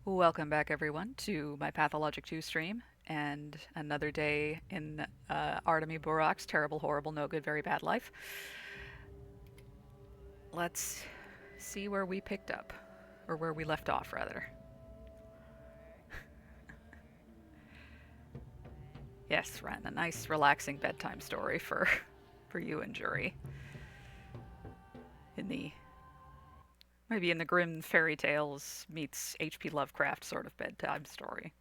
Welcome back, everyone, to my Pathologic 2 stream and another day in Artemy Borok's terrible, horrible, no good, very bad life. Let's see where we picked up, or where we left off, rather. Yes, Ren, a nice, relaxing bedtime story for for you and Jury. In the maybe in the grim fairy tales meets H.P. Lovecraft sort of bedtime story.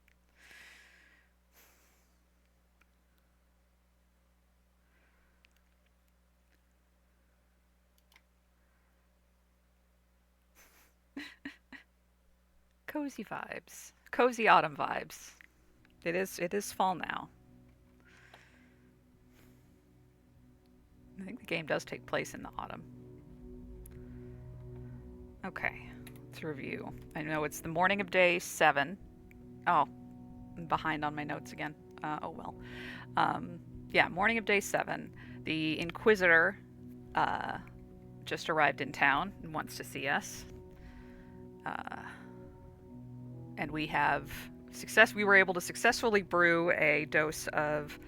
Cozy vibes, cozy autumn vibes. It is fall now. I think the game does take place in the autumn. Okay, let's review. I know it's the morning of day 7. Oh, I'm behind on my notes again. Oh well. Yeah, morning of day 7. The Inquisitor uh, just arrived in town and wants to see us. Uh, and we were able to successfully brew a dose of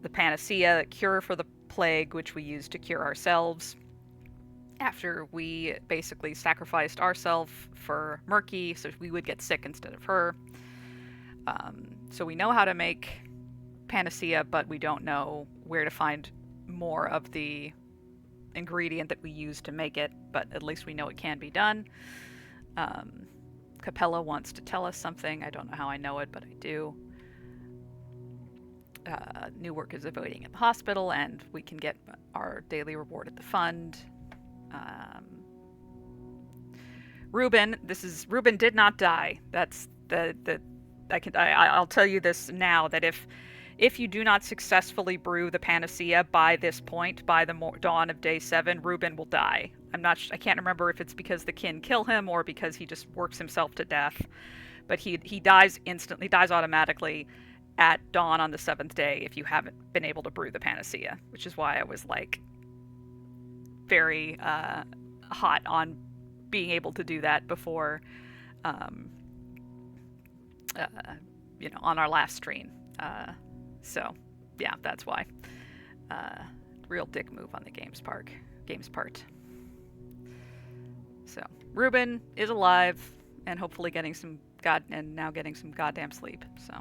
the panacea, the cure for the plague, which we used to cure ourselves after we basically sacrificed ourselves for Murky so we would get sick instead of her. So we know how to make panacea, but we don't know where to find more of the ingredient that we use to make it, but at least we know it can be done. Capella wants to tell us something. I don't know how I know it, but I do. New work is awaiting at the hospital, and we can get our daily reward at the fund. Ruben did not die. That's I'll tell you this now, that if you do not successfully brew the panacea by this point, by the dawn of day 7, Ruben will die. I can't remember if it's because the kin kill him or because he just works himself to death, but he dies instantly, dies automatically at dawn on the 7th day if you haven't been able to brew the panacea, which is why I was like very hot on being able to do that before, um, uh, on our last stream. So, yeah, that's why. Real dick move on the game's part. So, Ruben is alive and hopefully getting some goddamn sleep. So,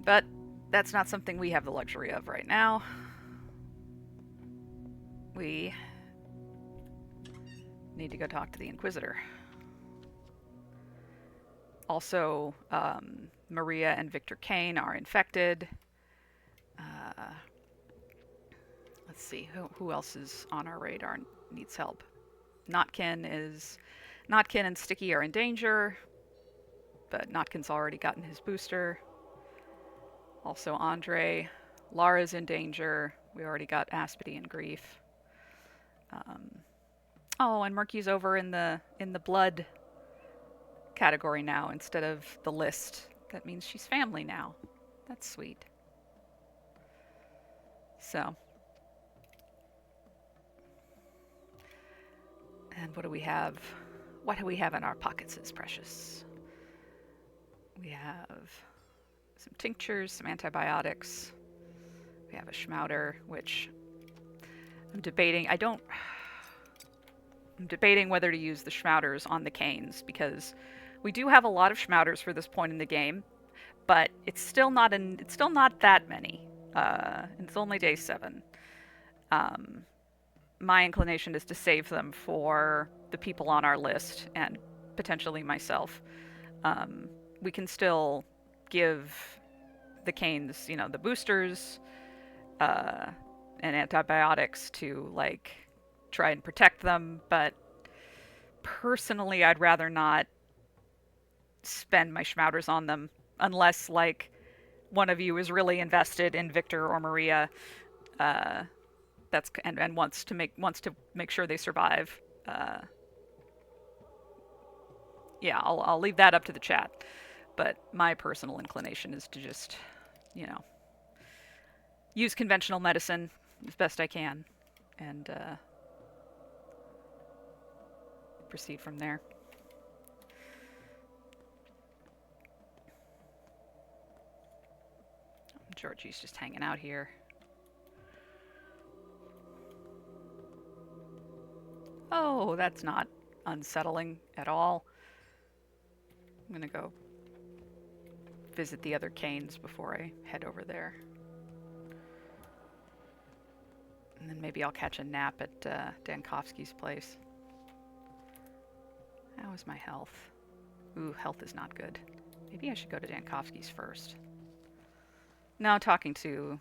but that's not something we have the luxury of right now. We need to go talk to the Inquisitor. Also, Maria and Victor Kane are infected. Let's see, who else is on our radar and needs help? Notkin and Sticky are in danger, but Notkin's already gotten his booster. Also Andre. Lara's in danger. We already got Aspity and Grief. Oh, and Murky's over in the blood category now instead of the list. That means she's family now. That's sweet. So. And what do we have? What do we have in our pockets is precious. We have some tinctures, some antibiotics. We have a schmouter, which I'm debating. I'm debating whether to use the schmouters on the canes, because we do have a lot of schmouters for this point in the game, but it's still not that many. It's only day 7. My inclination is to save them for the people on our list and potentially myself. We can still give the canes, the boosters and antibiotics to like try and protect them, but personally I'd rather not spend my schmouters on them unless like one of you is really invested in Victor or Maria, and wants to make sure they survive. Yeah, I'll leave that up to the chat. But my personal inclination is to just, use conventional medicine as best I can, and proceed from there. Georgie's just hanging out here. Oh, that's not unsettling at all. I'm gonna go visit the other Canes before I head over there. And then maybe I'll catch a nap at Dankovsky's place. How is my health? Ooh, health is not good. Maybe I should go to Dankovsky's first. No, talking to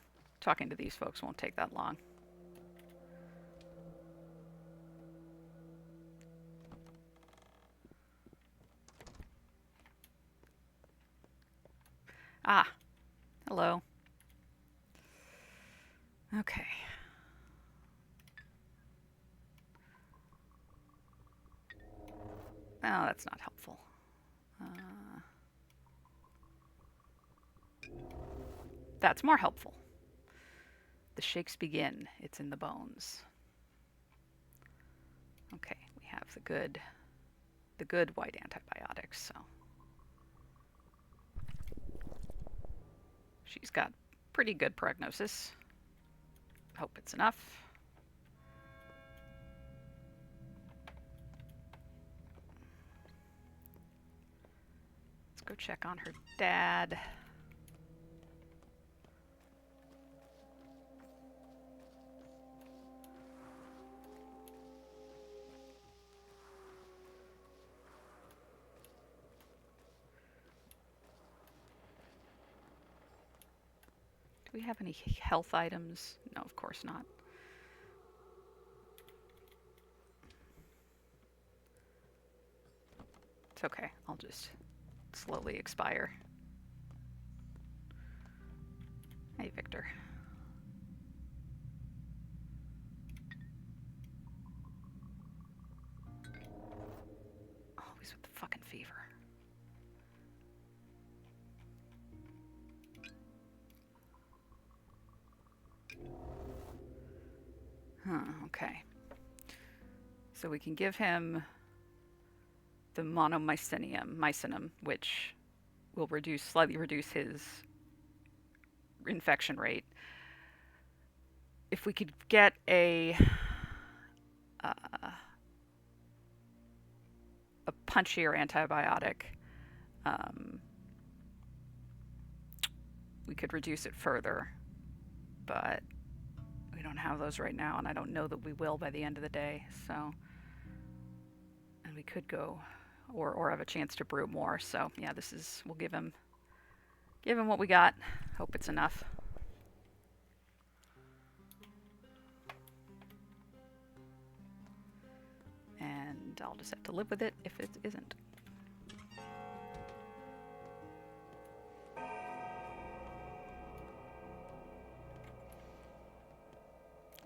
these folks won't take that long. Ah, hello. Okay. Oh, that's not helpful. That's more helpful. The shakes begin. It's in the bones. Okay, we have the good white antibiotics, so. She's got pretty good prognosis. Hope it's enough. Let's go check on her dad. Do we have any health items? No, of course not. It's okay. I'll just slowly expire. Hey, Victor. Always with the fucking fever. Okay. So we can give him the mycinium, which will slightly reduce his infection rate. If we could get a punchier antibiotic, we could reduce it further, but we don't have those right now, and I don't know that we will by the end of the day, so. And we could go, or have a chance to brew more, so yeah, we'll give him what we got. Hope it's enough. And I'll just have to live with it if it isn't.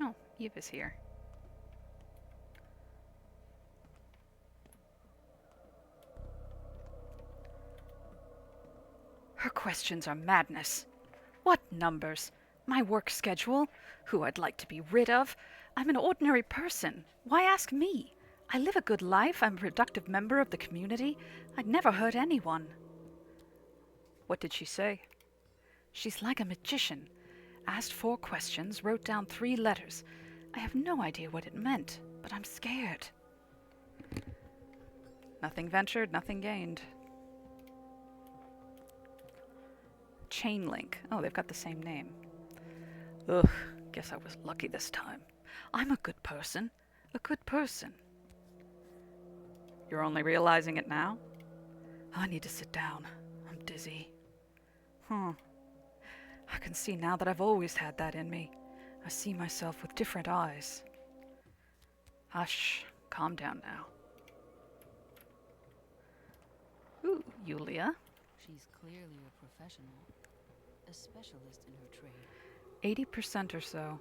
Oh, Eve is here. Her questions are madness. What numbers? My work schedule? Who I'd like to be rid of? I'm an ordinary person. Why ask me? I live a good life. I'm a productive member of the community. I'd never hurt anyone. What did she say? She's like a magician. Asked 4 questions, wrote down 3 letters. I have no idea what it meant, but I'm scared. Nothing ventured, nothing gained. Chain link. Oh, they've got the same name. Ugh, guess I was lucky this time. I'm a good person. A good person. You're only realizing it now? I need to sit down. I'm dizzy. I can see now that I've always had that in me. I see myself with different eyes. Hush. Calm down now. Ooh, Yulia. She's clearly a professional. A specialist in her trade. 80% or so.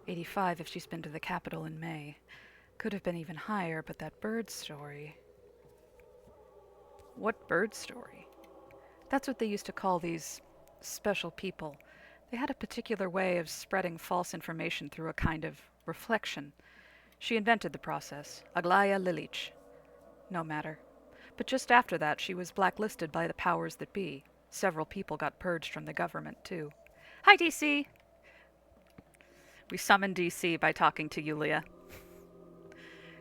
85 if she's been to the capital in May. Could have been even higher, but that bird story... What bird story? That's what they used to call these special people. They had a particular way of spreading false information through a kind of reflection. She invented the process. Aglaya Lilich. No matter. But just after that, she was blacklisted by the powers that be. Several people got purged from the government, too. Hi, DC! We summoned DC by talking to Yulia.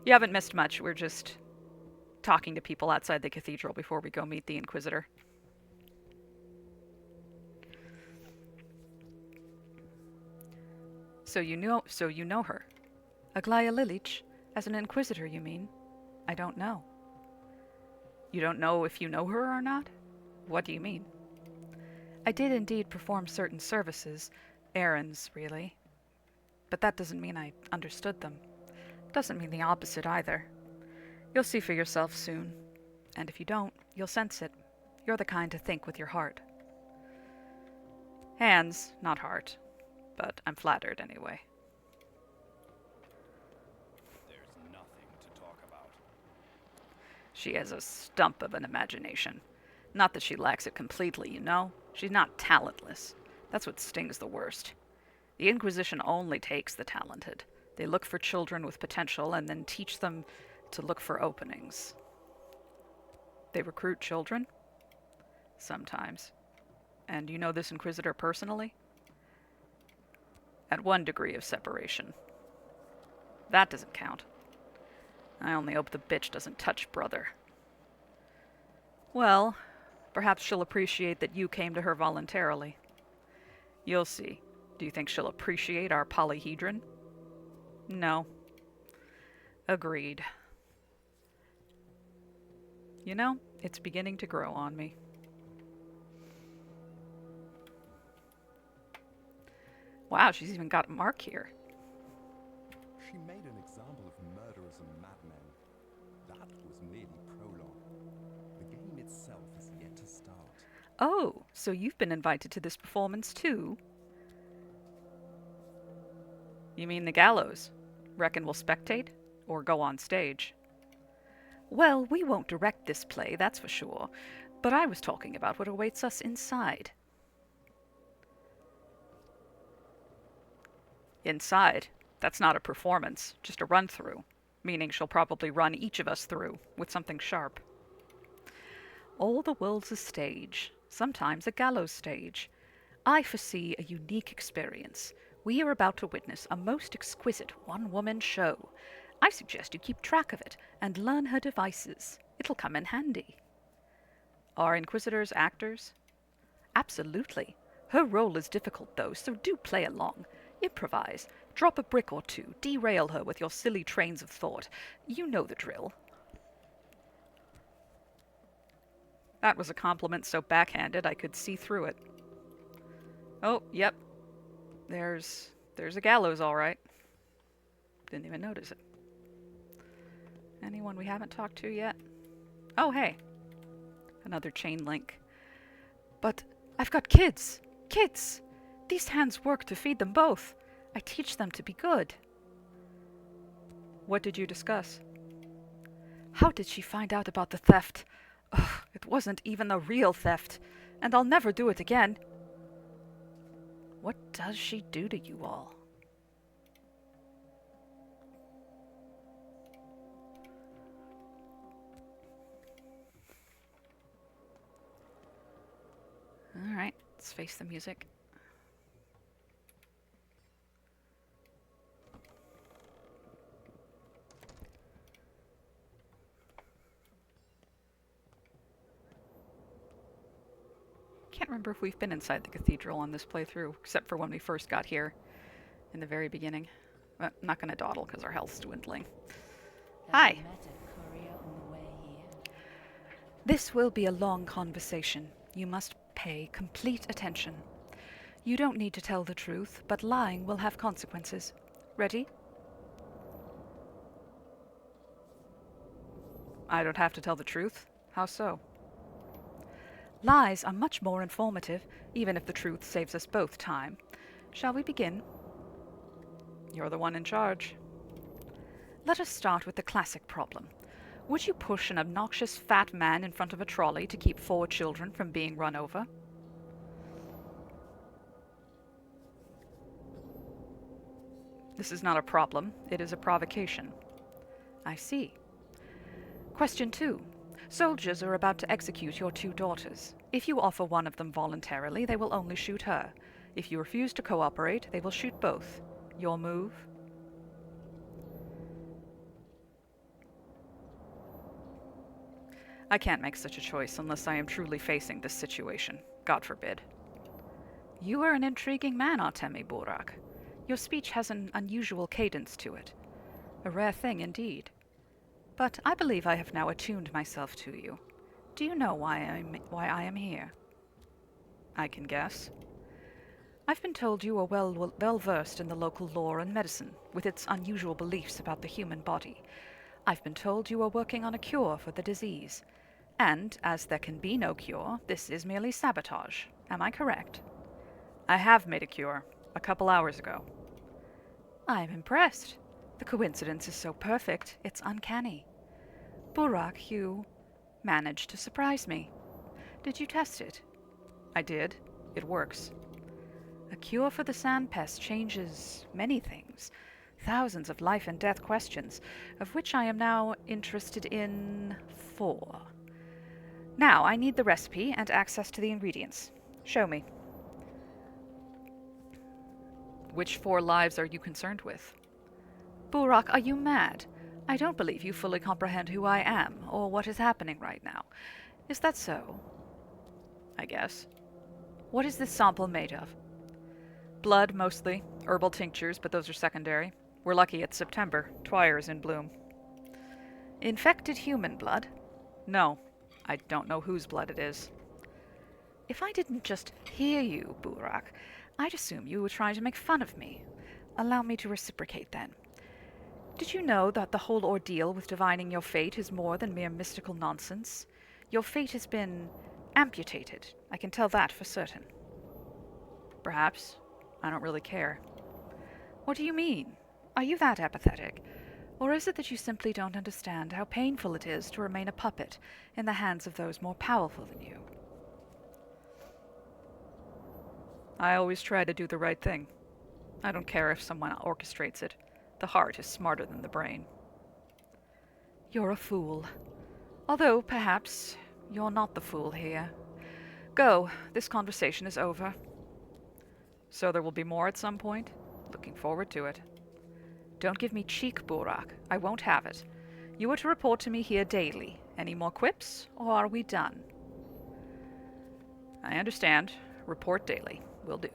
You haven't missed much. We're just talking to people outside the cathedral before we go meet the Inquisitor. So you know her. Aglaya Lilich? As an Inquisitor, you mean? I don't know. You don't know if you know her or not? What do you mean? I did indeed perform certain services. Errands, really. But that doesn't mean I understood them. Doesn't mean the opposite either. You'll see for yourself soon. And if you don't, you'll sense it. You're the kind to think with your heart. Hands, not heart. But I'm flattered anyway. There's nothing to talk about. She has a stump of an imagination. Not that she lacks it completely, you know? She's not talentless. That's what stings the worst. The Inquisition only takes the talented. They look for children with potential and then teach them to look for openings. They recruit children? Sometimes. And you know this Inquisitor personally? At one degree of separation. That doesn't count. I only hope the bitch doesn't touch brother. Well, perhaps she'll appreciate that you came to her voluntarily. You'll see. Do you think she'll appreciate our polyhedron? No. Agreed. You know, it's beginning to grow on me. Wow, she's even got Mark here. She made an example of murderers and madmen. That was merely prologue. The game itself is yet to start. Oh, so you've been invited to this performance too? You mean the gallows? Reckon we'll spectate? Or go on stage? Well, we won't direct this play, that's for sure. But I was talking about what awaits us inside. Inside? That's not a performance, just a run-through. Meaning she'll probably run each of us through, with something sharp. All the world's a stage, sometimes a gallows stage. I foresee a unique experience. We are about to witness a most exquisite one-woman show. I suggest you keep track of it and learn her devices. It'll come in handy. Are Inquisitors actors? Absolutely. Her role is difficult, though, so do play along. Improvise. Drop a brick or two. Derail her with your silly trains of thought. You know the drill. That was a compliment so backhanded I could see through it. Oh, yep. There's a gallows, all right. Didn't even notice it. Anyone we haven't talked to yet? Oh, hey. Another chain link. But I've got kids. Kids! These hands work to feed them both. I teach them to be good. What did you discuss? How did she find out about the theft? Ugh, it wasn't even a real theft. And I'll never do it again. What does she do to you all? Alright, let's face the music. Can't remember if we've been inside the cathedral on this playthrough, except for when we first got here in the very beginning. But not gonna dawdle because our health's dwindling. Hi. This will be a long conversation. You must pay complete attention. You don't need to tell the truth, but lying will have consequences. Ready? I don't have to tell the truth? How so? Lies are much more informative, even if the truth saves us both time. Shall we begin? You're the one in charge. Let us start with the classic problem. Would you push an obnoxious fat man in front of a trolley to keep 4 children from being run over? This is not a problem, it is a provocation. I see. Question 2. Soldiers are about to execute your 2 daughters. If you offer one of them voluntarily, they will only shoot her. If you refuse to cooperate, they will shoot both. Your move? I can't make such a choice unless I am truly facing this situation. God forbid. You are an intriguing man, Artemy Borak. Your speech has an unusual cadence to it. A rare thing indeed. But I believe I have now attuned myself to you. Do you know why I am here? I can guess. I've been told you are well versed in the local lore and medicine, with its unusual beliefs about the human body. I've been told you are working on a cure for the disease. And, as there can be no cure, this is merely sabotage. Am I correct? I have made a cure, a couple hours ago. I'm impressed. The coincidence is so perfect, it's uncanny. Burak, you managed to surprise me. Did you test it? I did. It works. A cure for the sand pest changes many things. Thousands of life and death questions, of which I am now interested in 4. Now, I need the recipe and access to the ingredients. Show me. Which 4 lives are you concerned with? Burak, are you mad? I don't believe you fully comprehend who I am, or what is happening right now. Is that so? I guess. What is this sample made of? Blood, mostly. Herbal tinctures, but those are secondary. We're lucky it's September. Twyre's in bloom. Infected human blood? No. I don't know whose blood it is. If I didn't just hear you, Burak, I'd assume you were trying to make fun of me. Allow me to reciprocate, then. Did you know that the whole ordeal with divining your fate is more than mere mystical nonsense? Your fate has been amputated. I can tell that for certain. Perhaps. I don't really care. What do you mean? Are you that apathetic? Or is it that you simply don't understand how painful it is to remain a puppet in the hands of those more powerful than you? I always try to do the right thing. I don't care if someone orchestrates it. The heart is smarter than the brain. You're a fool. Although, perhaps, you're not the fool here. Go. This conversation is over. So there will be more at some point? Looking forward to it. Don't give me cheek, Burak. I won't have it. You are to report to me here daily. Any more quips, or are we done? I understand. Report daily. Will do.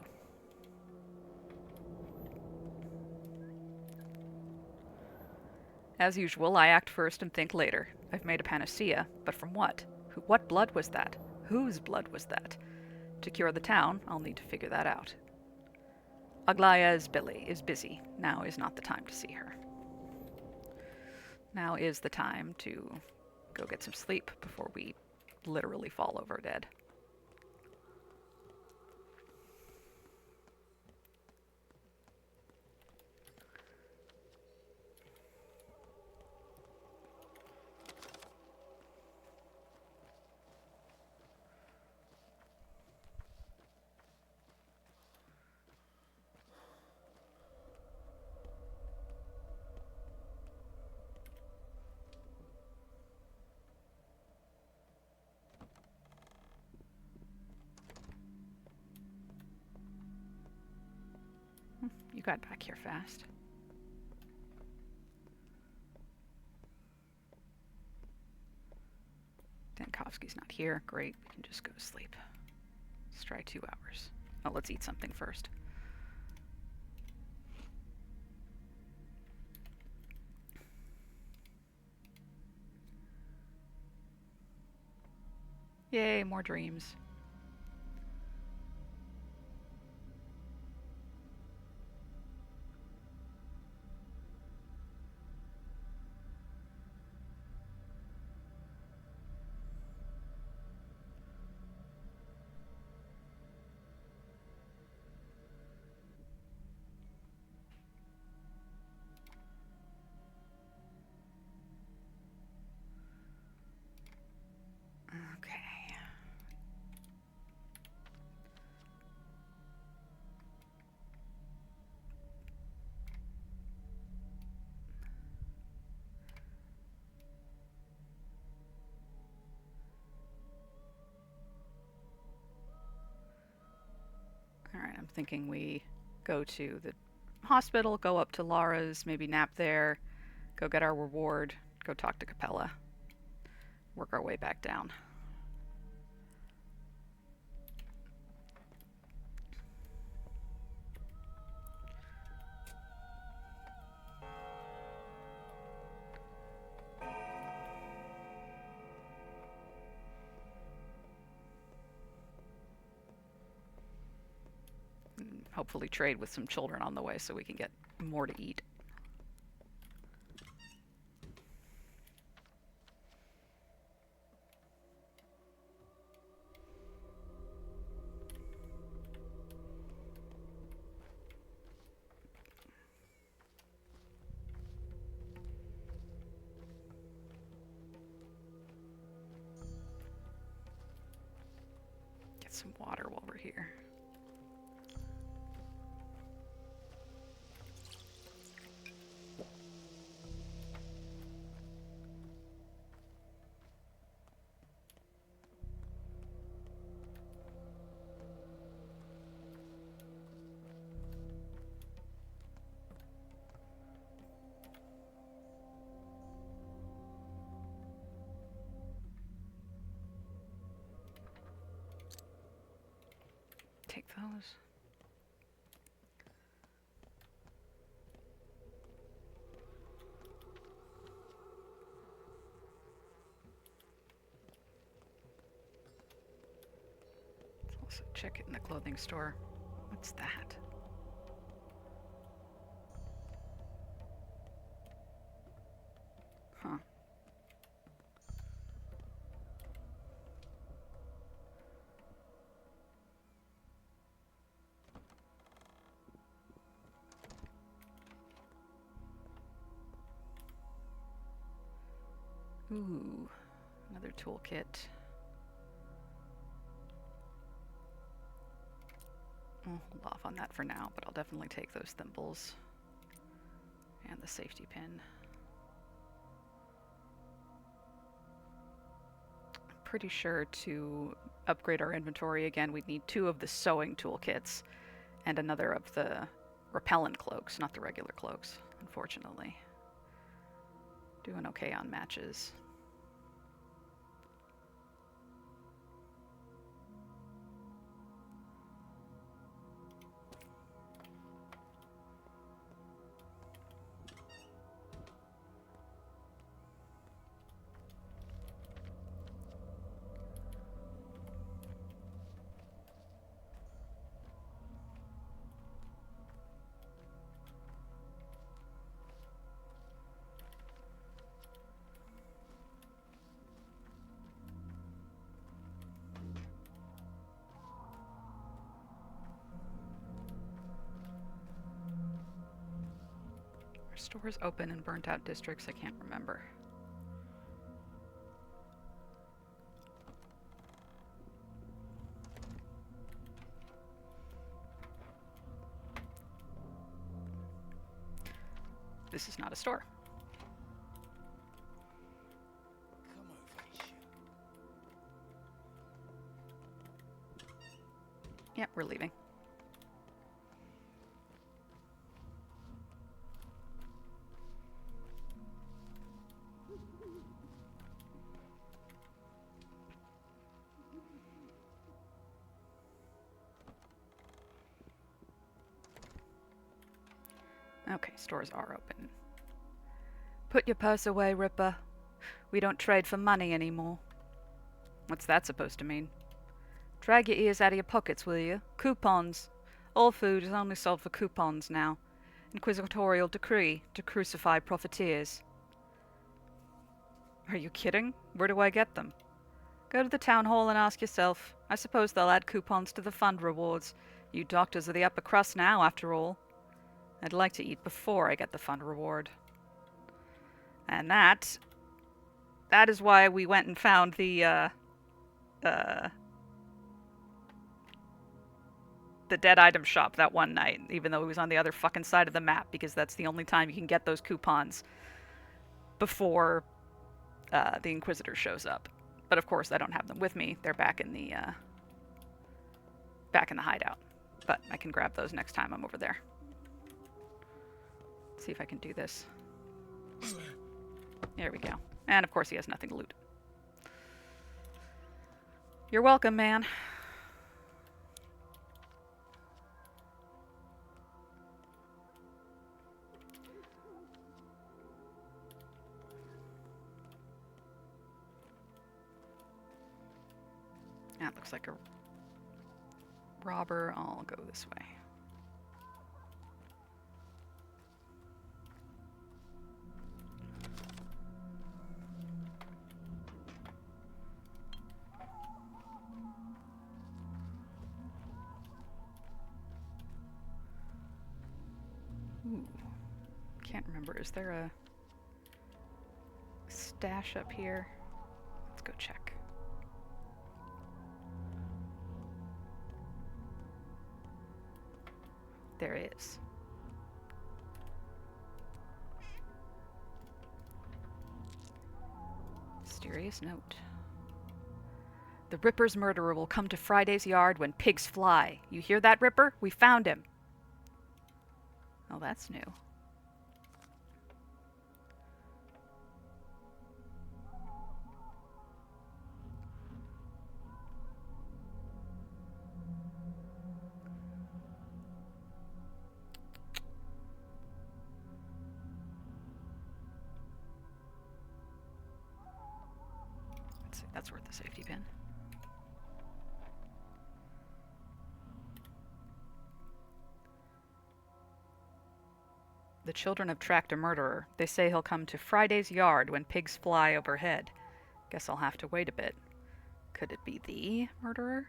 As usual, I act first and think later. I've made a panacea, but from what? What blood was that? Whose blood was that? To cure the town, I'll need to figure that out. Aglaya is busy. Now is not the time to see her. Now is the time to go get some sleep before we literally fall over dead. You got back here fast. Dankovsky's not here. Great. We can just go to sleep. Let's try 2 hours. Oh, let's eat something first. Yay, more dreams. Okay. Alright, I'm thinking we go to the hospital, go up to Lara's, maybe nap there, go get our reward, go talk to Capella, work our way back down. Hopefully trade with some children on the way so we can get more to eat. Get some water while we're here. Take those. Let's also check it in the clothing store. What's that? Huh. Ooh, another toolkit. I'll hold off on that for now, but I'll definitely take those thimbles and the safety pin. I'm pretty sure to upgrade our inventory again, we'd need 2 of the sewing toolkits and another of the repellent cloaks, not the regular cloaks, unfortunately. Doing okay on matches. Stores open in burnt out districts, I can't remember. This is not a store. Come over here. Yep, we're leaving. Okay, stores are open. Put your purse away, Ripper. We don't trade for money anymore. What's that supposed to mean? Drag your ears out of your pockets, will you? Coupons. All food is only sold for coupons now. Inquisitorial decree to crucify profiteers. Are you kidding? Where do I get them? Go to the town hall and ask yourself. I suppose they'll add coupons to the fund rewards. You doctors are the upper crust now, after all. I'd like to eat before I get the fund reward. And that is why we went and found the dead item shop that one night, even though it was on the other fucking side of the map, because that's the only time you can get those coupons before the Inquisitor shows up. But of course, I don't have them with me. They're back in the hideout. But I can grab those next time I'm over there. See if I can do this. There we go. And of course he has nothing to loot. You're welcome, man. That looks like a robber. I'll go this way. Ooh. Can't remember. Is there a stash up here? Let's go check. There is. Mysterious note. The Ripper's murderer will come to Friday's yard when pigs fly. You hear that, Ripper? We found him. Oh, that's new. Let's see, that's worth the safety pin. The children have tracked a murderer. They say he'll come to Friday's yard when pigs fly overhead. Guess I'll have to wait a bit. Could it be the murderer?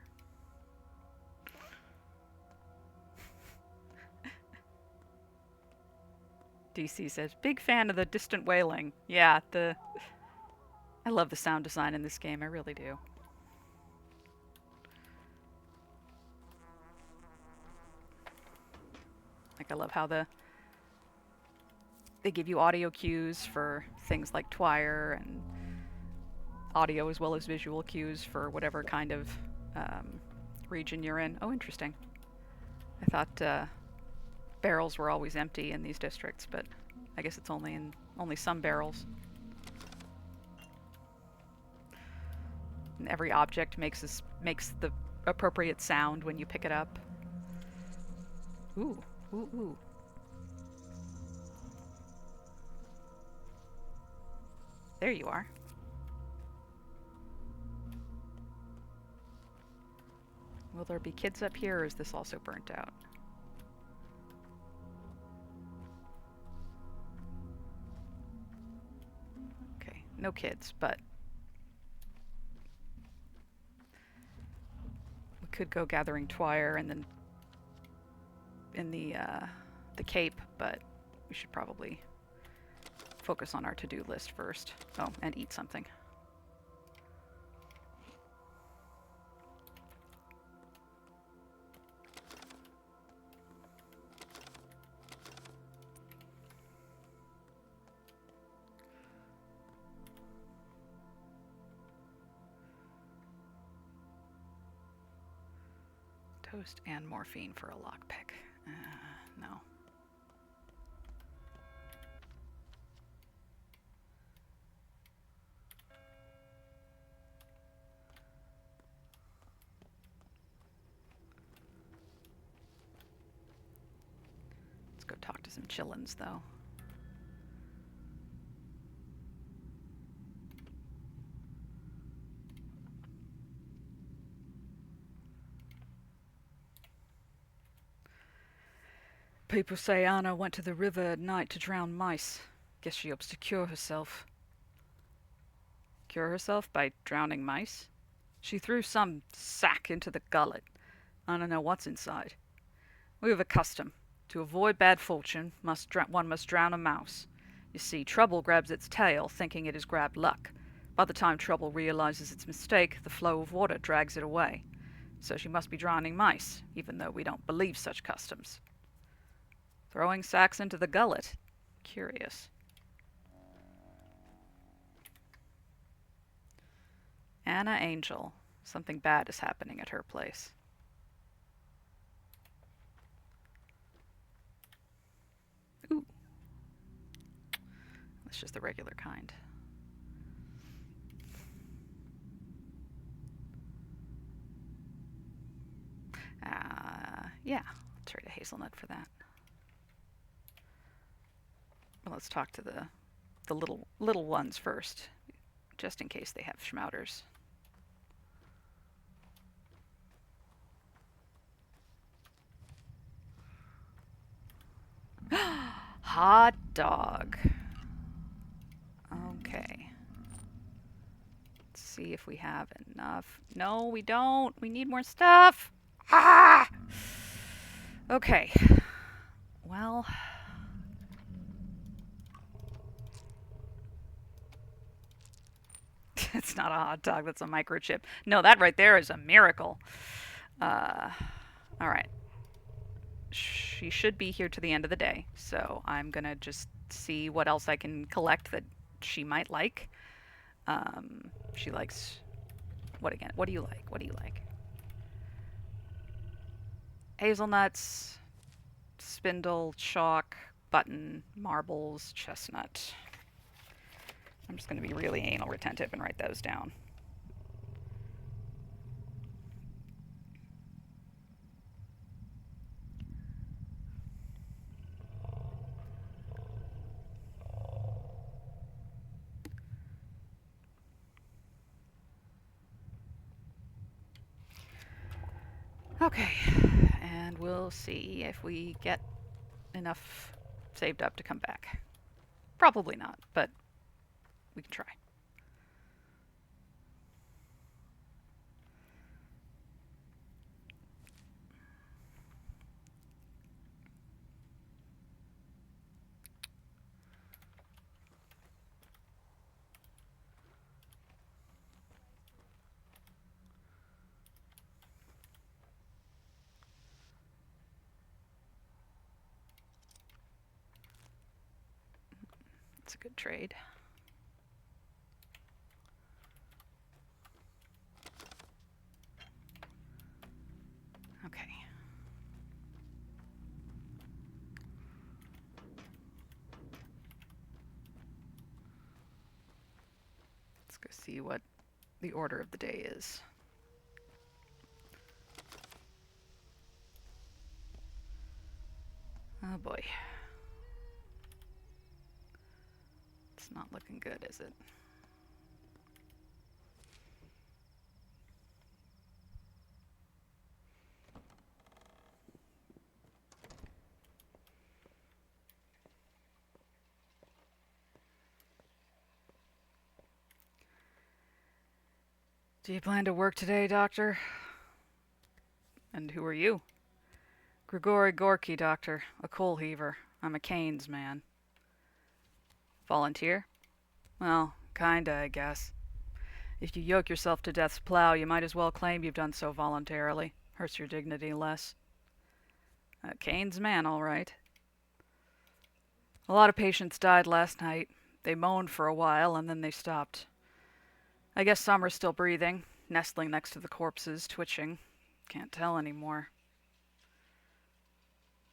DC says, big fan of the distant wailing. Yeah, I love the sound design in this game, I really do. Like, I love how they give you audio cues for things like Twire, and audio as well as visual cues for whatever kind of region you're in. Oh, interesting. I thought barrels were always empty in these districts, but I guess it's only some barrels. And every object makes the appropriate sound when you pick it up. Ooh, ooh, ooh. There you are. Will there be kids up here, or is this also burnt out? Okay, no kids, but we could go gathering Twire and then in the Cape, but we should probably focus on our to-do list first. Oh, and eat something. Toast and morphine for a lockpick. No. Let's go talk to some chillins, though. People say Anna went to the river at night to drown mice. Guess she hopes to cure herself. Cure herself by drowning mice? She threw some sack into the gullet. I don't know what's inside. We have a custom. To avoid bad fortune, one must drown a mouse. You see, Trouble grabs its tail, thinking it has grabbed luck. By the time Trouble realizes its mistake, the flow of water drags it away. So she must be drowning mice, even though we don't believe such customs. Throwing sacks into the gullet. Curious. Anna Angel. Something bad is happening at her place. It's just the regular kind. Yeah, I'll trade a hazelnut for that. Well, let's talk to the little ones first, just in case they have schmouters. Hot dog. Okay. Let's see if we have enough. No, we don't. We need more stuff. Ah! Okay. Well. It's not a hot dog, that's a microchip. No, that right there is a miracle. Alright. She should be here to the end of the day, so I'm gonna just see what else I can collect that she might like. She likes... What again? What do you like? What do you like? Hazelnuts, spindle, chalk, button, marbles, chestnut. I'm just going to be really anal retentive and write those down. Okay, and we'll see if we get enough saved up to come back. Probably not, but we can try. It's a good trade. Okay. Let's go see what the order of the day is. Oh boy. It's not looking good, is it? Do you plan to work today, Doctor? And who are you? Grigory Gorky, Doctor. A coal heaver. I'm a Canes man. Volunteer? Well, kinda, I guess. If you yoke yourself to death's plow, you might as well claim you've done so voluntarily. Hurts your dignity less. A Canes man, all right. A lot of patients died last night. They moaned for a while, and then they stopped. I guess some are still breathing, nestling next to the corpses, twitching. Can't tell anymore.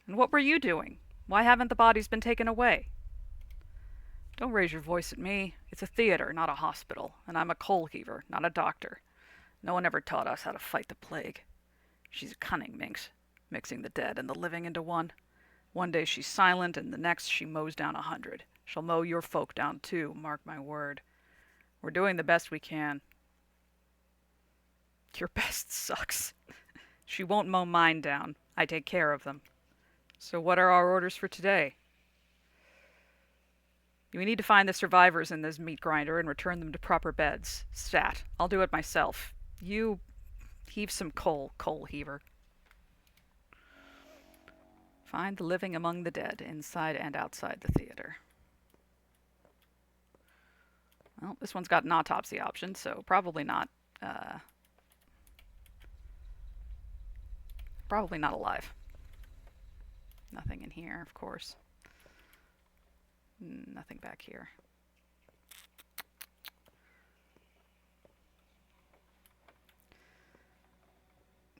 And what were you doing? Why haven't the bodies been taken away? Don't raise your voice at me. It's a theater, not a hospital, and I'm a coal heaver, not a doctor. No one ever taught us how to fight the plague. She's a cunning minx, mixing the dead and the living into one. One day she's silent, and the next she mows down 100. She'll mow your folk down too, mark my word. We're doing the best we can. Your best sucks. She won't mow mine down. I take care of them. So what are our orders for today? We need to find the survivors in this meat grinder and return them to proper beds. Stat. I'll do it myself. You heave some coal, coal heaver. Find the living among the dead, inside and outside the theater. Well, this one's got an autopsy option, so probably not alive. Nothing in here, of course. Nothing back here.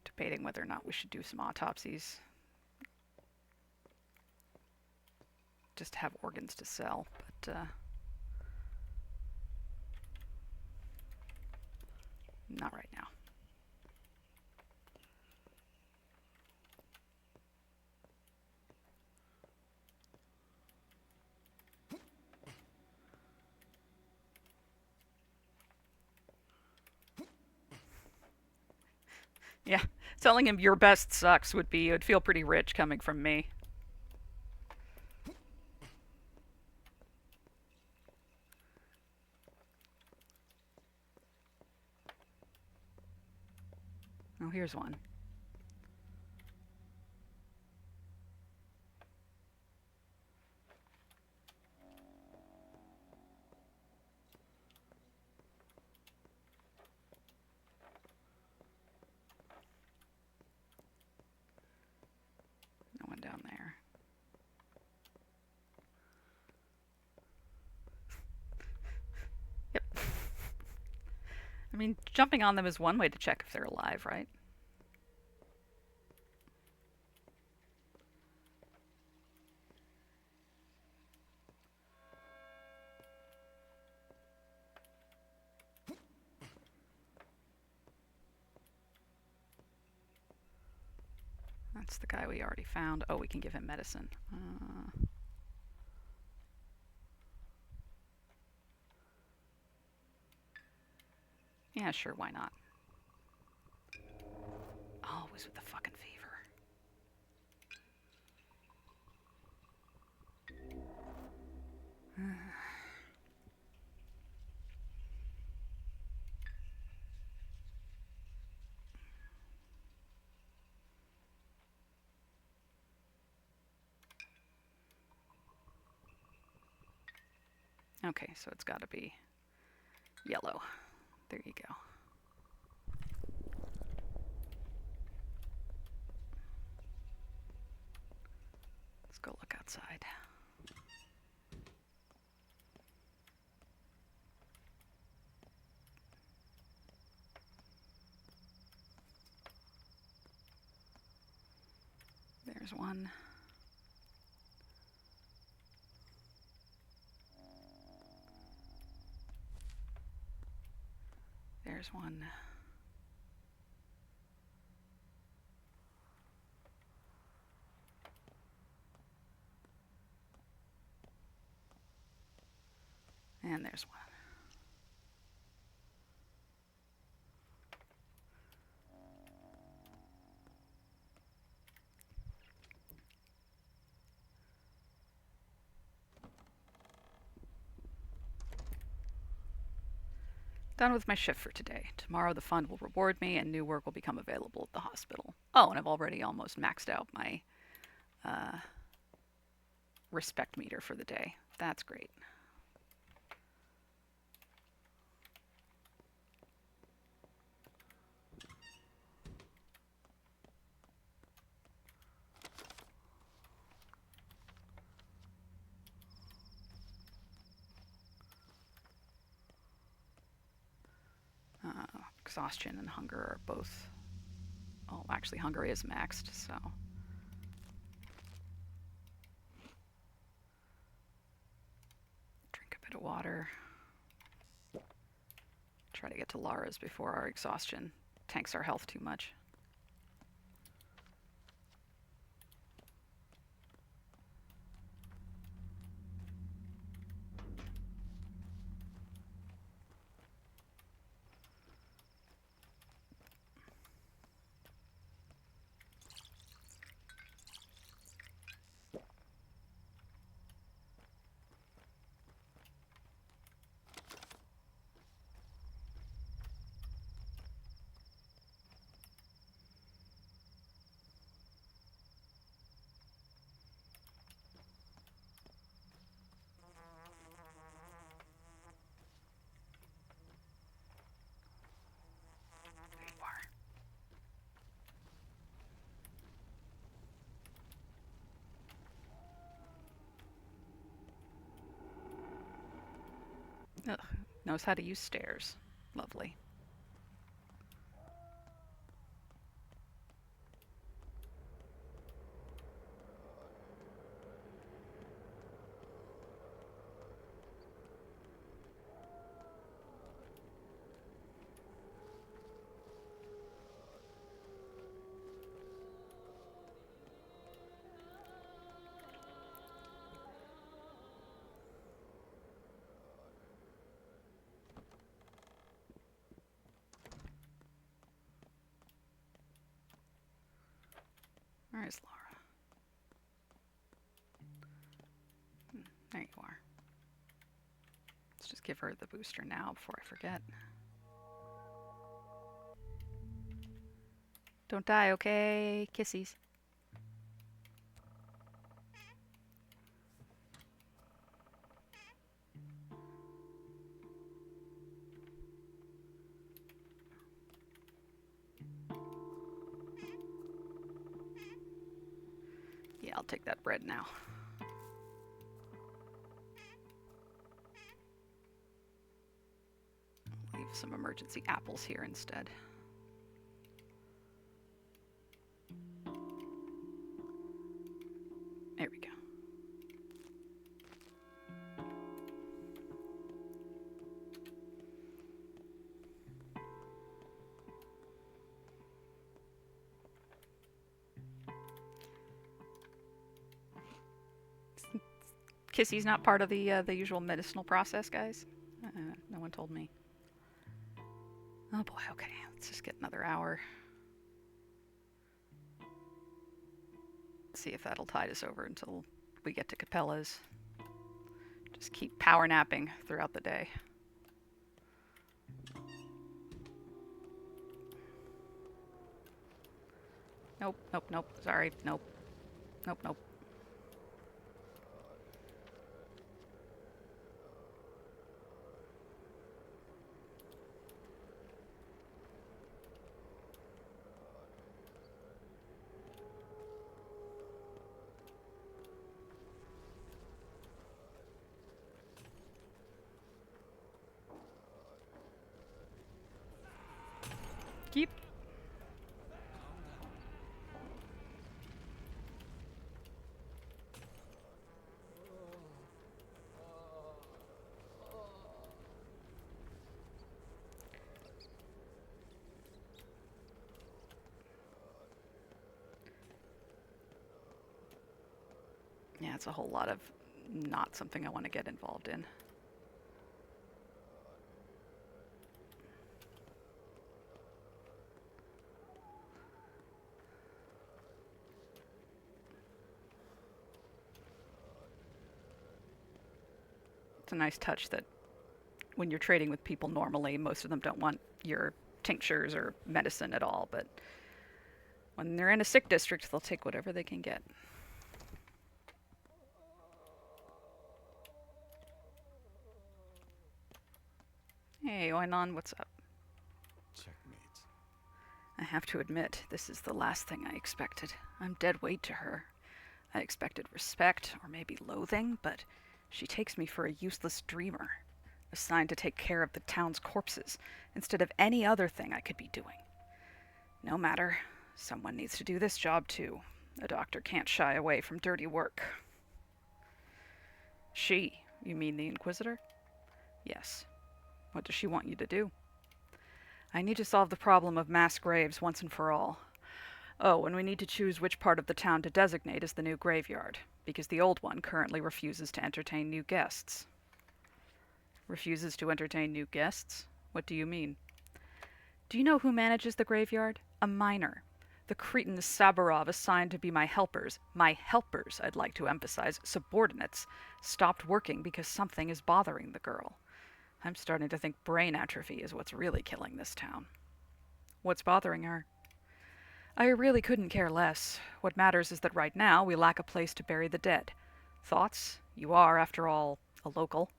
Debating whether or not we should do some autopsies. Just have organs to sell, but Not right now. Yeah, telling him your best sucks would feel pretty rich coming from me. Oh, here's one. No one down there. Yep. I mean, jumping on them is one way to check if they're alive, right? That's the guy we already found. Oh, we can give him medicine. Yeah, sure, why not? Always with the fucking fever. Okay, so it's got to be yellow. There you go. Let's go look outside. There's one. There's one. And there's one. Done with my shift for today. Tomorrow the fund will reward me and new work will become available at the hospital. Oh, and I've already almost maxed out my respect meter for the day. That's great. Exhaustion and hunger are both... Oh, actually hunger is maxed, so... Drink a bit of water. Try to get to Lara's before our exhaustion tanks our health too much. Ugh, knows how to use stairs. Lovely. Where is Laura? There you are. Let's just give her the booster now before I forget. Don't die, okay? Kissies. Yeah, I'll take that bread now. Leave some emergency apples here instead. There we go. Kissy's not part of the usual medicinal process, guys. No one told me. Oh boy, okay. Let's just get another hour. See if that'll tide us over until we get to Capella's. Just keep power napping throughout the day. Nope, nope, nope. Sorry, nope. Nope, nope. Keep. Yeah, it's a whole lot of not something I want to get involved in. It's a nice touch that when you're trading with people normally, most of them don't want your tinctures or medicine at all, but when they're in a sick district, they'll take whatever they can get. Hey, Oinon, what's up? Checkmate. I have to admit, this is the last thing I expected. I'm dead weight to her. I expected respect, or maybe loathing, but she takes me for a useless dreamer, assigned to take care of the town's corpses, instead of any other thing I could be doing. No matter, someone needs to do this job too. A doctor can't shy away from dirty work. She? You mean the Inquisitor? Yes. What does she want you to do? I need to solve the problem of mass graves once and for all. Oh, and we need to choose which part of the town to designate as the new graveyard, because the old one currently refuses to entertain new guests. Refuses to entertain new guests? What do you mean? Do you know who manages the graveyard? A miner. The cretin Sabarov assigned to be my helpers, I'd like to emphasize, subordinates, stopped working because something is bothering the girl. I'm starting to think brain atrophy is what's really killing this town. What's bothering her? I really couldn't care less. What matters is that right now we lack a place to bury the dead. Thoughts? You are, after all, a local.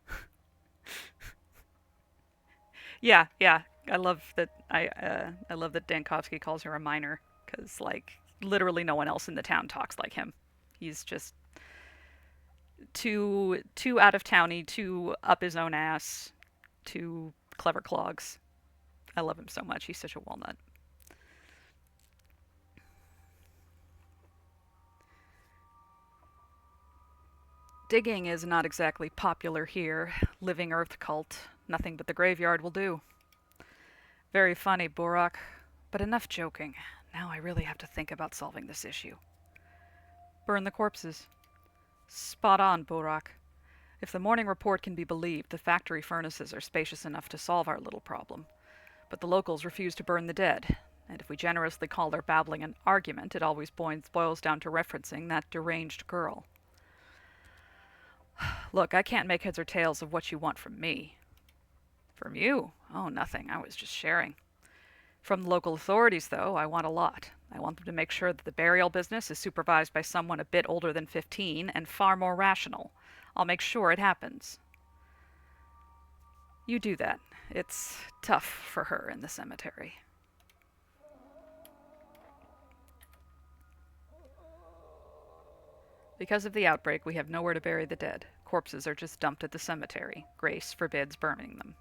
Yeah. I love that. I love that Dankovsky calls her a miner, because like literally no one else in the town talks like him. He's just too out of towny, too up his own ass, too clever clogs. I love him so much. He's such a walnut. Digging is not exactly popular here. Living earth cult. Nothing but the graveyard will do. Very funny, Borak. But enough joking. Now I really have to think about solving this issue. Burn the corpses. Spot on, Borak. If the morning report can be believed, the factory furnaces are spacious enough to solve our little problem. But the locals refuse to burn the dead. And if we generously call their babbling an argument, it always boils down to referencing that deranged girl. Look, I can't make heads or tails of what you want from me. From you? Oh, nothing. I was just sharing. From the local authorities, though, I want a lot. I want them to make sure that the burial business is supervised by someone a bit older than 15 and far more rational. I'll make sure it happens. You do that. It's tough for her in the cemetery. Because of the outbreak, we have nowhere to bury the dead. Corpses are just dumped at the cemetery. Grace forbids burning them.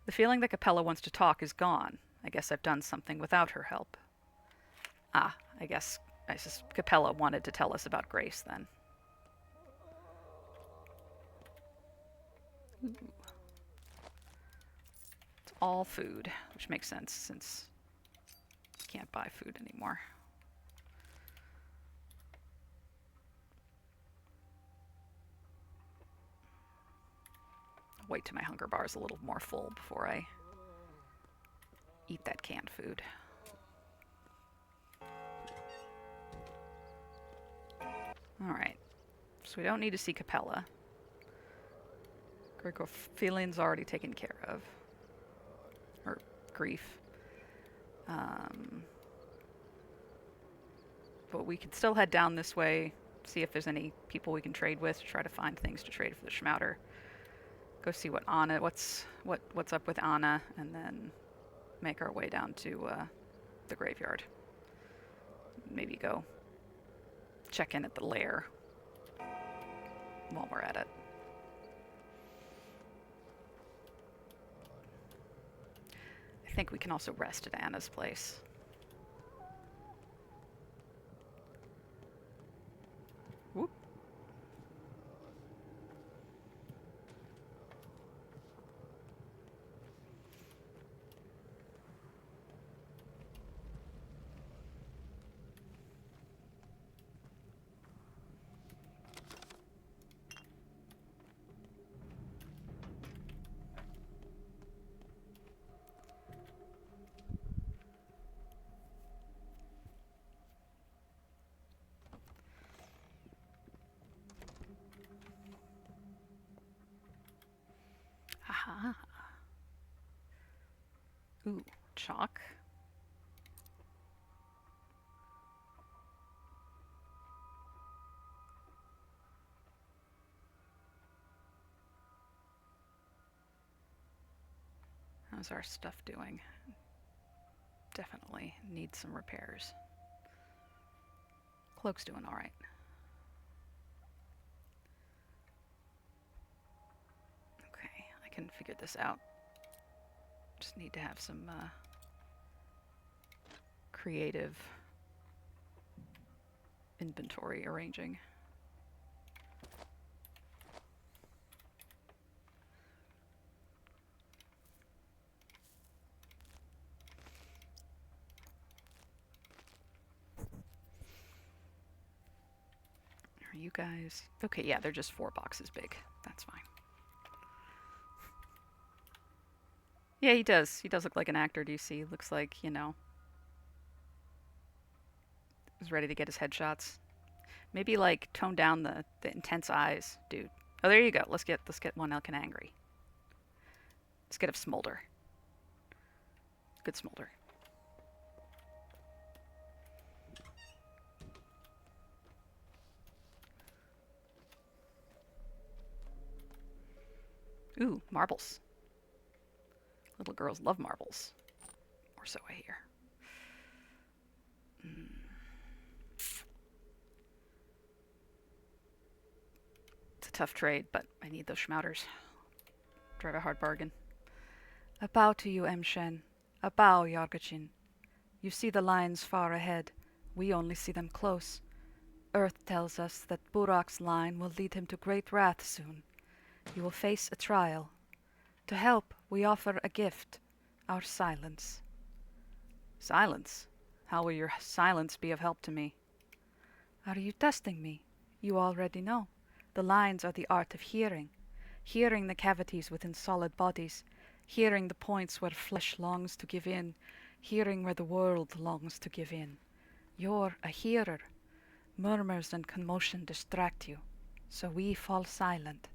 The feeling that Capella wants to talk is gone. I guess I've done something without her help. I guess Capella wanted to tell us about Grace then. Ooh. It's all food, which makes sense since you can't buy food anymore. Wait till my hunger bar is a little more full before I eat that canned food. Alright, so we don't need to see Capella. Feeling's already taken care of. Or grief. But we can still head down this way, see if there's any people we can trade with, try to find things to trade for the Schmouter. Go see what's up with Anna, and then make our way down to the graveyard. Maybe go check in at the lair while we're at it. I think we can also rest at Anna's place. Whoop. Aha. Ooh, chalk. How's our stuff doing? Definitely needs some repairs. Cloak's doing all right. Okay, I can figure this out. Just need to have some creative inventory arranging. Are you guys... Okay, yeah, they're just 4 boxes big. That's fine. Yeah, he does. He does look like an actor, do you see? Looks like, you know, he's ready to get his headshots. Maybe, like, tone down the intense eyes, dude. Oh, there you go. Let's get one looking angry. Let's get a smolder. Good smolder. Ooh, marbles. Little girls love marbles. Or so I hear. It's a tough trade, but I need those schmouters. Drive a hard bargain. A bow to you, Emshen. A bow, Yargachin. You see the lines far ahead. We only see them close. Earth tells us that Burak's line will lead him to great wrath soon. He will face a trial. To help, we offer a gift, our silence. Silence? How will your silence be of help to me? Are you testing me? You already know. The lines are the art of hearing. Hearing the cavities within solid bodies. Hearing the points where flesh longs to give in. hearing where the world longs to give in. You're a hearer. Murmurs and commotion distract you, so we fall silent.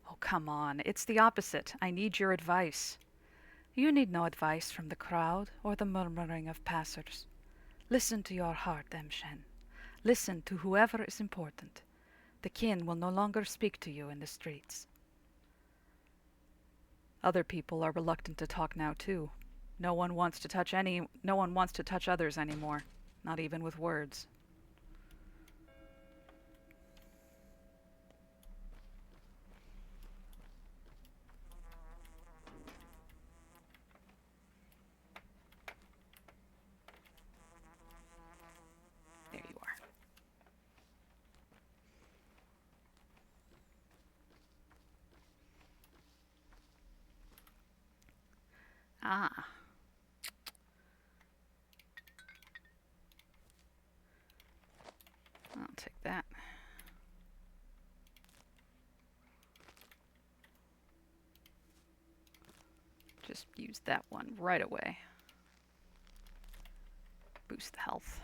Oh, come on, it's the opposite. I need your advice. You need no advice from the crowd or the murmuring of passers. Listen to your heart, Shen. Listen to whoever is important. The kin will no longer speak to you in the streets. Other people are reluctant to talk now too. No one wants to touch others anymore, not even with words. There you are. Ah. I'll take that. Just use that one right away. Boost the health.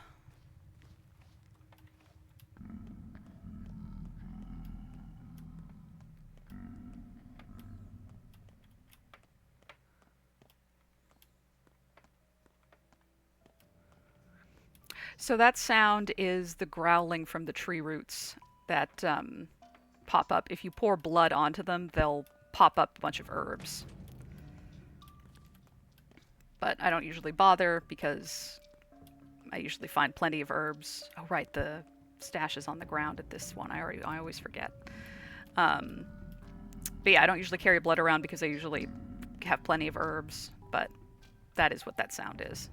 So that sound is the growling from the tree roots that pop up. If you pour blood onto them, they'll pop up a bunch of herbs. But I don't usually bother because I usually find plenty of herbs. Oh, right, the stash is on the ground at this one. I always forget. But yeah, I don't usually carry blood around because I usually have plenty of herbs. But that is what that sound is.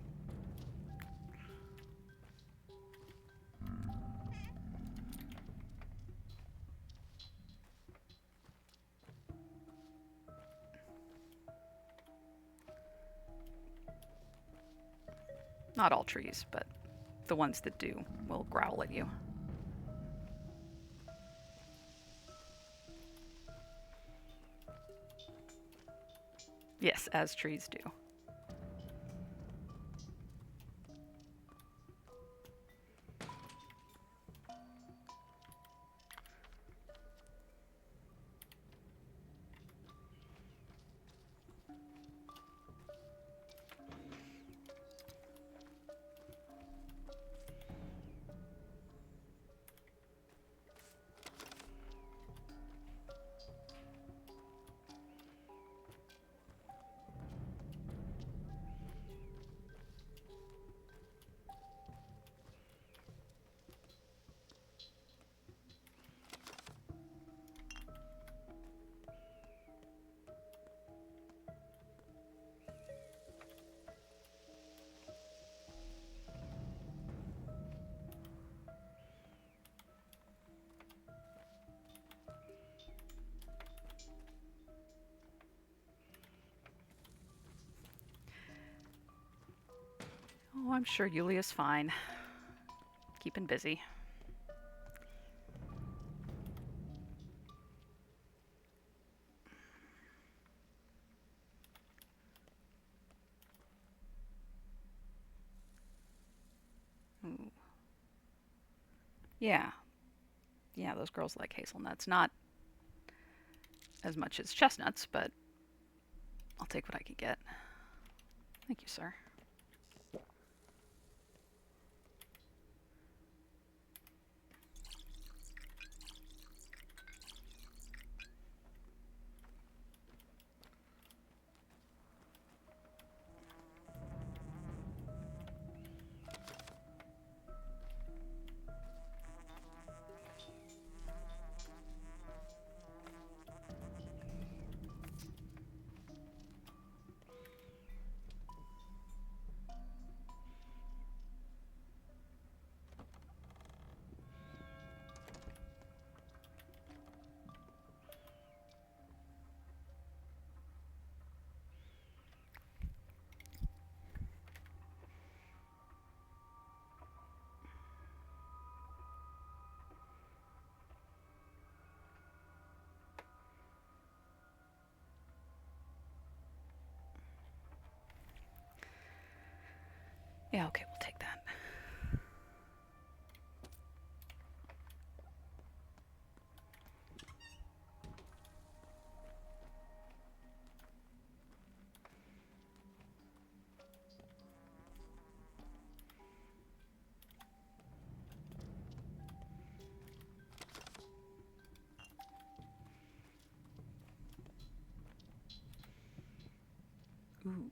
Not all trees, but the ones that do will growl at you. Yes, as trees do. Oh, I'm sure Yulia's fine. Keeping busy. Ooh. Yeah. Yeah, those girls like hazelnuts. Not as much as chestnuts, but I'll take what I can get. Thank you, sir. Yeah, okay, we'll take that. Ooh.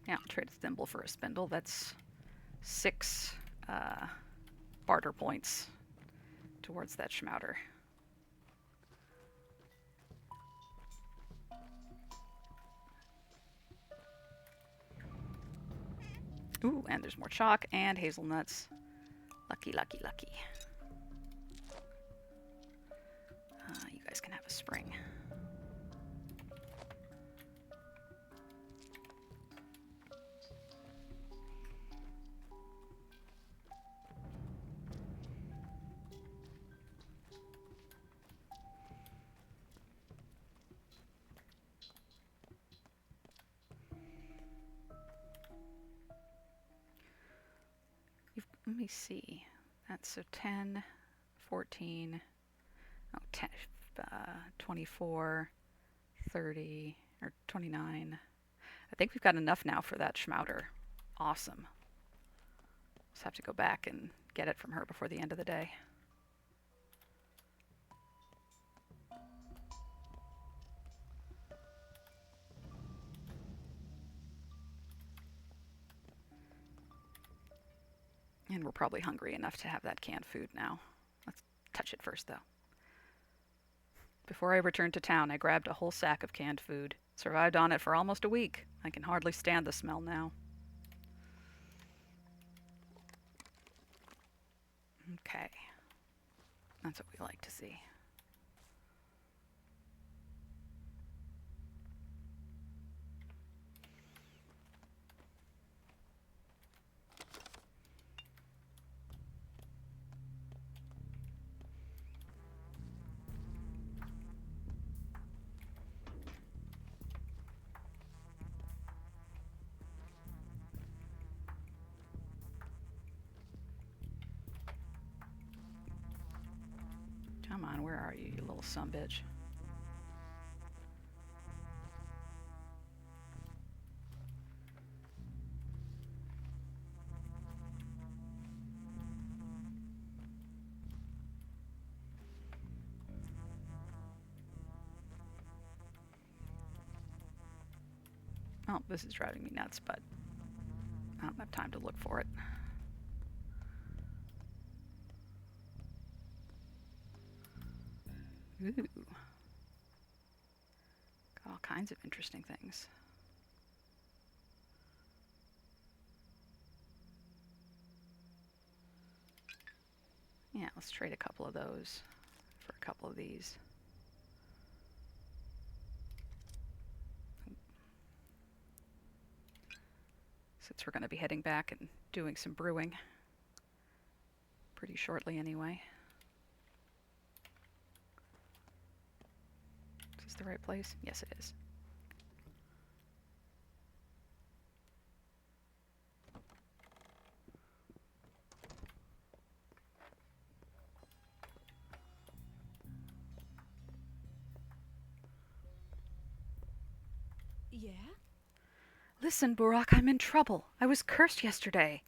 Yeah, I'll trade a thimble for a spindle. That's 6 barter points towards that schmouter. Ooh, and there's more chalk and hazelnuts. Lucky, lucky, lucky. You guys can have a spring. Let me see. That's so 10, 14, oh, 10, 24, 30, or 29. I think we've got enough now for that schmouter. Awesome. Just have to go back and get it from her before the end of the day. And we're probably hungry enough to have that canned food now. Let's touch it first, though. Before I returned to town, I grabbed a whole sack of canned food. Survived on it for almost a week. I can hardly stand the smell now. Okay. That's what we like to see. Come on, where are you, you little sumbitch? Oh, this is driving me nuts, but I don't have time to look for it. Ooh. Got all kinds of interesting things. Yeah, let's trade a couple of those for a couple of these. Since we're going to be heading back and doing some brewing pretty shortly anyway. Is this the right place? Yes, it is. Yeah? Listen, Burak, I'm in trouble. I was cursed yesterday.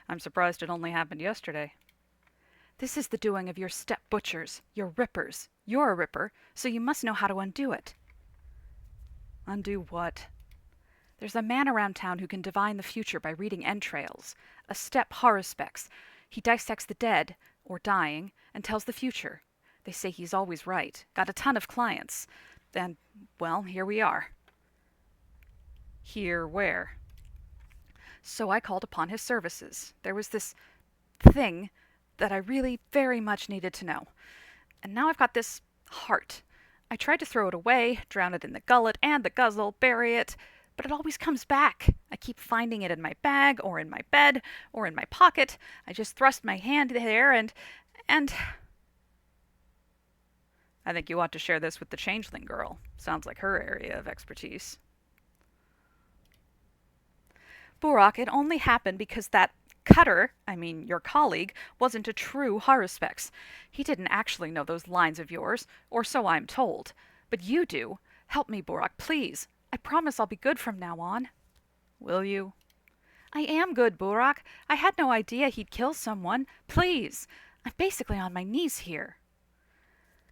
I'm surprised it only happened yesterday. This is the doing of your step butchers, your rippers. You're a ripper, so you must know how to undo it. Undo what? There's a man around town who can divine the future by reading entrails. A step horospex. He dissects the dead, or dying, and tells the future. They say he's always right. Got a ton of clients. And, well, here we are. Here where? So I called upon his services. There was this thing that I really very much needed to know. And now I've got this heart. I tried to throw it away, drown it in the gullet and the guzzle, bury it. but it always comes back. I keep finding it in my bag, or in my bed, or in my pocket. I just thrust my hand there and... I think you ought to share this with the changeling girl. Sounds like her area of expertise. Burak, it only happened because that Cutter, I mean your colleague, wasn't a true Haruspex. He didn't actually know those lines of yours, or so I'm told. But you do. Help me, Burak, please. I promise I'll be good from now on. Will you? I am good, Burak. I had no idea he'd kill someone. Please. I'm basically on my knees here.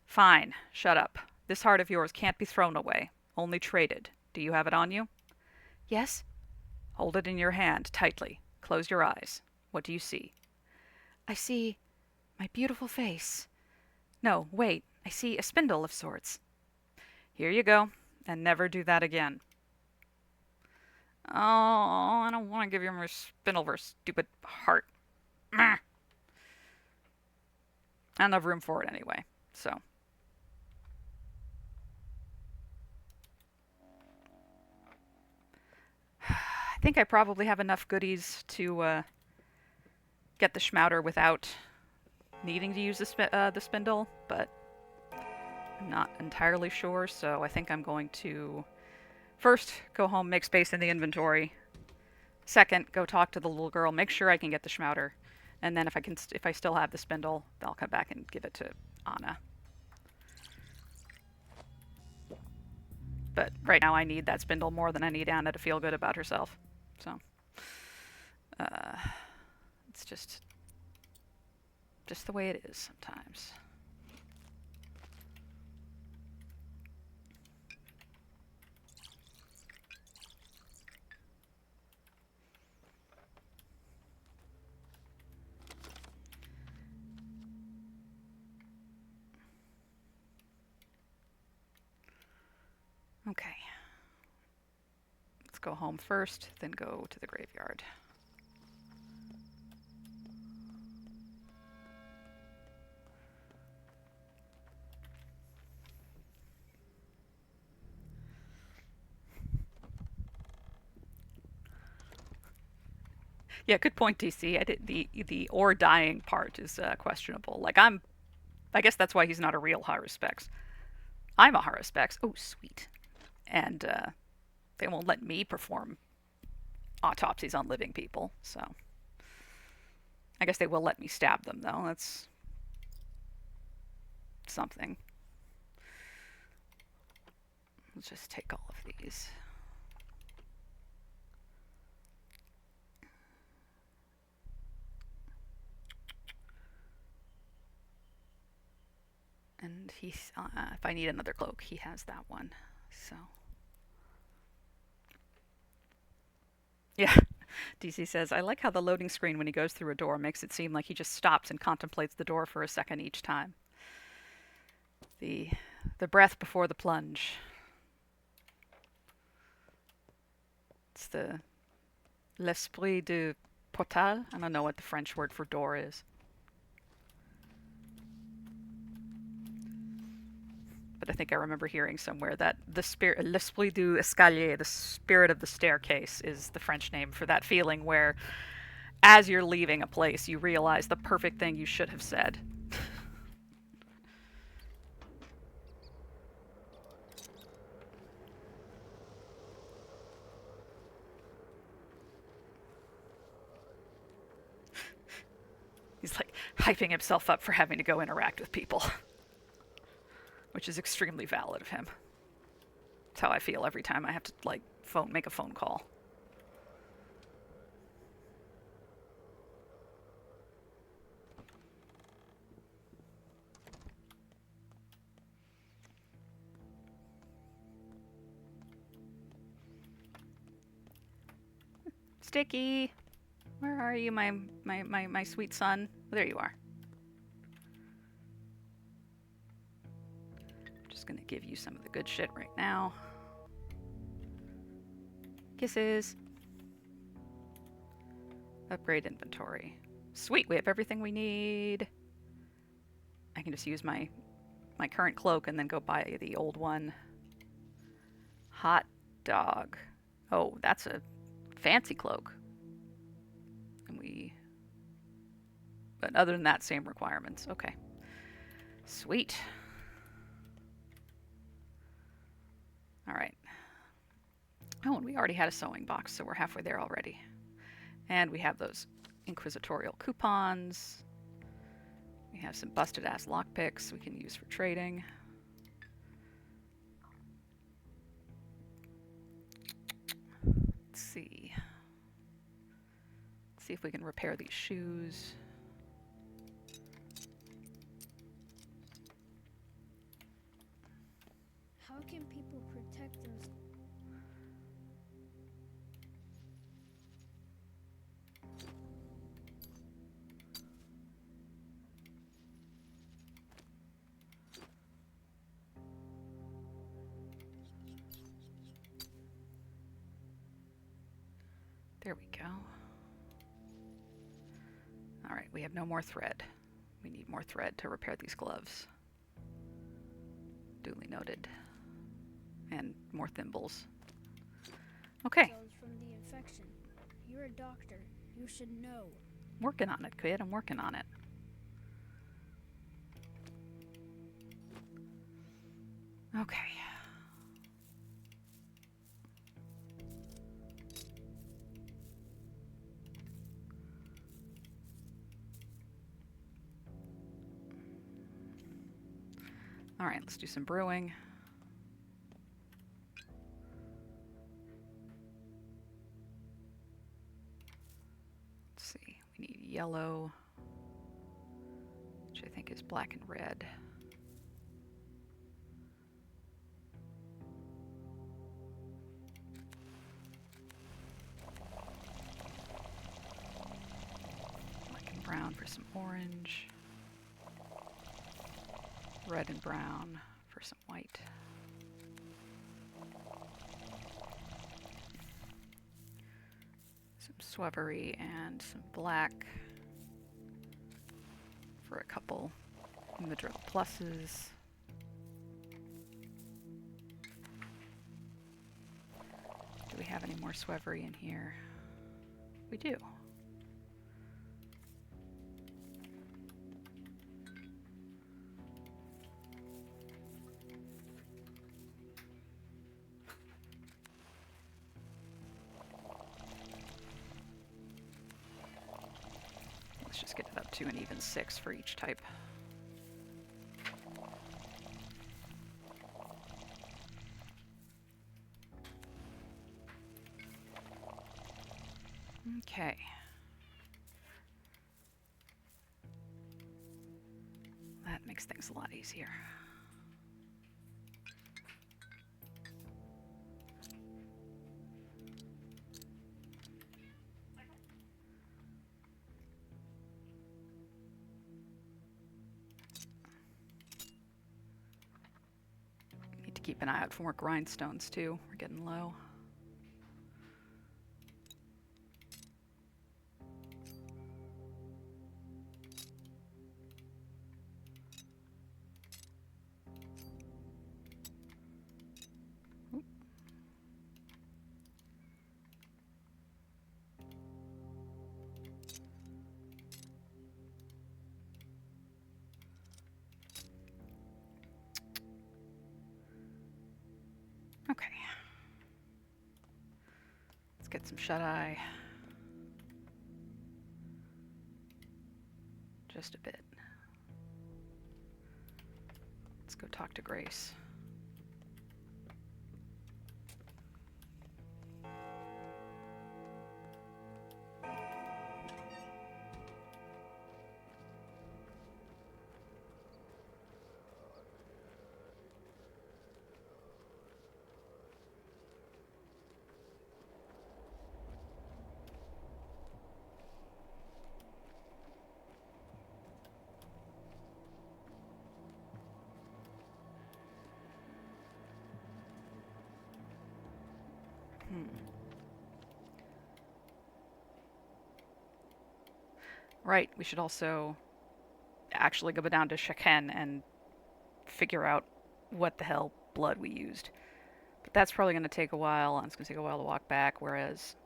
Fine. Shut up. This heart of yours can't be thrown away. Only traded. Do you have it on you? Yes. Hold it in your hand tightly. Close your eyes. What do you see? I see my beautiful face. No, wait. I see a spindle of sorts. Here you go. And never do that again. Oh, I don't want to give you my spindle for a stupid heart. Meh. I don't have room for it anyway, so. I think I probably have enough goodies to get the Schmouter without needing to use the spindle, but I'm not entirely sure, so I think I'm going to first go home, make space in the inventory. Second, go talk to the little girl, make sure I can get the Schmouter, and then if I still have the spindle, I'll come back and give it to Anna. But right now I need that spindle more than I need Anna to feel good about herself. So, it's just the way it is sometimes. Okay. Let's go home first, then go to the graveyard. Yeah, good point, DC. I did the or dying part is questionable. Like I guess that's why he's not a real Haruspex. I'm a Haruspex. Oh, sweet. And they won't let me perform autopsies on living people, so I guess they will let me stab them, though. That's something. Let's just take all of these. And he's, if I need another cloak, he has that one, so. Yeah, DC says, I like how the loading screen when he goes through a door makes it seem like he just stops and contemplates the door for a second each time. The breath before the plunge. It's the l'esprit du portal. I don't know what the French word for door is. But I think I remember hearing somewhere that the spirit, l'esprit du escalier, the spirit of the staircase, is the French name for that feeling where, as you're leaving a place, you realize the perfect thing you should have said. He's like hyping himself up for having to go interact with people. Which is extremely valid of him. That's how I feel every time I have to, like, make a phone call. Sticky! Where are you, my sweet son? There you are. Just gonna give you some of the good shit right now. Kisses. Upgrade inventory. Sweet, we have everything we need. I can just use my current cloak and then go buy the old one. Hot dog. Oh, that's a fancy cloak. And but other than that, same requirements. Okay. Sweet. All right. Oh, and we already had a sewing box, so we're halfway there already. And we have those inquisitorial coupons. We have some busted ass lockpicks we can use for trading. Let's see. Let's see if we can repair these shoes. How can people protect those? There we go. All right, we have no more thread. We need more thread to repair these gloves. Duly noted. And more thimbles. Okay. Cells from the infection. You're a doctor. You should know. Working on it, kid. I'm working on it. Okay. All right, let's do some brewing. Let's see, we need yellow, which I think is black and red. Black and brown for some orange. Red and brown for some white. Some swevery and some black for a couple Madrid pluses. Do we have any more swevery in here? We do. Let's just get it up to an even 6 for each type. Okay. That makes things a lot easier. Need to keep an eye out for more grindstones too. We're getting low. Okay. Let's get some shut-eye. Just a bit. Let's go talk to Grace. Right, we should also actually go down to Shaken and figure out what the hell blood we used. But that's probably going to take a while, and it's going to take a while to walk back, whereas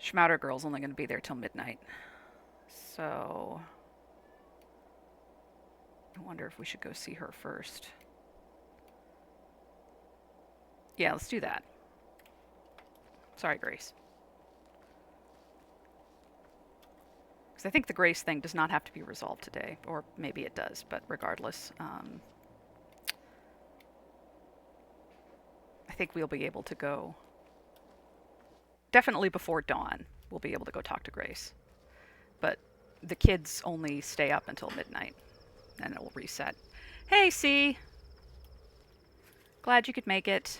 Schmouder Girl's only going to be there till midnight. So I wonder if we should go see her first. Yeah, let's do that. Sorry, Grace. Because I think the Grace thing does not have to be resolved today. Or maybe it does, but regardless. I think we'll be able to go... Definitely before dawn, we'll be able to go talk to Grace. But the kids only stay up until midnight. And it will reset. Hey, C! Glad you could make it.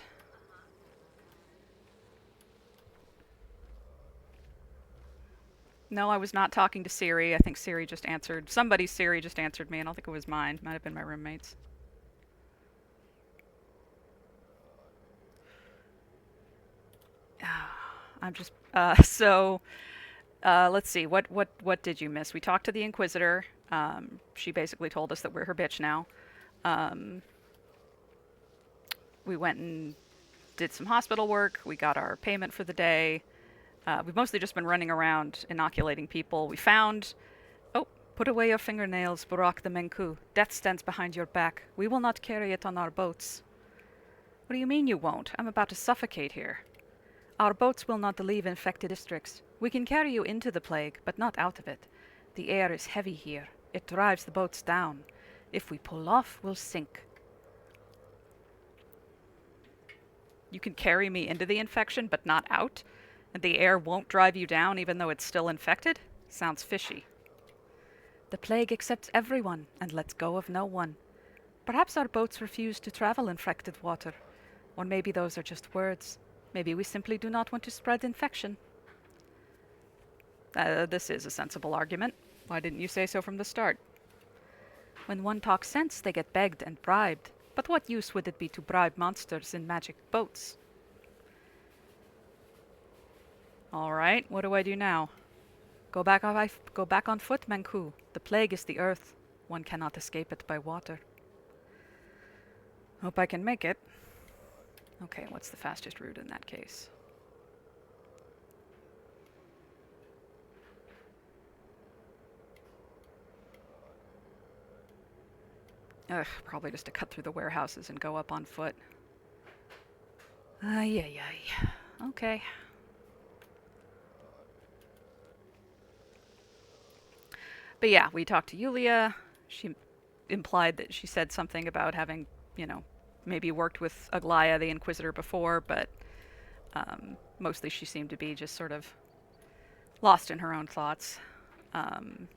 No, I was not talking to Siri. I think Siri just answered. Somebody's Siri just answered me. I don't think it was mine. Might have been my roommate's. I'm just... let's see. What did you miss? We talked to the Inquisitor. She basically told us that we're her bitch now. We went and did some hospital work. We got our payment for the day. We've mostly just been running around inoculating people. We found... Oh, put away your fingernails, Barak the Menku. Death stands behind your back. We will not carry it on our boats. What do you mean you won't? I'm about to suffocate here. Our boats will not leave infected districts. We can carry you into the plague, but not out of it. The air is heavy here. It drives the boats down. If we pull off, we'll sink. You can carry me into the infection, but not out? And the air won't drive you down even though it's still infected? Sounds fishy. The plague accepts everyone and lets go of no one. Perhaps our boats refuse to travel infected water. Or maybe those are just words. Maybe we simply do not want to spread infection. This is a sensible argument. Why didn't you say so from the start? When one talks sense, they get begged and bribed. But what use would it be to bribe monsters in magic boats? All right, what do I do now? Go back on foot, Menku. The plague is the earth. One cannot escape it by water. Hope I can make it. Okay, what's the fastest route in that case? Ugh, probably just to cut through the warehouses and go up on foot. Ay. Okay. But yeah, we talked to Yulia. She implied that she said something about having, maybe worked with Aglaya, the Inquisitor, before, but mostly she seemed to be just sort of lost in her own thoughts. Let's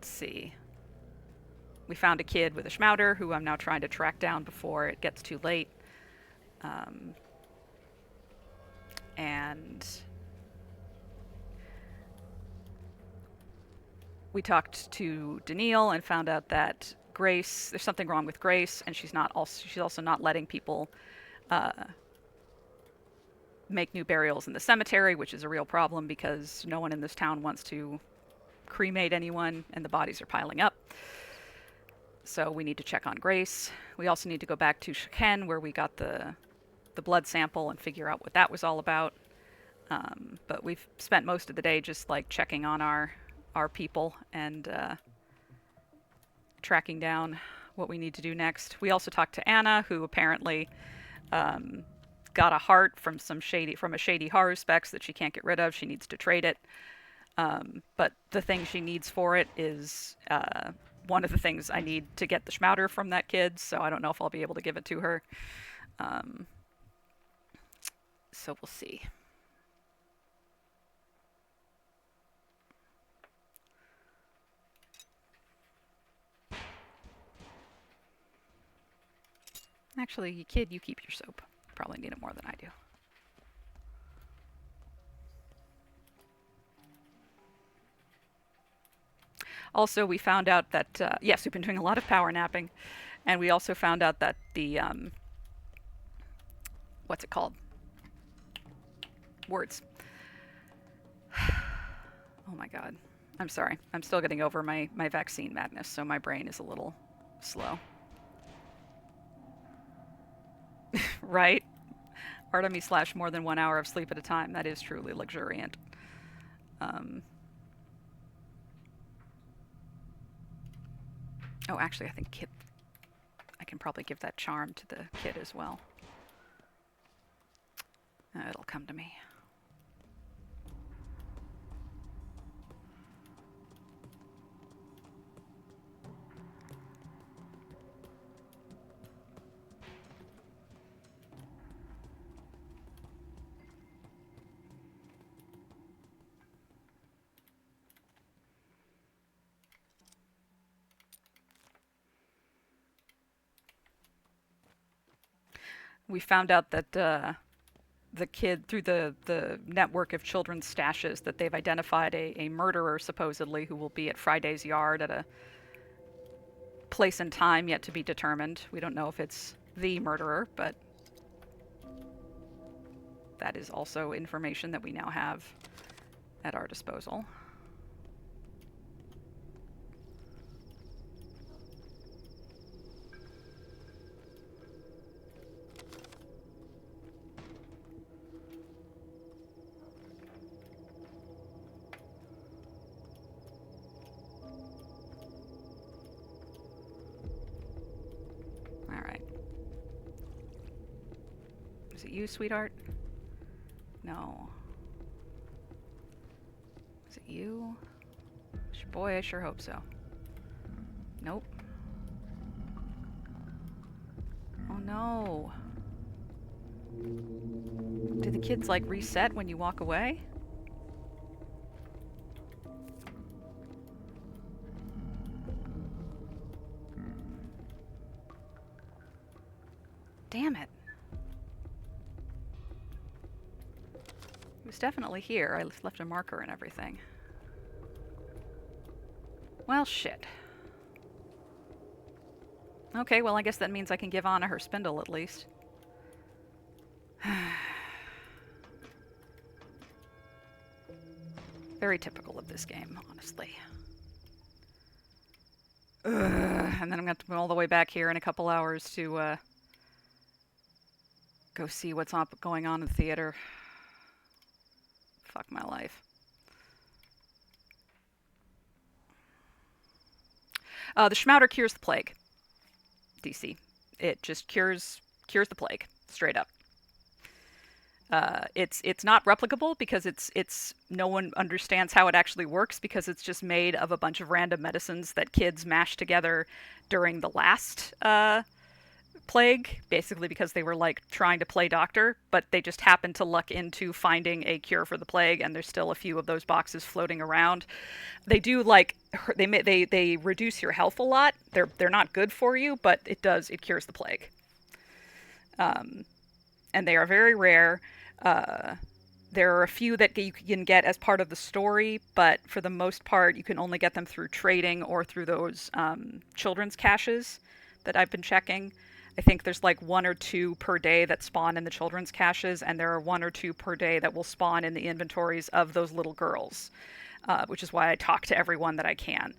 see. We found a kid with a schmouder who I'm now trying to track down before it gets too late. And we talked to Daniil and found out that Grace, there's something wrong with Grace, and she's also not letting people make new burials in the cemetery, which is a real problem because no one in this town wants to cremate anyone, and the bodies are piling up. So we need to check on Grace. We also need to go back to Shken, where we got the blood sample, and figure out what that was all about. But we've spent most of the day just like checking on our people and tracking down what we need to do next. We also talked to Anna, who apparently got a heart from a shady horror specs that she can't get rid of. She needs to trade it. But the thing she needs for it is one of the things I need to get the schmouder from that kid, so I don't know if I'll be able to give it to her. So we'll see. Actually, kid, you keep your soap. Probably need it more than I do. Also, we found out that, yes, we've been doing a lot of power napping, and we also found out that the, what's it called? Words. Oh my god. I'm sorry. I'm still getting over my vaccine madness, so my brain is a little slow. Right? Artemy / more than 1 hour of sleep at a time. That is truly luxuriant. Oh, actually, I think I can probably give that charm to the kid as well. It'll come to me. We found out that the kid, through the network of children's stashes, that they've identified a murderer, supposedly, who will be at Friday's yard at a place and time yet to be determined. We don't know if it's the murderer, but that is also information that we now have at our disposal. Is it you, sweetheart? No. Is it you? Boy, I sure hope so. Nope. Oh no. Do the kids like reset when you walk away? Damn it. He was definitely here. I left a marker and everything. Well, shit. Okay, well, I guess that means I can give Anna her spindle at least. Very typical of this game, honestly. Ugh, and then I'm going to have to go all the way back here in a couple hours to go see what's going on in the theater. Fuck my life. The Schmouter cures the plague. DC. It just cures the plague, straight up. It's not replicable because it's no one understands how it actually works because it's just made of a bunch of random medicines that kids mashed together during the last plague, basically because they were like trying to play doctor, but they just happened to luck into finding a cure for the plague, and there's still a few of those boxes floating around. They do like they reduce your health a lot. They're not good for you, but it cures the plague. And they are very rare. There are a few that you can get as part of the story, but for the most part, you can only get them through trading or through those children's caches that I've been checking. I think there's like 1 or 2 per day that spawn in the children's caches, and there are 1 or 2 per day that will spawn in the inventories of those little girls, which is why I talk to everyone that I can.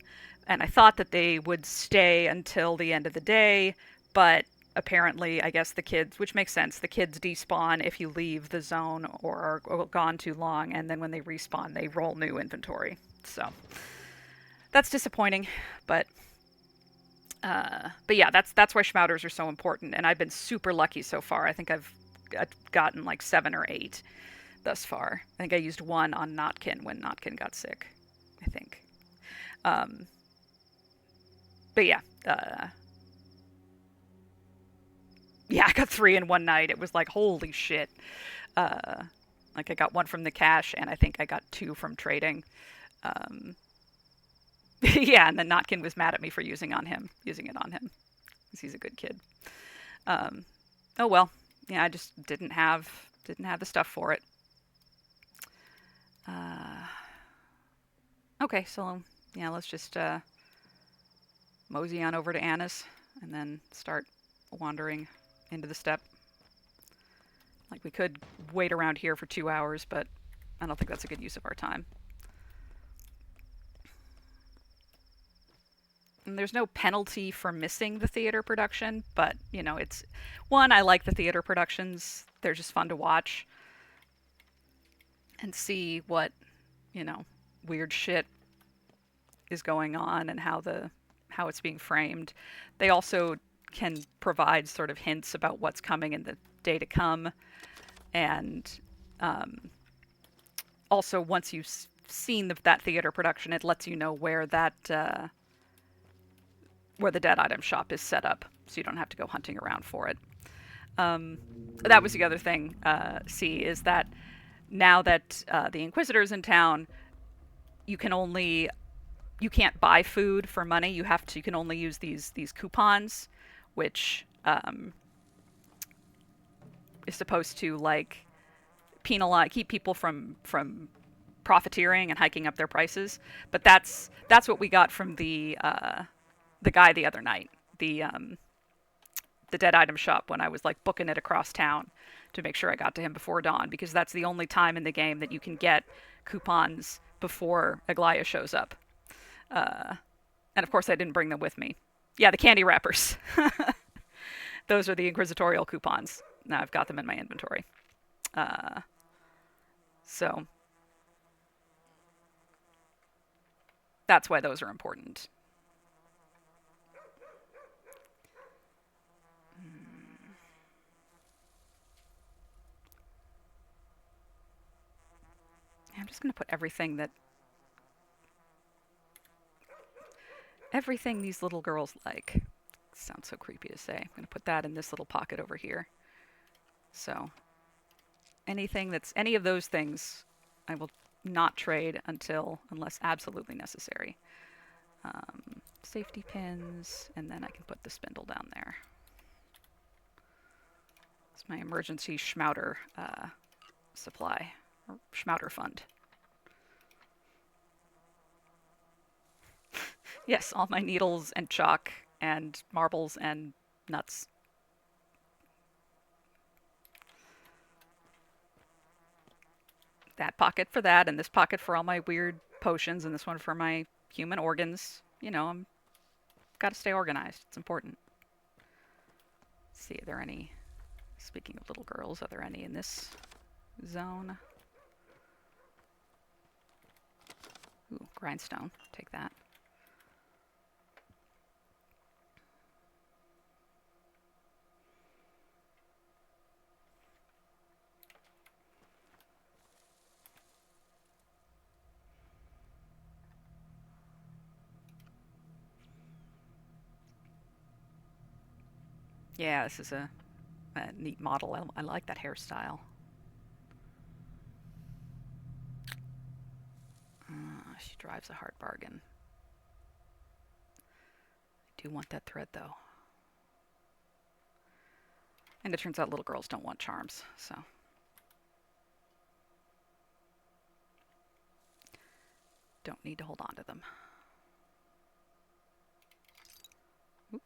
And I thought that they would stay until the end of the day, but apparently, I guess the kids, which makes sense, the kids despawn if you leave the zone or are gone too long, and then when they respawn, they roll new inventory. So that's disappointing, but yeah, that's why Schmouters are so important, and I've been super lucky so far. I think I've gotten like 7 or 8 thus far. I think I used 1 on Notkin when Notkin got sick, I think. But yeah, yeah, I got 3 in one night. It was like, holy shit. Like I got 1 from the cache, and I think I got 2 from trading. Yeah, and then Notkin was mad at me for using it on him, because he's a good kid. Oh well, yeah, I just didn't have the stuff for it. Okay, so yeah, let's just mosey on over to Anna's, and then start wandering into the steppe. Like, we could wait around here for 2 hours, but I don't think that's a good use of our time. And there's no penalty for missing the theater production, but you know, it's one, I like the theater productions. They're just fun to watch and see what, you know, weird shit is going on and how it's being framed. They also can provide sort of hints about what's coming in the day to come, and also once you've seen that theater production, it lets you know where where the dead item shop is set up, so you don't have to go hunting around for it. That was the other thing. Is that now that the Inquisitor's in town, you can't buy food for money. You can only use these coupons, which is supposed to like keep people from profiteering and hiking up their prices. But that's what we got from the guy the other night. The dead item shop, when I was like booking it across town to make sure I got to him before dawn, because that's the only time in the game that you can get coupons before Aglaia shows up. And of course I didn't bring them with me. Yeah, the candy wrappers. Those are the inquisitorial coupons. Now I've got them in my inventory. So that's why those are important. I'm just going to put everything these little girls like. Sounds so creepy to say. I'm going to put that in this little pocket over here. So any of those things I will not trade unless absolutely necessary. Safety pins, and then I can put the spindle down there. It's my emergency schmouter supply, or schmouter fund. Yes, all my needles and chalk and marbles and nuts. That pocket for that, and this pocket for all my weird potions, and this one for my human organs. You know, I'm got to stay organized. It's important. Let's see, are there any, speaking of little girls, are there any in this zone? Ooh, grindstone. Take that. Yeah, this is a neat model. I like that hairstyle. She drives a hard bargain. I do want that thread, though. And it turns out little girls don't want charms, so. Don't need to hold on to them. Oop.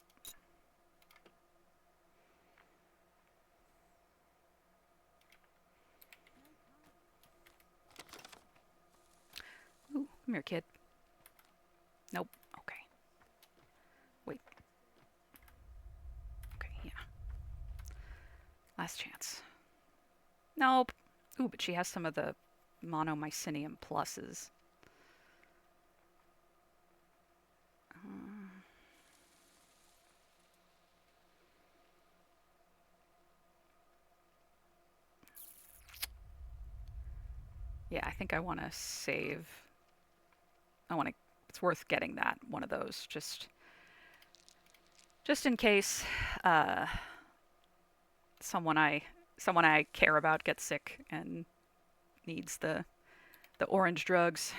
Ooh, come here, kid. Nope. Okay. Wait. Okay, yeah. Last chance. Nope. Ooh, but she has some of the monomycinium pluses. Yeah, I think I want to save. It's worth getting that, one of those, just in case someone I care about gets sick and needs the orange drugs.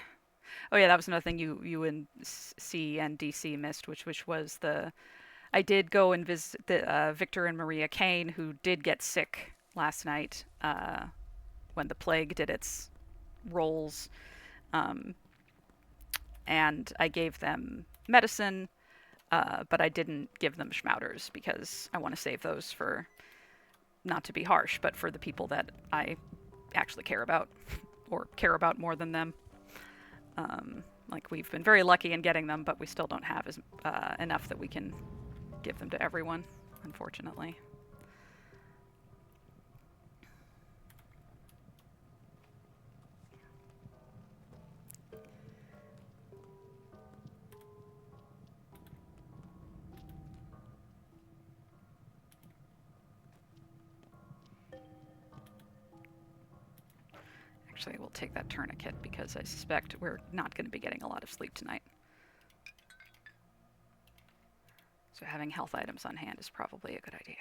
Oh yeah, that was another thing you and C and DC missed, which was I did go and visit Victor and Maria Kane, who did get sick last night when the plague did its rolls, and I gave them medicine, but I didn't give them schmouters because I want to save those for, not to be harsh, but for the people that I actually care about, or care about more than them. Like, we've been very lucky in getting them, but we still don't have enough that we can give them to everyone, unfortunately. Actually, we'll take that tourniquet because I suspect we're not going to be getting a lot of sleep tonight. So having health items on hand is probably a good idea.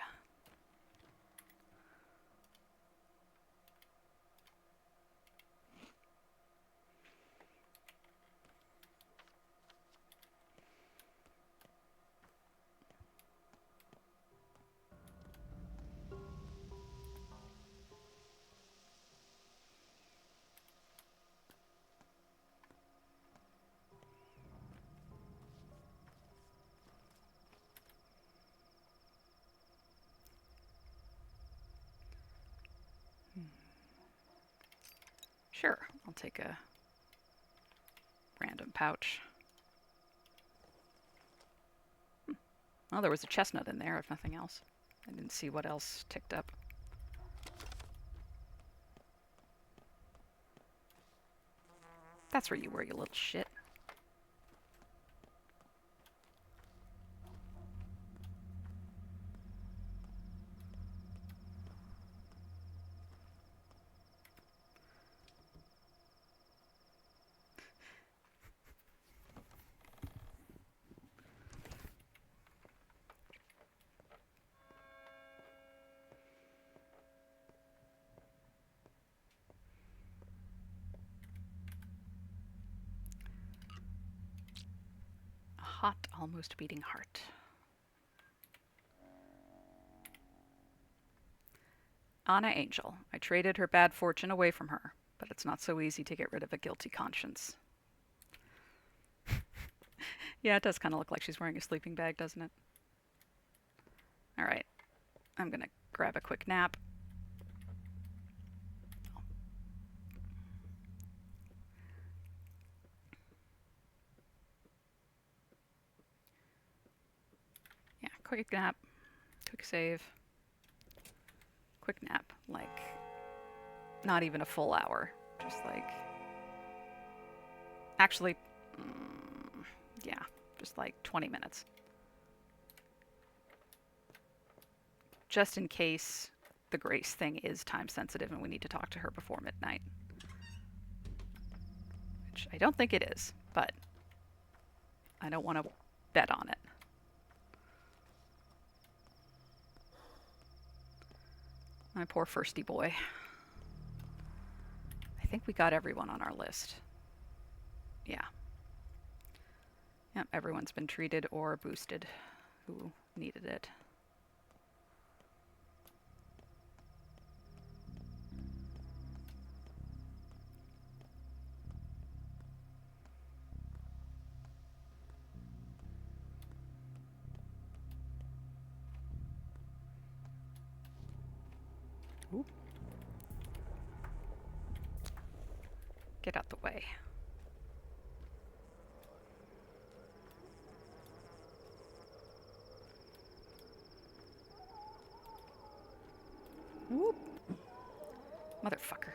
Sure, I'll take a random pouch. Well, there was a chestnut in there, if nothing else. I didn't see what else ticked up. That's where you were, you little shit. Hot, almost beating heart. Anna Angel. I traded her bad fortune away from her, but it's not so easy to get rid of a guilty conscience. Yeah, it does kind of look like she's wearing a sleeping bag, doesn't it? Alright, I'm gonna grab a quick nap. Yeah, quick nap, quick save, quick nap, like not even a full hour, just like, actually, yeah, just like 20 minutes. Just in case the Grace thing is time sensitive and we need to talk to her before midnight. Which I don't think it is, but I don't want to bet on it. My poor firsty boy. I think we got everyone on our list. Yeah. Yep, everyone's been treated or boosted who needed it. Ooh. Get out the way. Whoop. Motherfucker.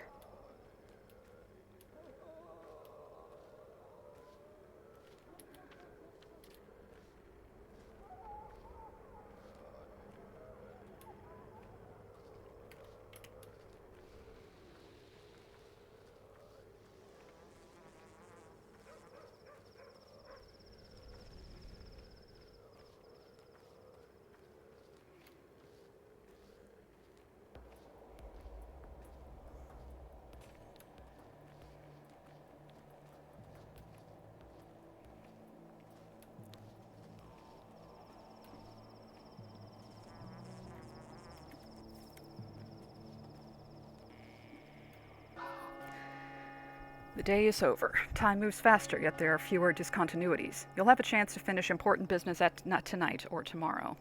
The day is over. Time moves faster, yet there are fewer discontinuities. You'll have a chance to finish important business not tonight or tomorrow.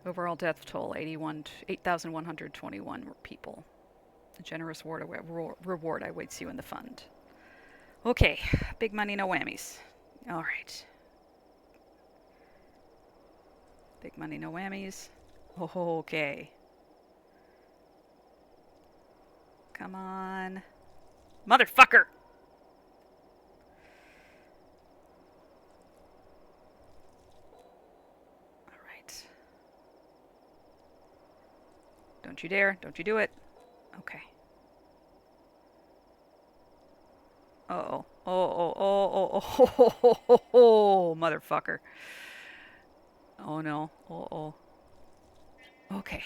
Overall death toll, 8,121 people. A generous reward awaits you in the fund. Okay, big money, no whammies. All right. Big money, no whammies. Okay. Come on. Motherfucker! Alright. Don't you dare. Don't you do it. Okay. Uh-oh. Oh, motherfucker. Oh, no. Uh-oh. Okay.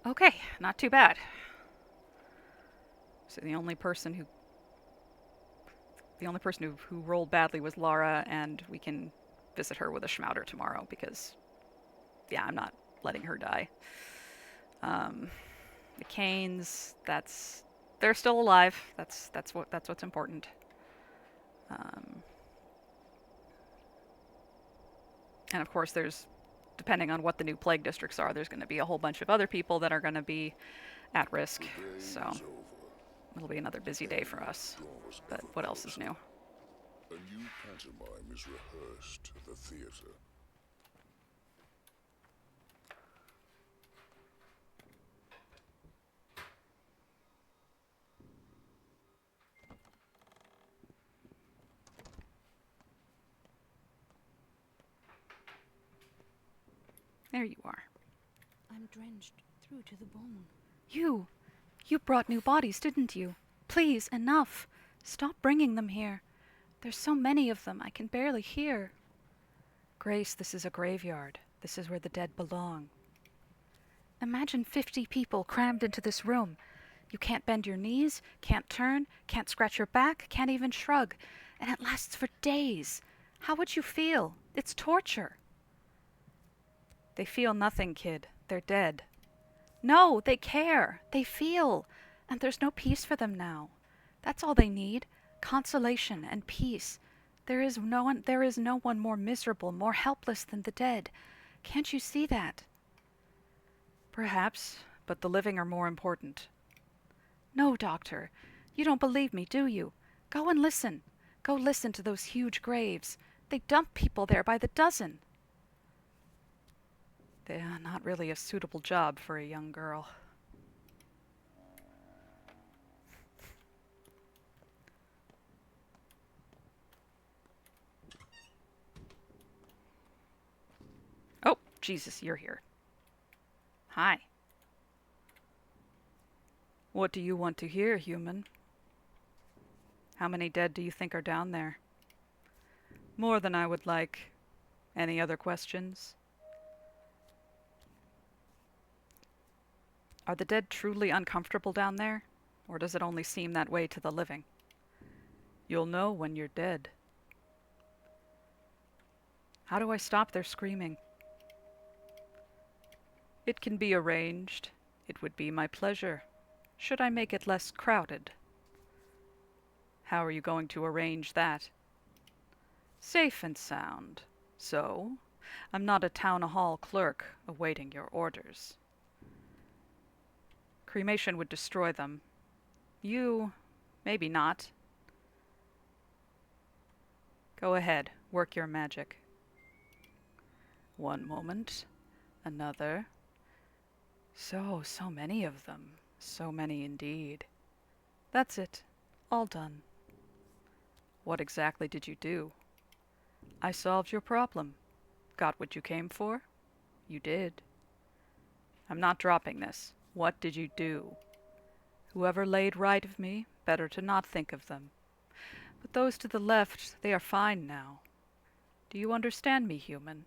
Okay, not too bad. So the only person who rolled badly was Lara, and we can visit her with a schmouter tomorrow because, yeah, I'm not letting her die. The Canes, they're still alive. That's what's important. And of course, depending on what the new plague districts are, there's going to be a whole bunch of other people that are going to be at risk. So it'll be another busy day for us. But what else is new? A new pantomime is rehearsed at the theater. There you are. I'm drenched through to the bone. You brought new bodies, didn't you? Please, enough. Stop bringing them here. There's so many of them, I can barely hear. Grace, this is a graveyard. This is where the dead belong. Imagine 50 people crammed into this room. You can't bend your knees, can't turn, can't scratch your back, can't even shrug. And it lasts for days. How would you feel? It's torture. They feel nothing, kid. They're dead. No, they care. They feel. And there's no peace for them now. That's all they need. Consolation and peace. There is no one more miserable, more helpless than the dead. Can't you see that? Perhaps, but the living are more important. No, Doctor. You don't believe me, do you? Go and listen. Go listen to those huge graves. They dump people there by the dozen. They're not really a suitable job for a young girl. Oh, Jesus, you're here. Hi. What do you want to hear, human? How many dead do you think are down there? More than I would like. Any other questions? Are the dead truly uncomfortable down there? Or does it only seem that way to the living? You'll know when you're dead. How do I stop their screaming? It can be arranged. It would be my pleasure. Should I make it less crowded? How are you going to arrange that? Safe and sound. So, I'm not a town hall clerk awaiting your orders. Cremation would destroy them. You, maybe not. Go ahead, work your magic. One moment, another. So many of them. So many indeed. That's it. All done. What exactly did you do? I solved your problem. Got what you came for? You did. I'm not dropping this. What did you do? Whoever laid right of me, better to not think of them. But those to the left, they are fine now. Do you understand me, human?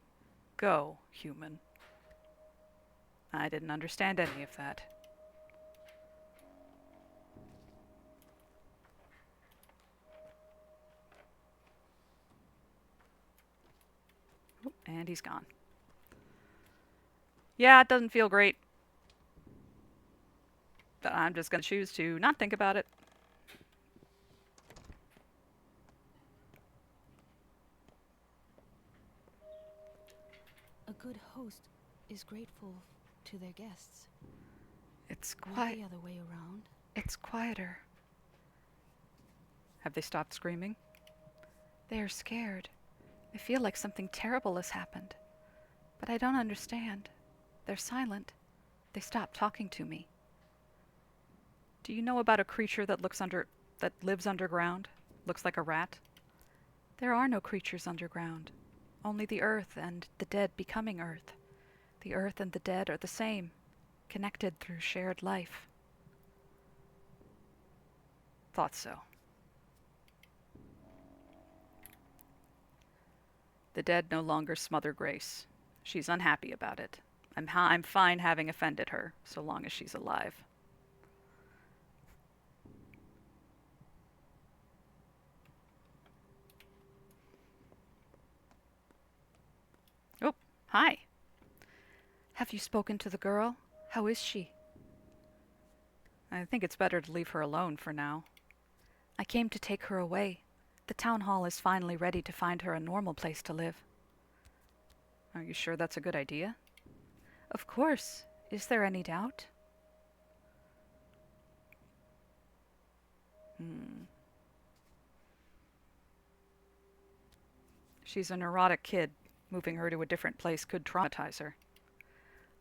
Go, human. I didn't understand any of that. Oh, and he's gone. Yeah, it doesn't feel great. But I'm just going to choose to not think about it. A good host is grateful to their guests. It's Not quiet. the other way around. It's quieter. Have they stopped screaming? They are scared. I feel like something terrible has happened. But I don't understand. They're silent. They stopped talking to me. Do you know about a creature that lives underground? Looks like a rat? There are no creatures underground. Only the earth and the dead becoming earth. The earth and the dead are the same, connected through shared life. Thought so. The dead no longer smother Grace. She's unhappy about it. I'm fine having offended her, so long as she's alive. Oh, hi. Have you spoken to the girl? How is she? I think it's better to leave her alone for now. I came to take her away. The town hall is finally ready to find her a normal place to live. Are you sure that's a good idea? Of course. Is there any doubt? She's a neurotic kid. Moving her to a different place could traumatize her.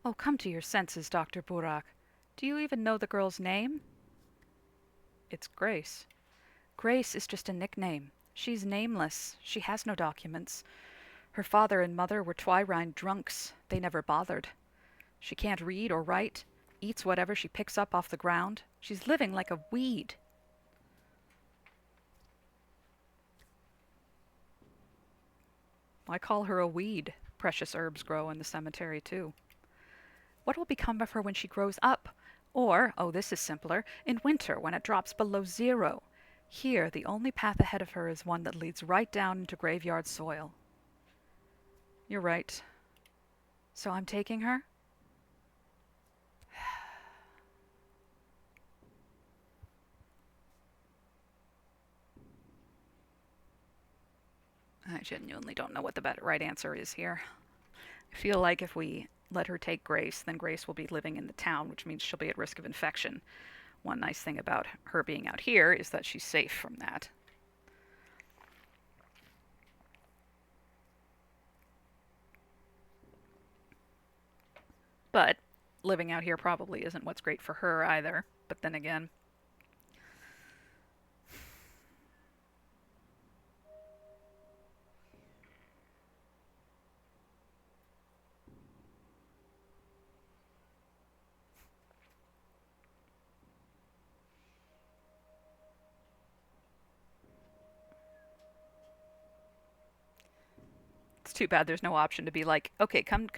Oh, come to your senses, Dr. Burak. Do you even know the girl's name? It's Grace. Grace is just a nickname. She's nameless. She has no documents. Her father and mother were Twyrine drunks. They never bothered. She can't read or write, eats whatever she picks up off the ground. She's living like a weed. I call her a weed. Precious herbs grow in the cemetery, too. What will become of her when she grows up? Or, oh, this is simpler, in winter when it drops below 0. Here, the only path ahead of her is one that leads right down into graveyard soil. You're right. So I'm taking her? I genuinely don't know what the right answer is here. I feel like if we let her take Grace, then Grace will be living in the town, which means she'll be at risk of infection. One nice thing about her being out here is that she's safe from that. But living out here probably isn't what's great for her either. But then again, it's too bad there's no option to be like, okay, come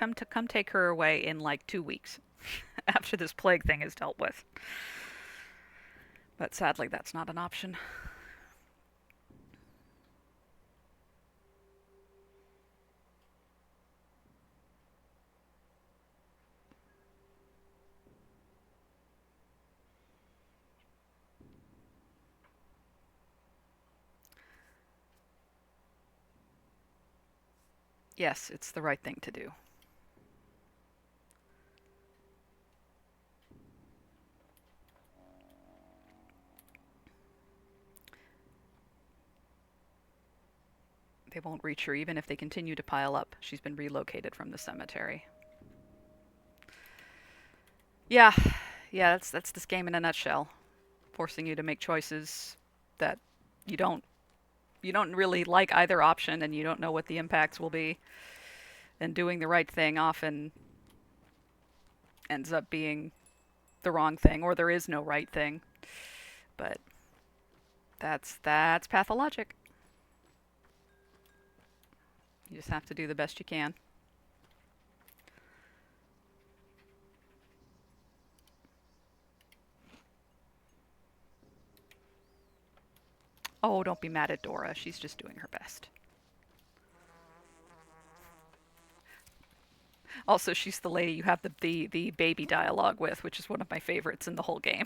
take her away in like 2 weeks after this plague thing is dealt with. But sadly, that's not an option. Yes, it's the right thing to do. They won't reach her even if they continue to pile up. She's been relocated from the cemetery. Yeah, that's this game in a nutshell. Forcing you to make choices that you don't really like either option, and you don't know what the impacts will be. And doing the right thing often ends up being the wrong thing, or there is no right thing. But that's pathologic. You just have to do the best you can. Oh, don't be mad at Dora. She's just doing her best. Also, she's the lady you have the baby dialogue with, which is one of my favorites in the whole game.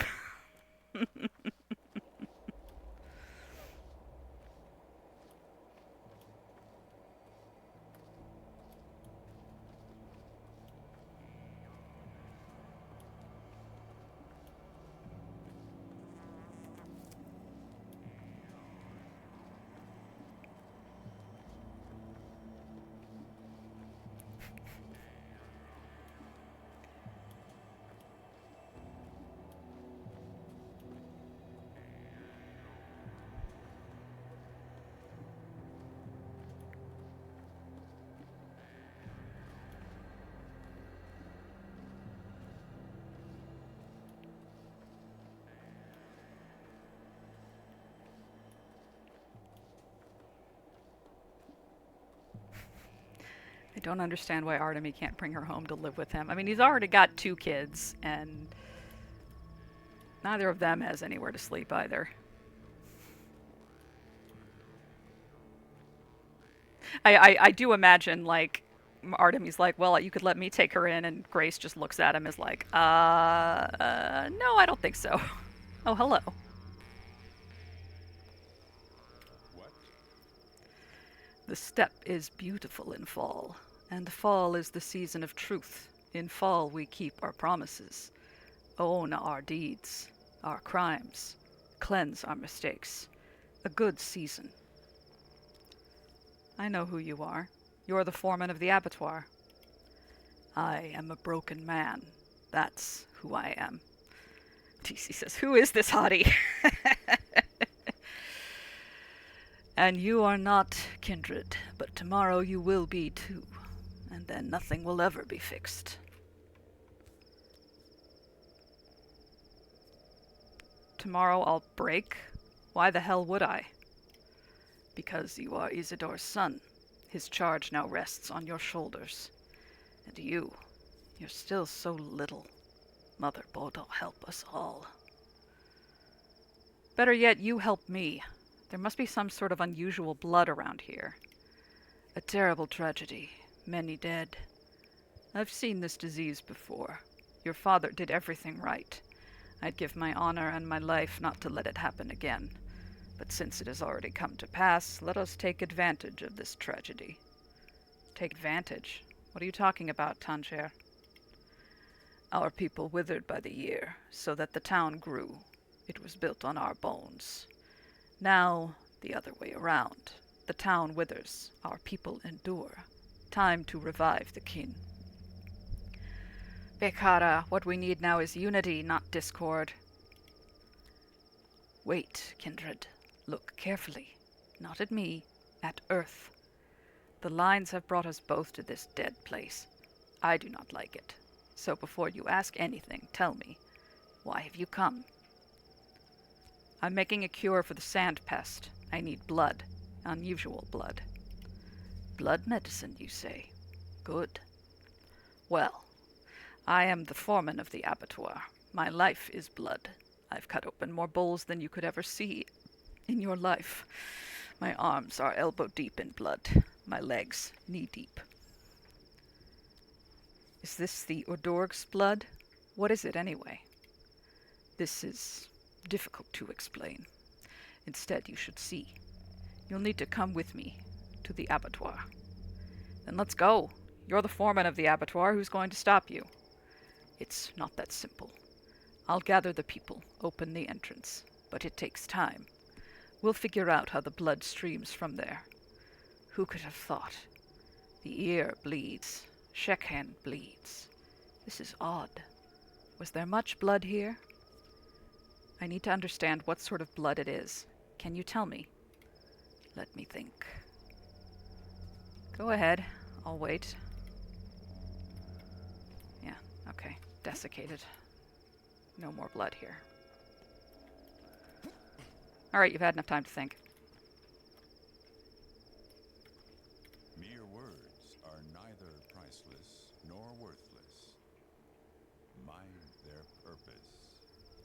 I don't understand why Artemy can't bring her home to live with him. I mean, he's already got 2 kids, and neither of them has anywhere to sleep either. I do imagine, like, Artemy's like, well, you could let me take her in, and Grace just looks at him as like, no, I don't think so. Oh, hello. What? The steppe is beautiful in fall, and fall is the season of truth. In fall we keep our promises, own our deeds, our crimes, cleanse our mistakes. A good season. I know who you are. You're the foreman of the abattoir. I am a broken man. That's who I am. TC says, who is this hottie? And you are not kindred, but tomorrow you will be too, and then nothing will ever be fixed. Tomorrow I'll break? Why the hell would I? Because you are Isidore's son. His charge now rests on your shoulders. And you're still so little. Mother Bodo, help us all. Better yet, you help me. There must be some sort of unusual blood around here. A terrible tragedy. Many dead. I've seen this disease before. Your father did everything right. I'd give my honor and my life not to let it happen again. But since it has already come to pass, let us take advantage of this tragedy. Take advantage? What are you talking about, Tangier? Our people withered by the year, so that the town grew. It was built on our bones. Now, the other way around. The town withers, our people endure. Time to revive the kin. Bekara, what we need now is unity, not discord. Wait, kindred. Look carefully. Not at me, at Earth. The lines have brought us both to this dead place. I do not like it. So before you ask anything, tell me, why have you come? I'm making a cure for the sand pest. I need blood. Unusual blood. Blood medicine, you say? Good. Well, I am the foreman of the abattoir. My life is blood. I've cut open more bowls than you could ever see in your life. My arms are elbow-deep in blood. My legs knee-deep. Is this the Ordorg's blood? What is it, anyway? This is difficult to explain. Instead, you should see. You'll need to come with me to the abattoir. Then let's go. You're the foreman of the abattoir. Who's going to stop you? It's not that simple. I'll gather the people, open the entrance, but it takes time. We'll figure out how the blood streams from there. Who could have thought? The ear bleeds. Shekhan bleeds. This is odd. Was there much blood here? I need to understand what sort of blood it is. Can you tell me? Let me think. Go ahead. I'll wait. Yeah, okay. Desiccated. No more blood here. Alright, you've had enough time to think. Mere words are neither priceless nor worthless. Mind their purpose.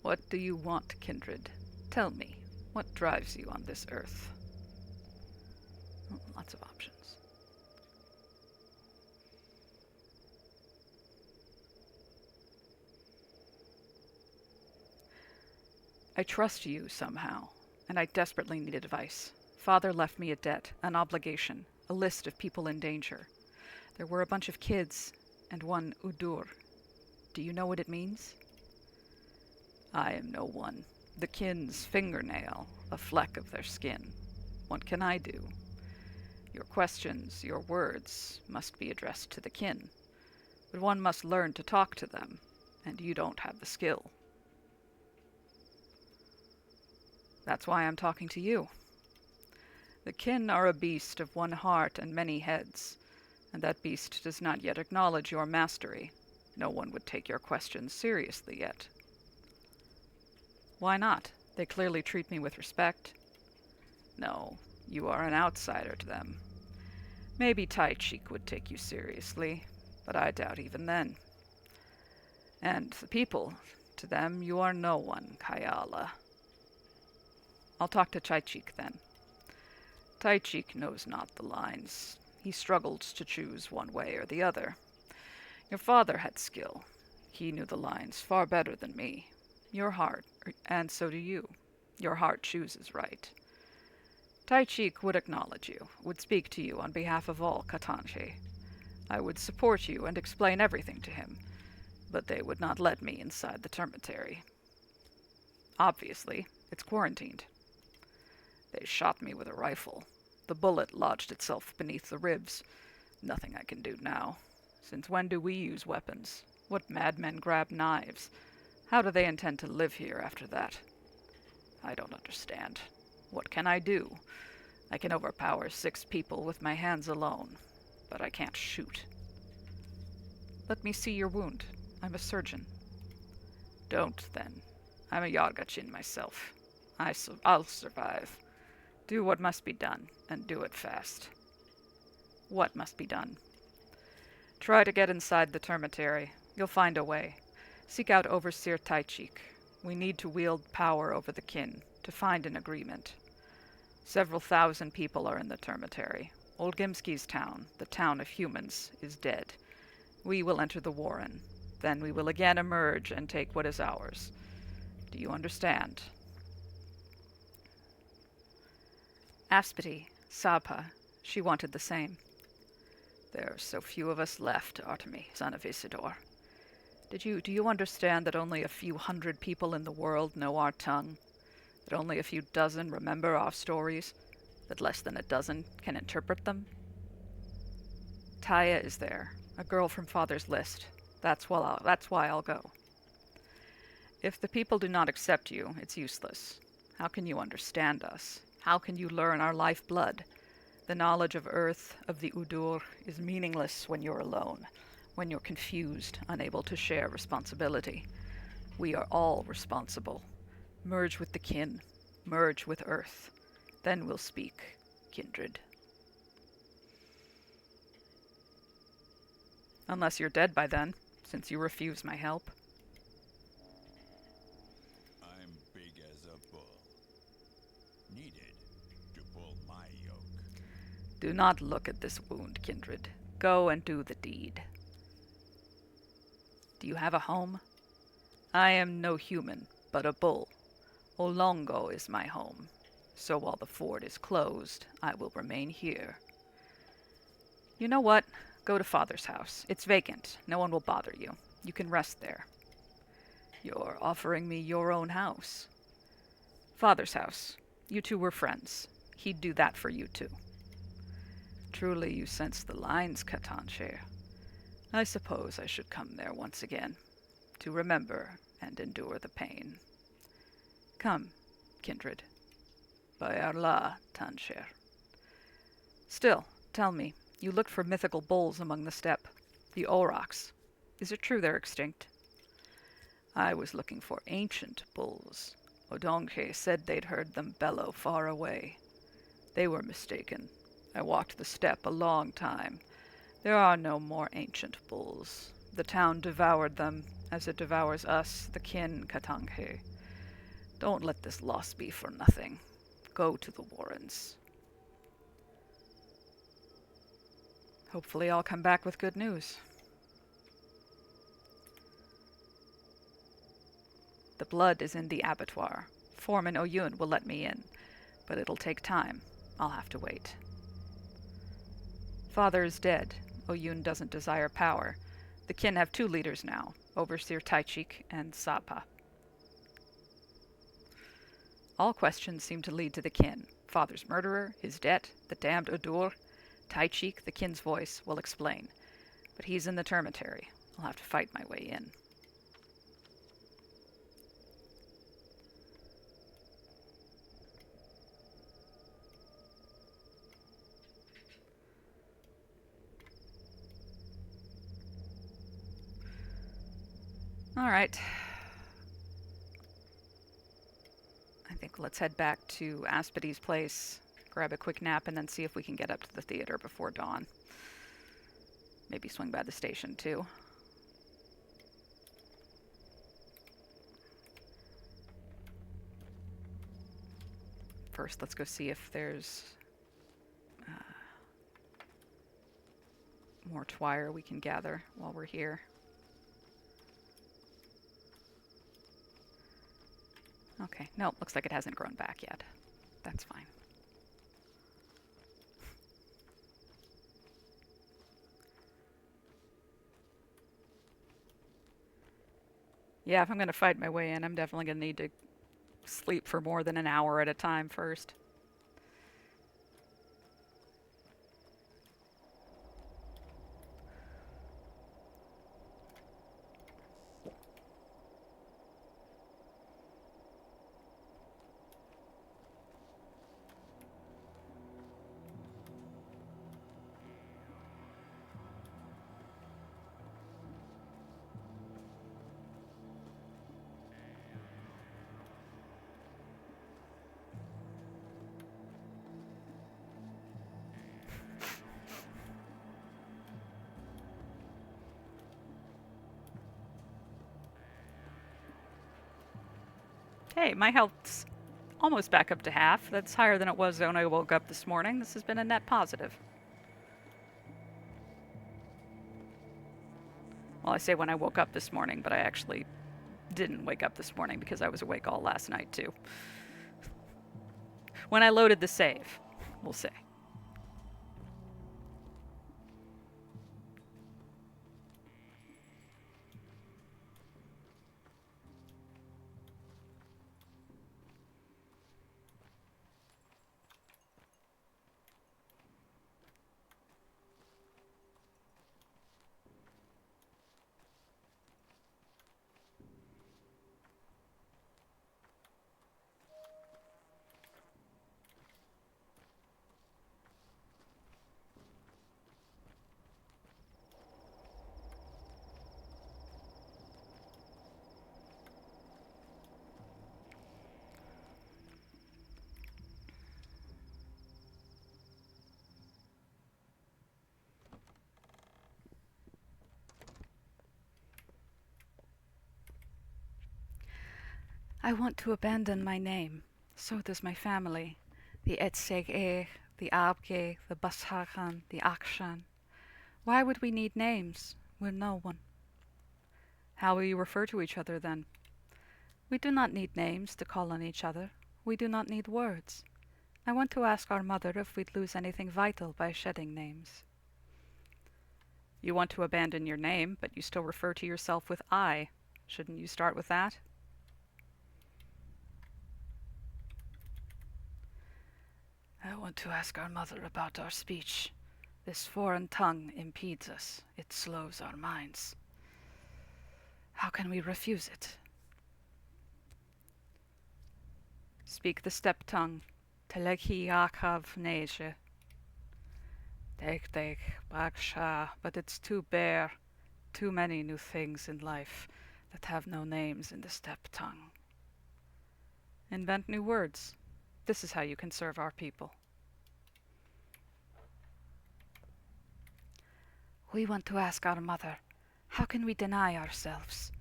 What do you want, kindred? Tell me, what drives you on this earth? Oh, lots of options. I trust you somehow, and I desperately need advice. Father left me a debt, an obligation, a list of people in danger. There were a bunch of kids, and one Udur. Do you know what it means? I am no one. The kin's fingernail, a fleck of their skin. What can I do? Your questions, your words, must be addressed to the kin. But one must learn to talk to them, and you don't have the skill. That's why I'm talking to you. The kin are a beast of one heart and many heads, and that beast does not yet acknowledge your mastery. No one would take your questions seriously yet. Why not? They clearly treat me with respect. No, you are an outsider to them. Maybe Taichik would take you seriously, but I doubt even then. And the people, to them you are no one, Kayala. I'll talk to Taichik then. Taichik knows not the lines. He struggles to choose one way or the other. Your father had skill. He knew the lines far better than me. Your heart, and so do you. Your heart chooses right. Taichik would acknowledge you, would speak to you on behalf of all Katanche. I would support you and explain everything to him, but they would not let me inside the termitary. Obviously, it's quarantined. They shot me with a rifle. The bullet lodged itself beneath the ribs. Nothing I can do now. Since when do we use weapons? What madmen grab knives? How do they intend to live here after that? I don't understand. What can I do? I can overpower 6 people with my hands alone, but I can't shoot. Let me see your wound. I'm a surgeon. Don't, then. I'm a Yargachin myself. I'll survive. Do what must be done, and do it fast. What must be done? Try to get inside the termitary. You'll find a way. Seek out Overseer Taichik. We need to wield power over the kin, to find an agreement. Several thousand people are in the termitary. Olgimski's town, the town of humans, is dead. We will enter the warren. Then we will again emerge and take what is ours. Do you understand? Aspity, Sapa, she wanted the same. There are so few of us left, Artemy, son of Isidore. Do you understand that only a few hundred people in the world know our tongue? That only a few dozen remember our stories? That less than a dozen can interpret them? Taya is there, a girl from Father's list. That's why I'll go. If the people do not accept you, it's useless. How can you understand us? How can you learn our lifeblood? The knowledge of Earth, of the Udur, is meaningless when you're alone, when you're confused, unable to share responsibility. We are all responsible. Merge with the kin. Merge with Earth. Then we'll speak, kindred. Unless you're dead by then, since you refuse my help. I'm big as a bull. Needed to pull my yoke. Do not look at this wound, kindred. Go and do the deed. Do you have a home? I am no human, but a bull. Olongo is my home. So while the fort is closed, I will remain here. You know what? Go to Father's house. It's vacant. No one will bother you. You can rest there. You're offering me your own house. Father's house. You two were friends. He'd do that for you too. Truly you sense the lines, Katanche. I suppose I should come there once again, to remember and endure the pain. Come, kindred. By Allah, Tansher. Still, tell me, you looked for mythical bulls among the steppe, the aurochs. Is it true they're extinct? I was looking for ancient bulls. Odonke said they'd heard them bellow far away. They were mistaken. I walked the steppe a long time. There are no more ancient bulls. The town devoured them, as it devours us, the kin, Katanke. Don't let this loss be for nothing. Go to the warrens. Hopefully I'll come back with good news. The blood is in the abattoir. Foreman Oyun will let me in, but it'll take time. I'll have to wait. Father is dead. Oyun doesn't desire power. The kin have 2 leaders now, Overseer Taichik and Sapa. All questions seem to lead to the kin. Father's murderer, his debt, the damned Udur. Taichik, the kin's voice, will explain. But he's in the termitary. I'll have to fight my way in. Alright. I think let's head back to Aspidy's place, grab a quick nap, and then see if we can get up to the theater before dawn. Maybe swing by the station, too. First, let's go see if there's more twire we can gather while we're here. Okay, nope, looks like it hasn't grown back yet. That's fine. Yeah, if I'm going to fight my way in, I'm definitely going to need to sleep for more than an hour at a time first. Hey, my health's almost back up to half. That's higher than it was when I woke up this morning. This has been a net positive. Well, I say when I woke up this morning, but I actually didn't wake up this morning because I was awake all last night, too. When I loaded the save, we'll say. I want to abandon my name. So does my family. The Etseg, the Abge, the Basharan, the Akshan. Why would we need names? We're no one. How will you refer to each other then? We do not need names to call on each other. We do not need words. I want to ask our mother if we'd lose anything vital by shedding names. You want to abandon your name, but you still refer to yourself with I. Shouldn't you start with that? I want to ask our mother about our speech. This foreign tongue impedes us. It slows our minds. How can we refuse it? Speak the steppe tongue. Teleki Yakav Neje. Take, Bagsha, but it's too bare. Too many new things in life that have no names in the steppe tongue. Invent new words. This is how you can serve our people. We want to ask our mother, how can we deny ourselves?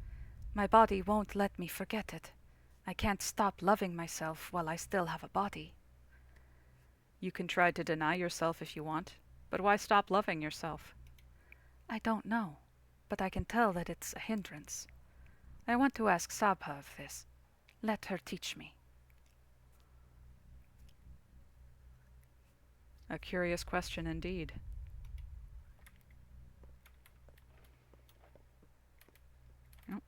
My body won't let me forget it. I can't stop loving myself while I still have a body. You can try to deny yourself if you want, but why stop loving yourself? I don't know, but I can tell that it's a hindrance. I want to ask Sabha of this. Let her teach me. A curious question indeed. Oh.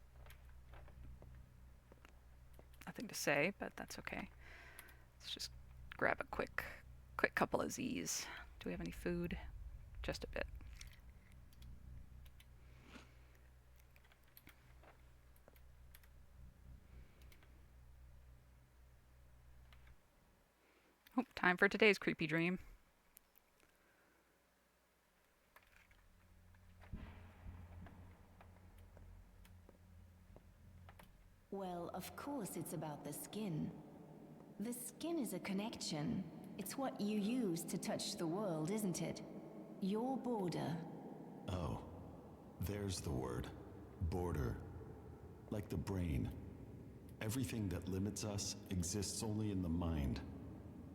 Nothing to say, but that's okay. Let's just grab a quick couple of Z's. Do we have any food? Just a bit. Oh, time for today's creepy dream. Well, of course it's about the skin. The skin is a connection. It's what you use to touch the world, isn't it? Your border. Oh, there's the word. Border. Like the brain. Everything that limits us exists only in the mind.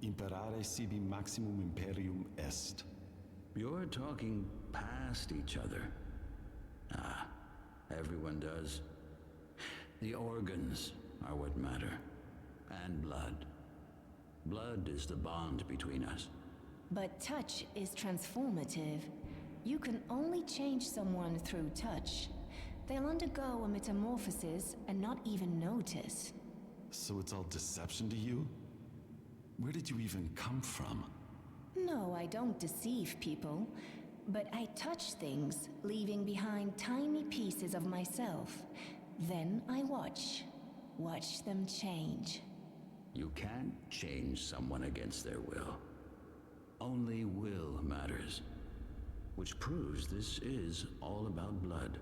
Imperare sibi maximum imperium est. You're talking past each other. Ah, everyone does. The organs are what matter. And blood. Blood is the bond between us. But touch is transformative. You can only change someone through touch. They'll undergo a metamorphosis and not even notice. So it's all deception to you? Where did you even come from? No, I don't deceive people. But I touch things, leaving behind tiny pieces of myself. Then I watch. Watch them change. You can't change someone against their will. Only will matters. Which proves this is all about blood.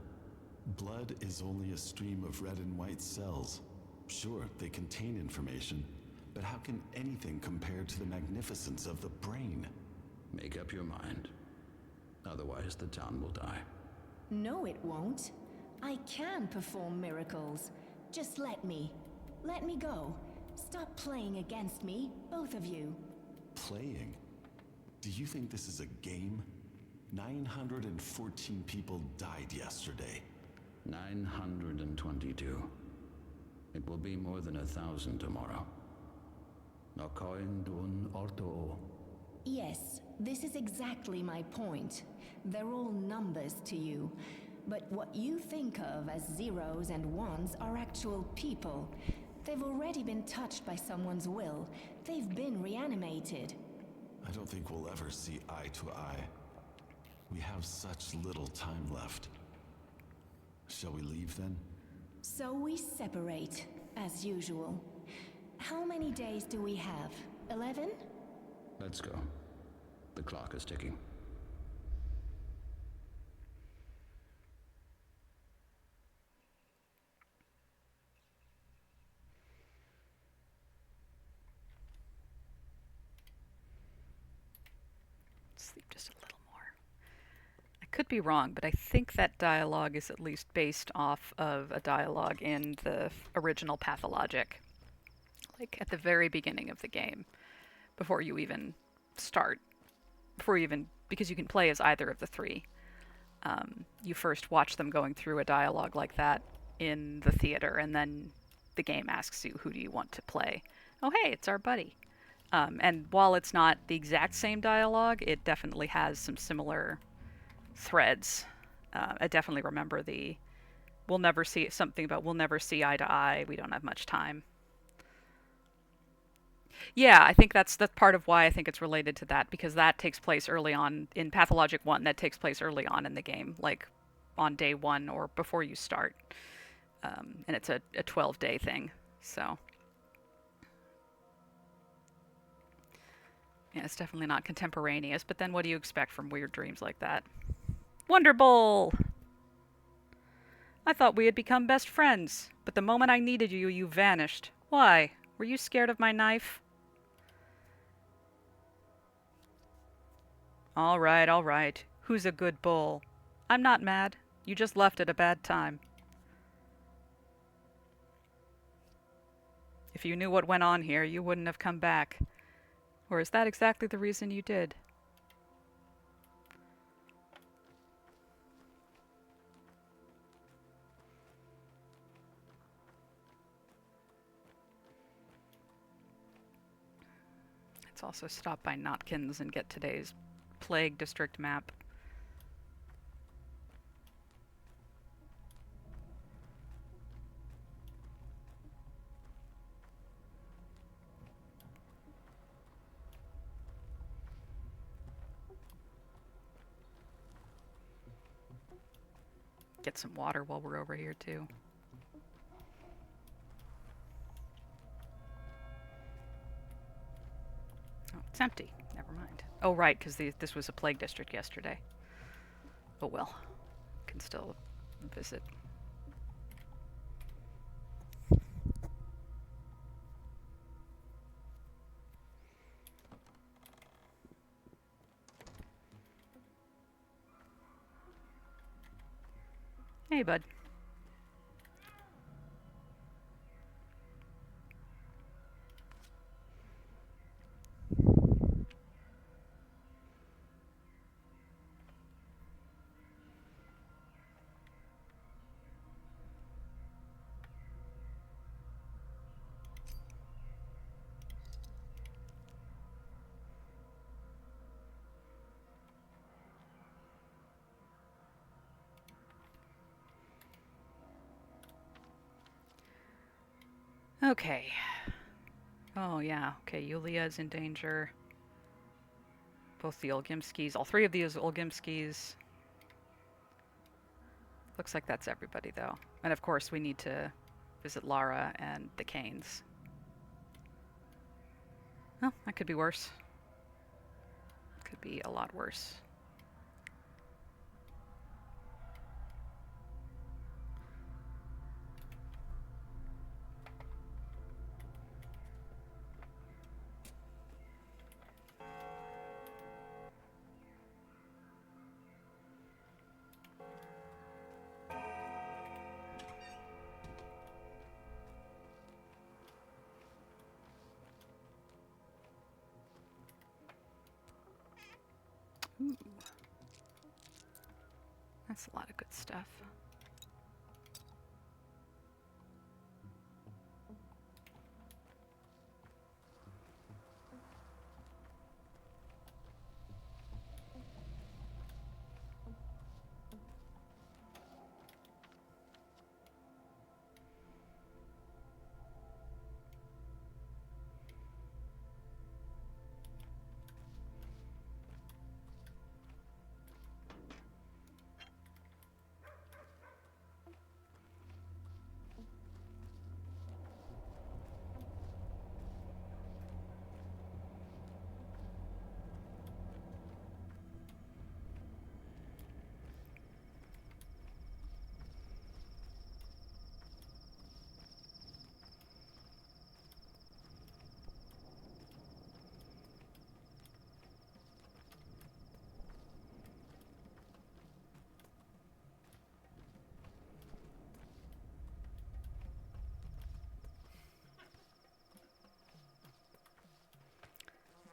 Blood is only a stream of red and white cells. Sure, they contain information, but how can anything compare to the magnificence of the brain? Make up your mind. Otherwise, the town will die. No, it won't. I can perform miracles. Just let me. Let me go. Stop playing against me, both of you. Playing? Do you think this is a game? 914 people died yesterday. 922. It will be more than 1,000 tomorrow. Nokoin dun orto. Yes, this is exactly my point. They're all numbers to you. But what you think of as zeros and ones are actual people. They've already been touched by someone's will. They've been reanimated. I don't think we'll ever see eye to eye. We have such little time left. Shall we leave then? So we separate, as usual. How many days do we have? 11? Let's go. The clock is ticking. Sleep just a little more. I could be wrong, but I think that dialogue is at least based off of a dialogue in the original Pathologic. Like at the very beginning of the game, before you even start. Because you can play as either of the three. You first watch them going through a dialogue like that in the theater, and then the game asks you, who do you want to play? Oh, hey, it's our buddy. And while it's not the exact same dialogue, it definitely has some similar threads. I definitely remember we'll never see eye to eye, we don't have much time. Yeah, I think that's part of why I think it's related to that, because that takes place early on in Pathologic 1. That takes place early on in the game, like on day 1 or before you start. And it's a 12-day thing, so. Yeah, it's definitely not contemporaneous, but then what do you expect from weird dreams like that? Wonder Bowl! I thought we had become best friends, but the moment I needed you, you vanished. Why? Were you scared of my knife? All right. Who's a good bull? I'm not mad. You just left at a bad time. If you knew what went on here, you wouldn't have come back. Or is that exactly the reason you did? Let's also stop by Notkins and get today's Plague District map. Get some water while we're over here too. Oh, it's empty. Never mind. Oh, right, because this was a plague district yesterday. Oh well. Can still visit. Hey, bud. Okay. Oh, yeah. Okay, Yulia is in danger. Both the Olgimskis, all three of these Olgimskis. Looks like that's everybody, though. And of course, we need to visit Lara and the Canes. Oh, that could be worse. Could be a lot worse. Ooh. That's a lot of good stuff.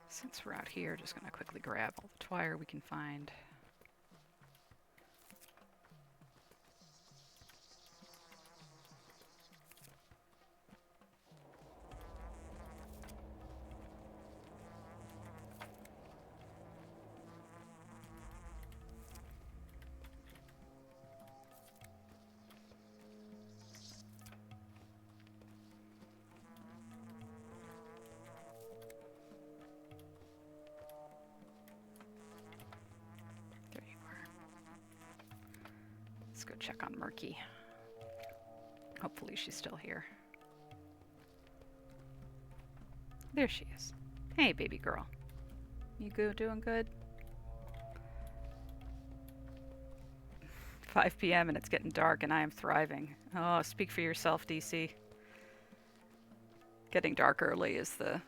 Since we're out here, just gonna quickly grab all the twire we can find. There you are. Let's go check on Murky. Hopefully she's still here. There she is. Hey, baby girl. You doing good? 5 p.m. and it's getting dark and I am thriving. Oh, speak for yourself, DC. Getting dark early is the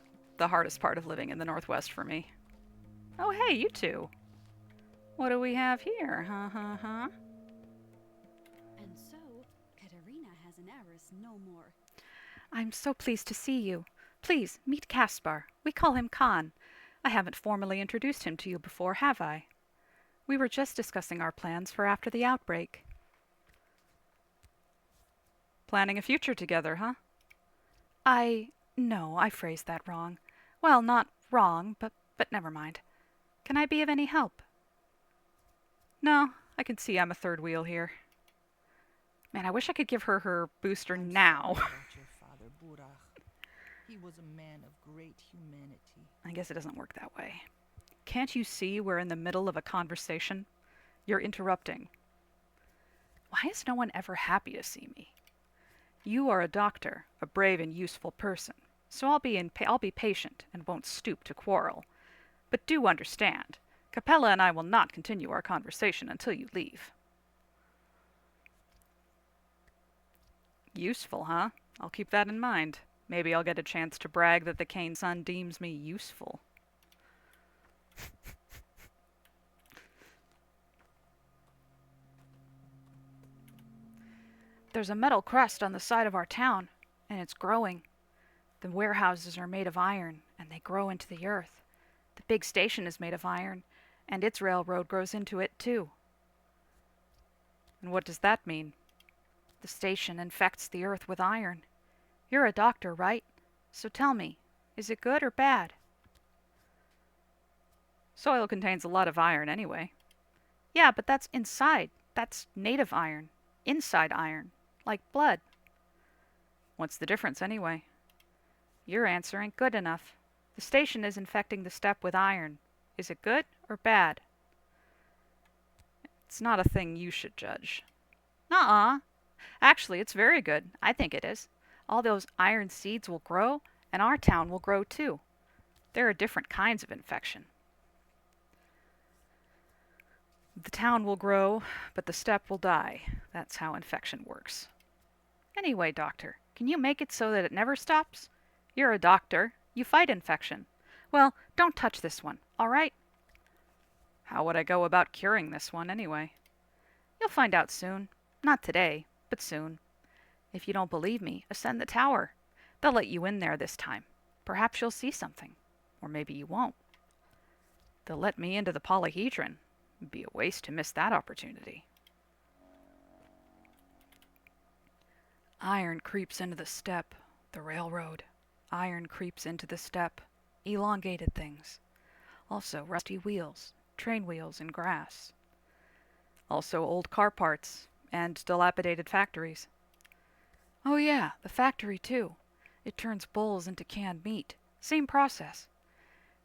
hardest part of living in the Northwest for me. Oh, hey, you two. What do we have here? And so, Katerina has an heiress no more. I'm so pleased to see you. Please, meet Caspar. We call him Khan. I haven't formally introduced him to you before, have I? We were just discussing our plans for after the outbreak. Planning a future together, huh? No, I phrased that wrong. Well, not wrong, but never mind. Can I be of any help? No, I can see I'm a third wheel here. Man, I wish I could give her her booster now. Your father, Burach. He was a man of great humanity. I guess it doesn't work that way. Can't you see we're in the middle of a conversation? You're interrupting. Why is no one ever happy to see me? You are a doctor, a brave and useful person, so I'll be patient and won't stoop to quarrel. But do understand, Capella and I will not continue our conversation until you leave. Useful, huh? I'll keep that in mind. Maybe I'll get a chance to brag that the Kane son deems me useful. there's a metal crust on the side of our town, and it's growing. The warehouses are made of iron, and they grow into the earth. The big station is made of iron, and its railroad grows into it too. And what does that mean? The station infects the earth with iron. You're a doctor, right? So tell me, is it good or bad? Soil contains a lot of iron anyway. Yeah, but that's inside. That's native iron. Inside iron. Like blood. What's the difference anyway? Your answer ain't good enough. The station is infecting the steppe with iron. Is it good or bad? It's not a thing you should judge. Nuh-uh. Actually, it's very good. I think it is. All those iron seeds will grow, and our town will grow too. There are different kinds of infection. The town will grow, but the steppe will die. That's how infection works. Anyway, doctor, can you make it so that it never stops? You're a doctor. You fight infection. Well, don't touch this one, all right? How would I go about curing this one anyway? You'll find out soon. Not today, but soon. If you don't believe me, ascend the tower. They'll let you in there this time. Perhaps you'll see something. Or maybe you won't. They'll let me into the polyhedron. It'd be a waste to miss that opportunity. Iron creeps into the steppe, the railroad. Iron creeps into the steppe, elongated things. Also rusty wheels, train wheels and grass. Also old car parts and dilapidated factories. Oh yeah, the factory too. It turns bulls into canned meat. Same process.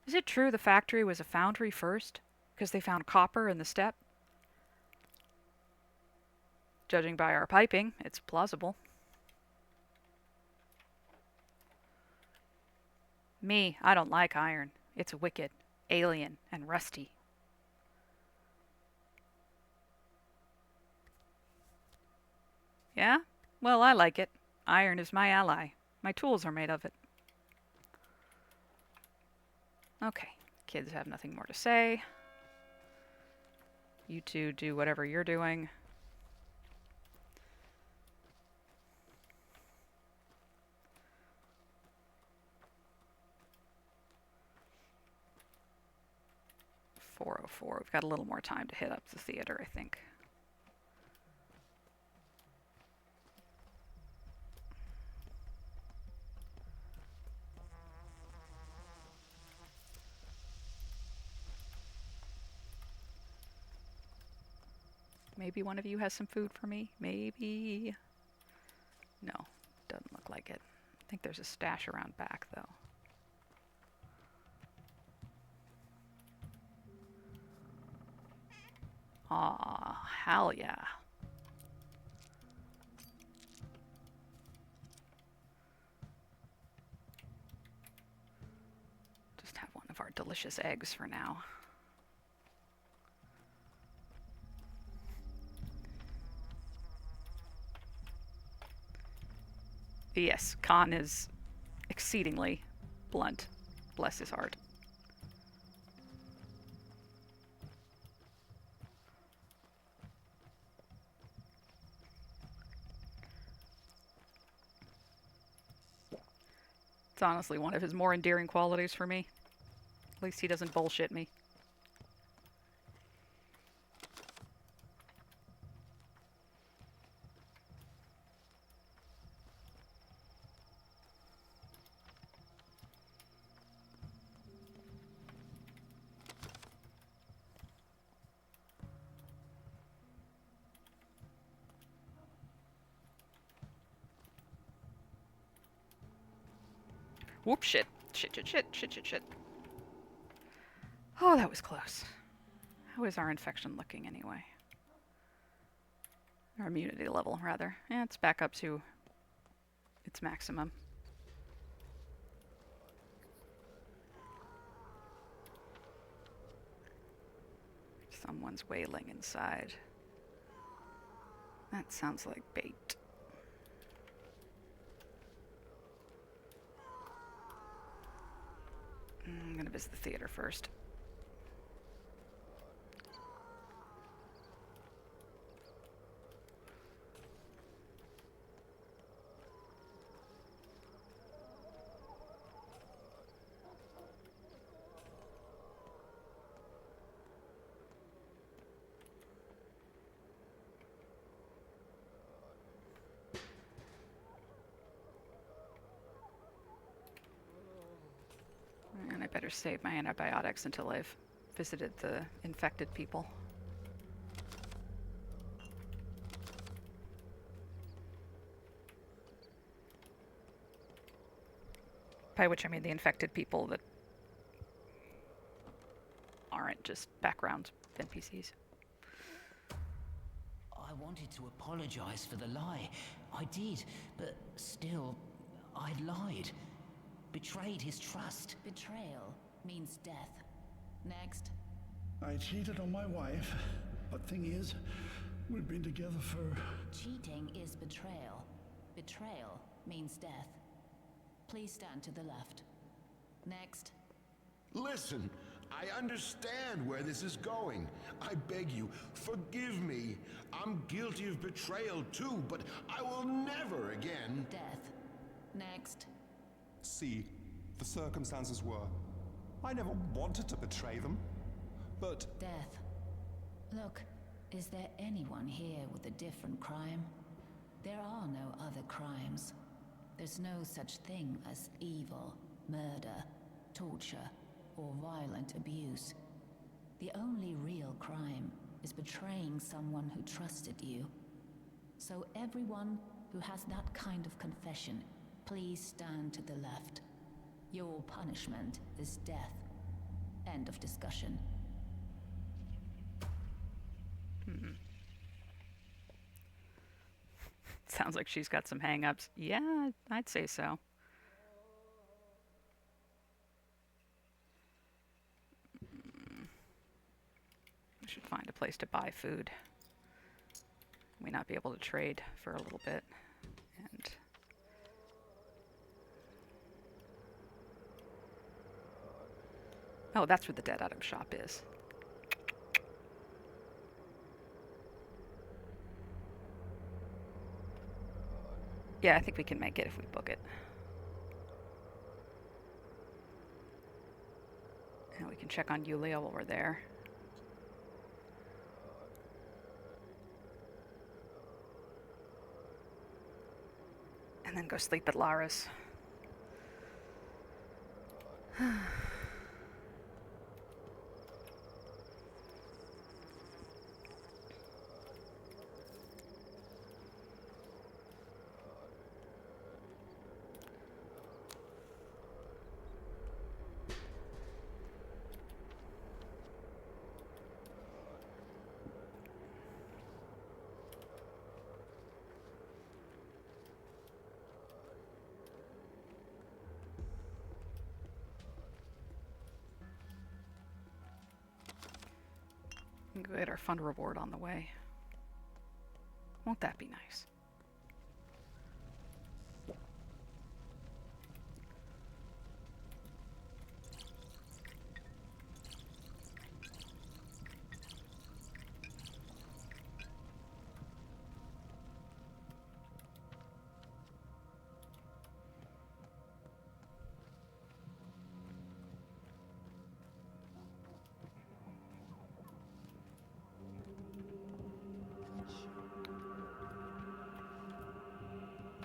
Is it true the factory was a foundry first? Because they found copper in the steppe? Judging by our piping, it's plausible. Me, I don't like iron. It's wicked, alien, and rusty. Yeah? Well, I like it. Iron is my ally. My tools are made of it. Okay, kids have nothing more to say. You two do whatever you're doing. .404. We've got a little more time to hit up the theater, I think. Maybe one of you has some food for me? Maybe. No, doesn't look like it. I think there's a stash around back, though. Aw, hell yeah. Just have one of our delicious eggs for now. Yes, Khan is exceedingly blunt. Bless his heart. It's honestly one of his more endearing qualities for me. At least he doesn't bullshit me. Whoop, shit. Shit. Oh, that was close. How is our infection looking anyway? Our immunity level, rather. Yeah, it's back up to its maximum. Someone's wailing inside. That sounds like bait. I'm gonna visit the theater first. better save my antibiotics until I've visited the infected people. By which I mean the infected people that aren't just background NPCs. I wanted to apologize for the lie. I did, but still, I'd lied. Betrayed his trust. Betrayal means death. Next. I cheated on my wife, but thing is, we've been together for... Cheating is betrayal. Betrayal means death. Please stand to the left. Next. Listen, I understand where this is going. I beg you, forgive me. I'm guilty of betrayal too, but I will never again... Death. Next. See, the circumstances were... I never wanted to betray them, but... Death. Look, is there anyone here with a different crime? There are no other crimes. There's no such thing as evil, murder, torture, or violent abuse. The only real crime is betraying someone who trusted you. So everyone who has that kind of confession, please stand to the left. Your punishment is death. End of discussion. Sounds like she's got some hang-ups. Yeah, I'd say so. We should find a place to buy food. We not be able to trade for a little bit. And oh, that's where the dead item shop is. Yeah, I think we can make it if we book it. And we can check on Yulia while we're there. And then go sleep at Lara's. Go get our fund reward on the way. Won't that be nice?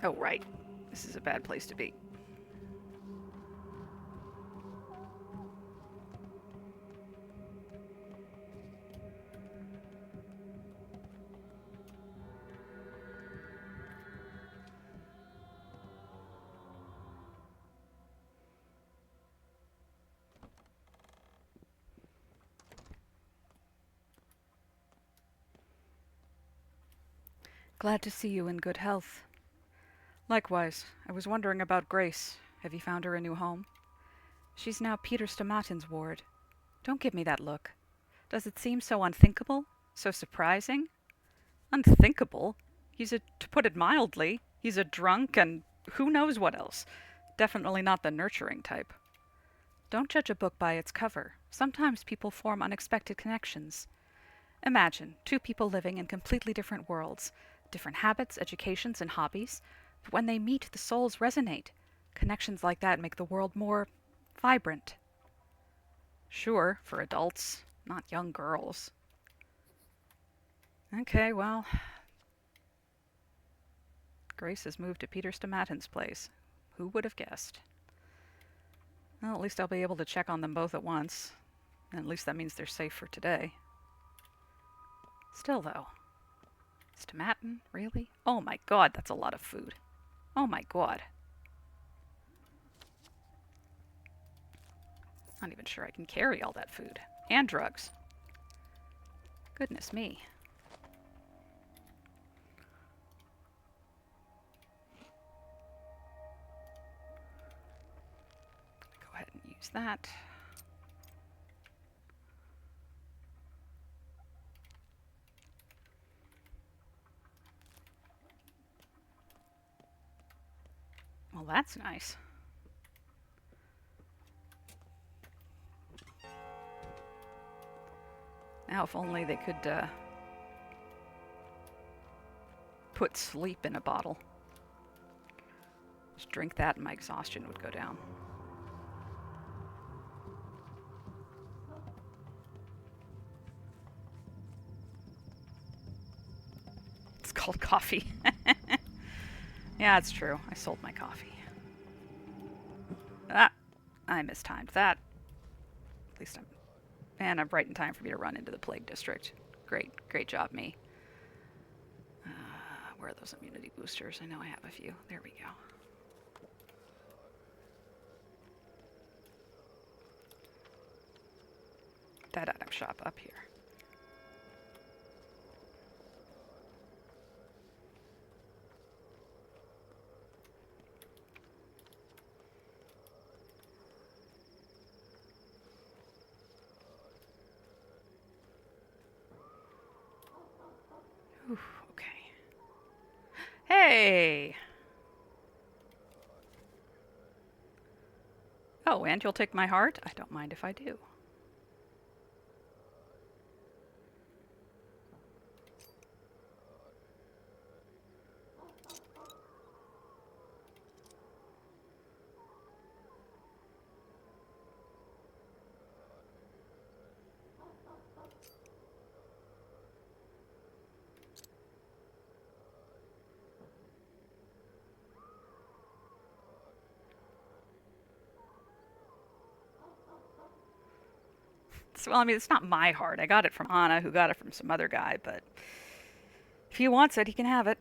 Oh, right. This is a bad place to be. Glad to see you in good health. Likewise, I was wondering about Grace. Have you found her a new home? She's now Peter Stomatin's ward. Don't give me that look. Does it seem so unthinkable? So surprising? Unthinkable? To put it mildly, he's a drunk and who knows what else. Definitely not the nurturing type. Don't judge a book by its cover. Sometimes people form unexpected connections. Imagine two people living in completely different worlds, different habits, educations, and hobbies. But when they meet, the souls resonate. Connections like that make the world more vibrant. Sure, for adults, not young girls. Okay, well, Grace has moved to Peter Stomatin's place. Who would have guessed? Well, at least I'll be able to check on them both at once. And at least that means they're safe for today. Still, though. Stomatin? Really? Oh my god, that's a lot of food. Oh my god. Not even sure I can carry all that food. And drugs. Goodness me. Go ahead and use that. Well, that's nice. Now, if only they could put sleep in a bottle. Just drink that and my exhaustion would go down. It's called coffee. Yeah, it's true. I sold my coffee. Ah, I mistimed that. At least I'm right in time for me to run into the plague district. Great job, me. Where are those immunity boosters? I know I have a few. There we go. That item shop up here. Whew, okay. Hey! Oh, and you'll take my heart? I don't mind if I do. Well, I mean, it's not my heart. I got it from Anna, who got it from some other guy, but if he wants it, he can have it.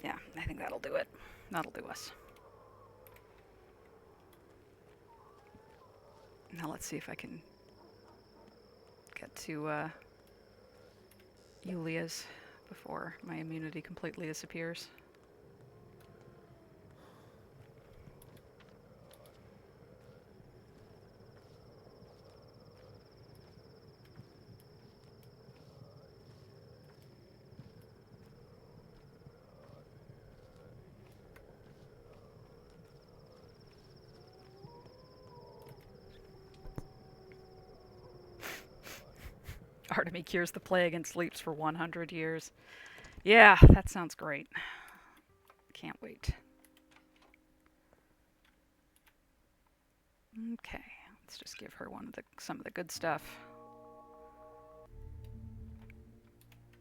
Yeah, I think that'll do it. That'll do us. Now let's see if I can get to Yulia's before my immunity completely disappears. Artemy cures the plague and sleeps for 100 years. Yeah, that sounds great. Can't wait. Okay, let's just give her some of the good stuff.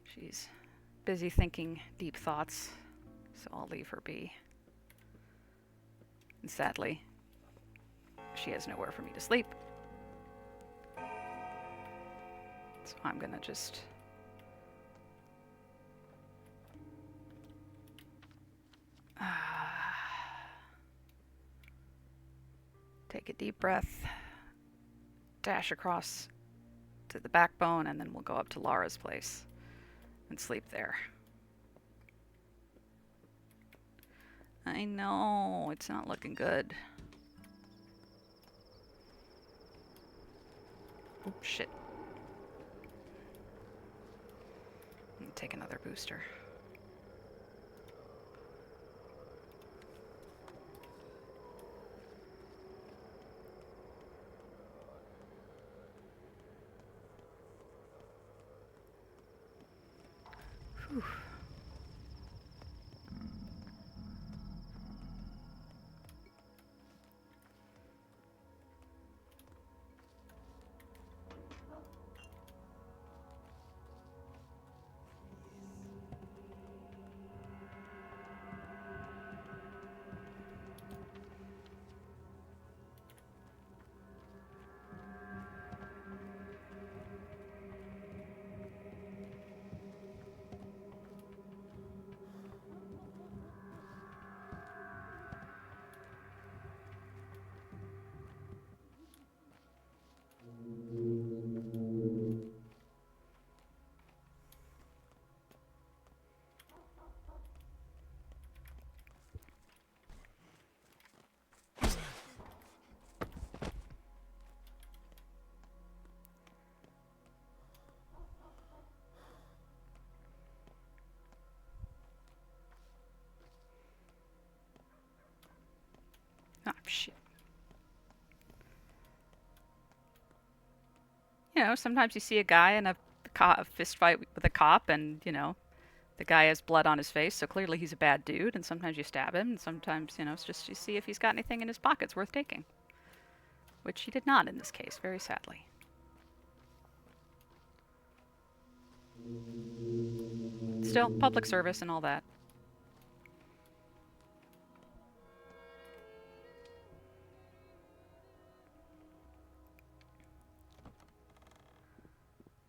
She's busy thinking deep thoughts, so I'll leave her be. And sadly, she has nowhere for me to sleep. So I'm gonna just take a deep breath, dash across to the backbone, and then we'll go up to Lara's place and sleep there. I know, it's not looking good. Oh, shit. Take another booster. Whew. You know, sometimes you see a guy in a fist fight with a cop, and, you know, the guy has blood on his face, so clearly he's a bad dude, and sometimes you stab him, and sometimes, you know, it's just you see if he's got anything in his pockets worth taking. Which he did not in this case, very sadly. Still, public service and all that.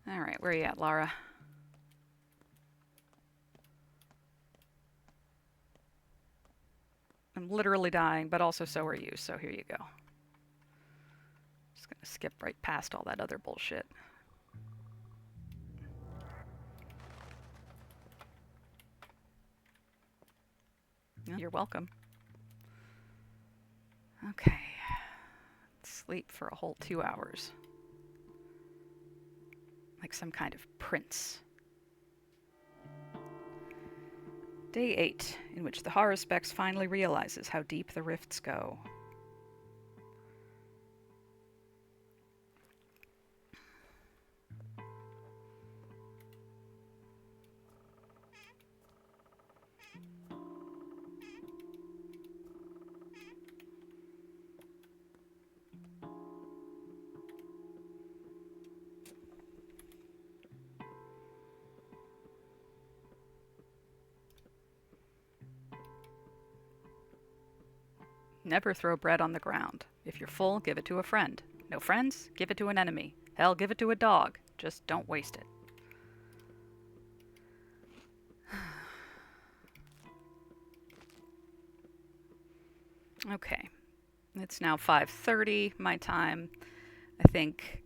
Alright, where are you at, Lara? I'm literally dying, but also so are you, so here you go. Just gonna skip right past all that other bullshit. You're welcome. Okay. Sleep for a whole 2 hours. Like some kind of prince. Day 8, in which the Haruspex finally realizes how deep the rifts go. Never throw bread on the ground. If you're full, give it to a friend. No friends? Give it to an enemy. Hell, give it to a dog. Just don't waste it. Okay. It's now 5:30 my time. I think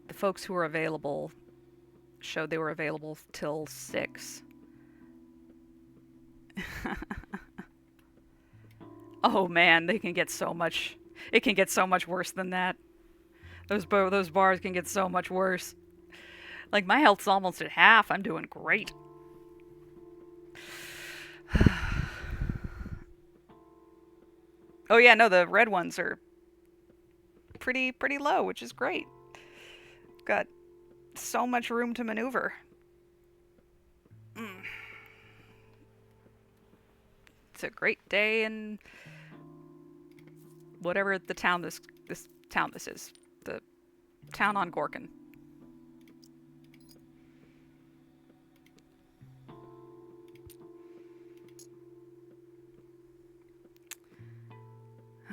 the folks who were available showed they were available till 6. Oh man, they can get so much. It can get so much worse than that. Those bars can get so much worse. Like, my health's almost at half. I'm doing great. Oh yeah, no, the red ones are pretty low, which is great. Got so much room to maneuver. It's a great day in whatever the town this is. The town on Gorkin.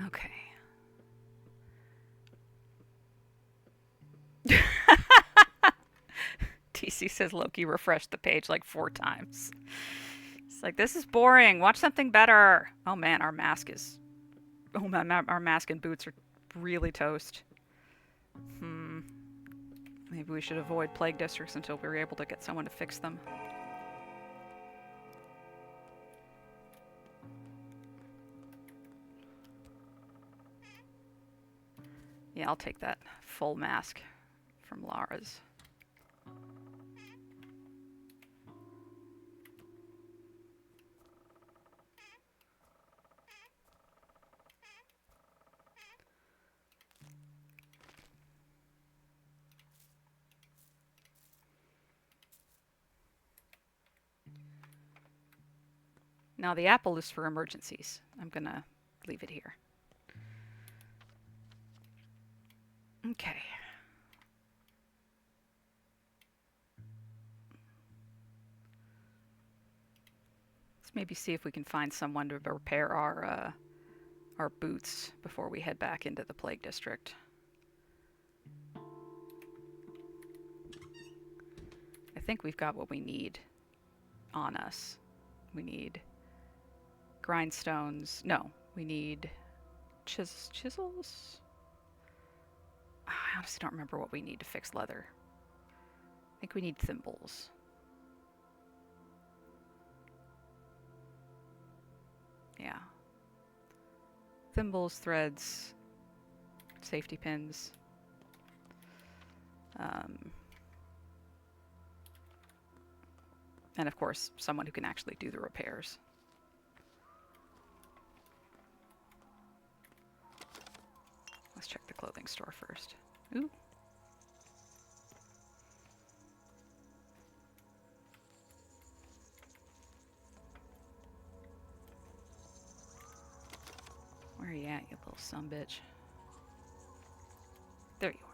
Okay. TC says Loki refreshed the page like 4 times. It's like, this is boring. Watch something better. Oh man, our mask is... Oh man, our mask and boots are really toast. Maybe we should avoid plague districts until we were able to get someone to fix them. Yeah, I'll take that full mask from Lara's. Now the apple is for emergencies. I'm gonna leave it here. Okay. Let's maybe see if we can find someone to repair our boots before we head back into the plague district. I think we've got what we need on us. We need grindstones. No, we need chisels? I honestly don't remember what we need to fix leather. I think we need thimbles. Yeah. Thimbles, threads, safety pins. And of course, someone who can actually do the repairs. Let's check the clothing store first. Ooh. Where are you at, you little sumbitch? There you are.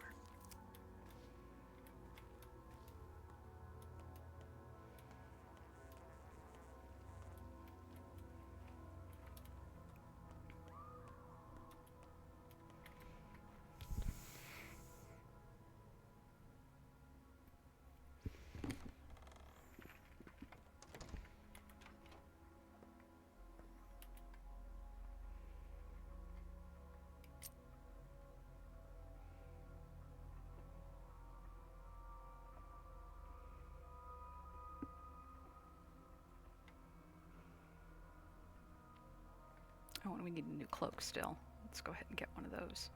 Oh, and we need a new cloak still. Let's go ahead and get one of those.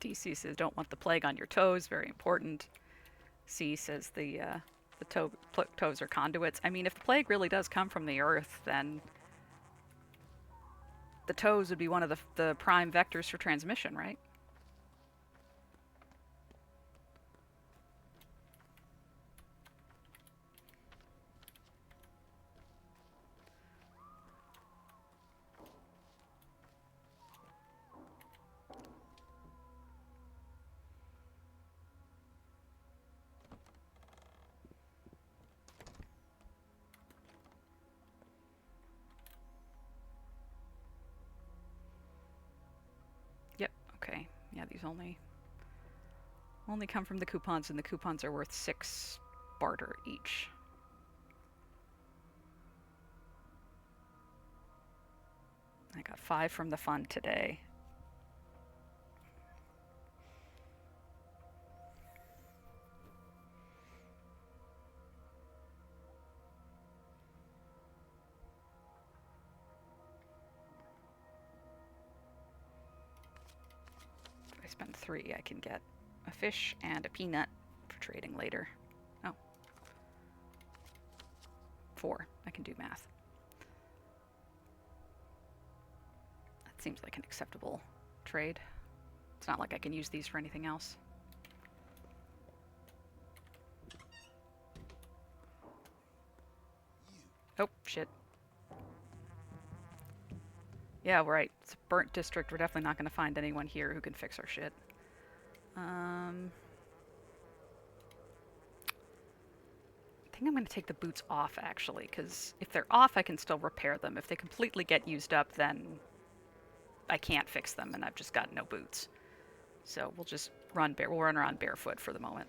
DC says, don't want the plague on your toes. Very important. C says the toes are conduits. I mean, if the plague really does come from the earth, then the toes would be one of the prime vectors for transmission, right? Yep, okay. Yeah, these only come from the coupons, and the coupons are worth 6 barter each. I got 5 from the fund today. If I spend 3, I can get a fish and a peanut for trading later. Oh. 4. I can do math. That seems like an acceptable trade. It's not like I can use these for anything else. Oh, shit. Yeah, right. It's a burnt district. We're definitely not going to find anyone here who can fix our shit. I think I'm going to take the boots off, actually, because if they're off, I can still repair them. If they completely get used up, then I can't fix them, and I've just got no boots. So we'll just run around barefoot for the moment.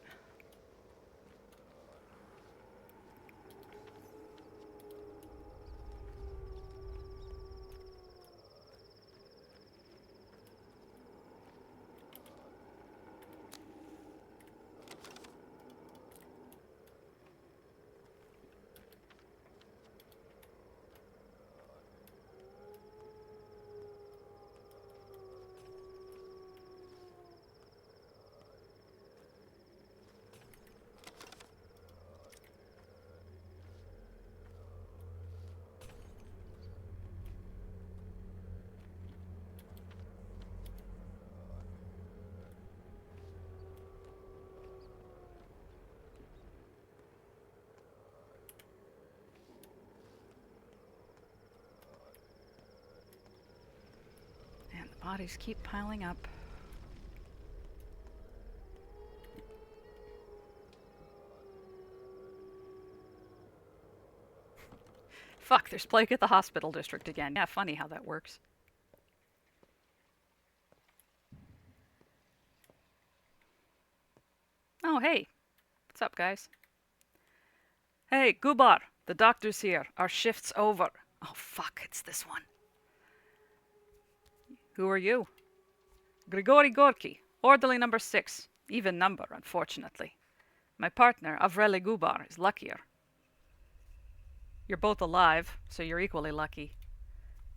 Bodies keep piling up. Fuck, there's plague at the hospital district again. Yeah, funny how that works. Oh, hey. What's up, guys? Hey, Gubar, the doctor's here. Our shift's over. Oh, fuck, it's this one. Who are you? Grigory Gorky, orderly number 6. Even number, unfortunately. My partner, Avrele Gubar, is luckier. You're both alive, so you're equally lucky.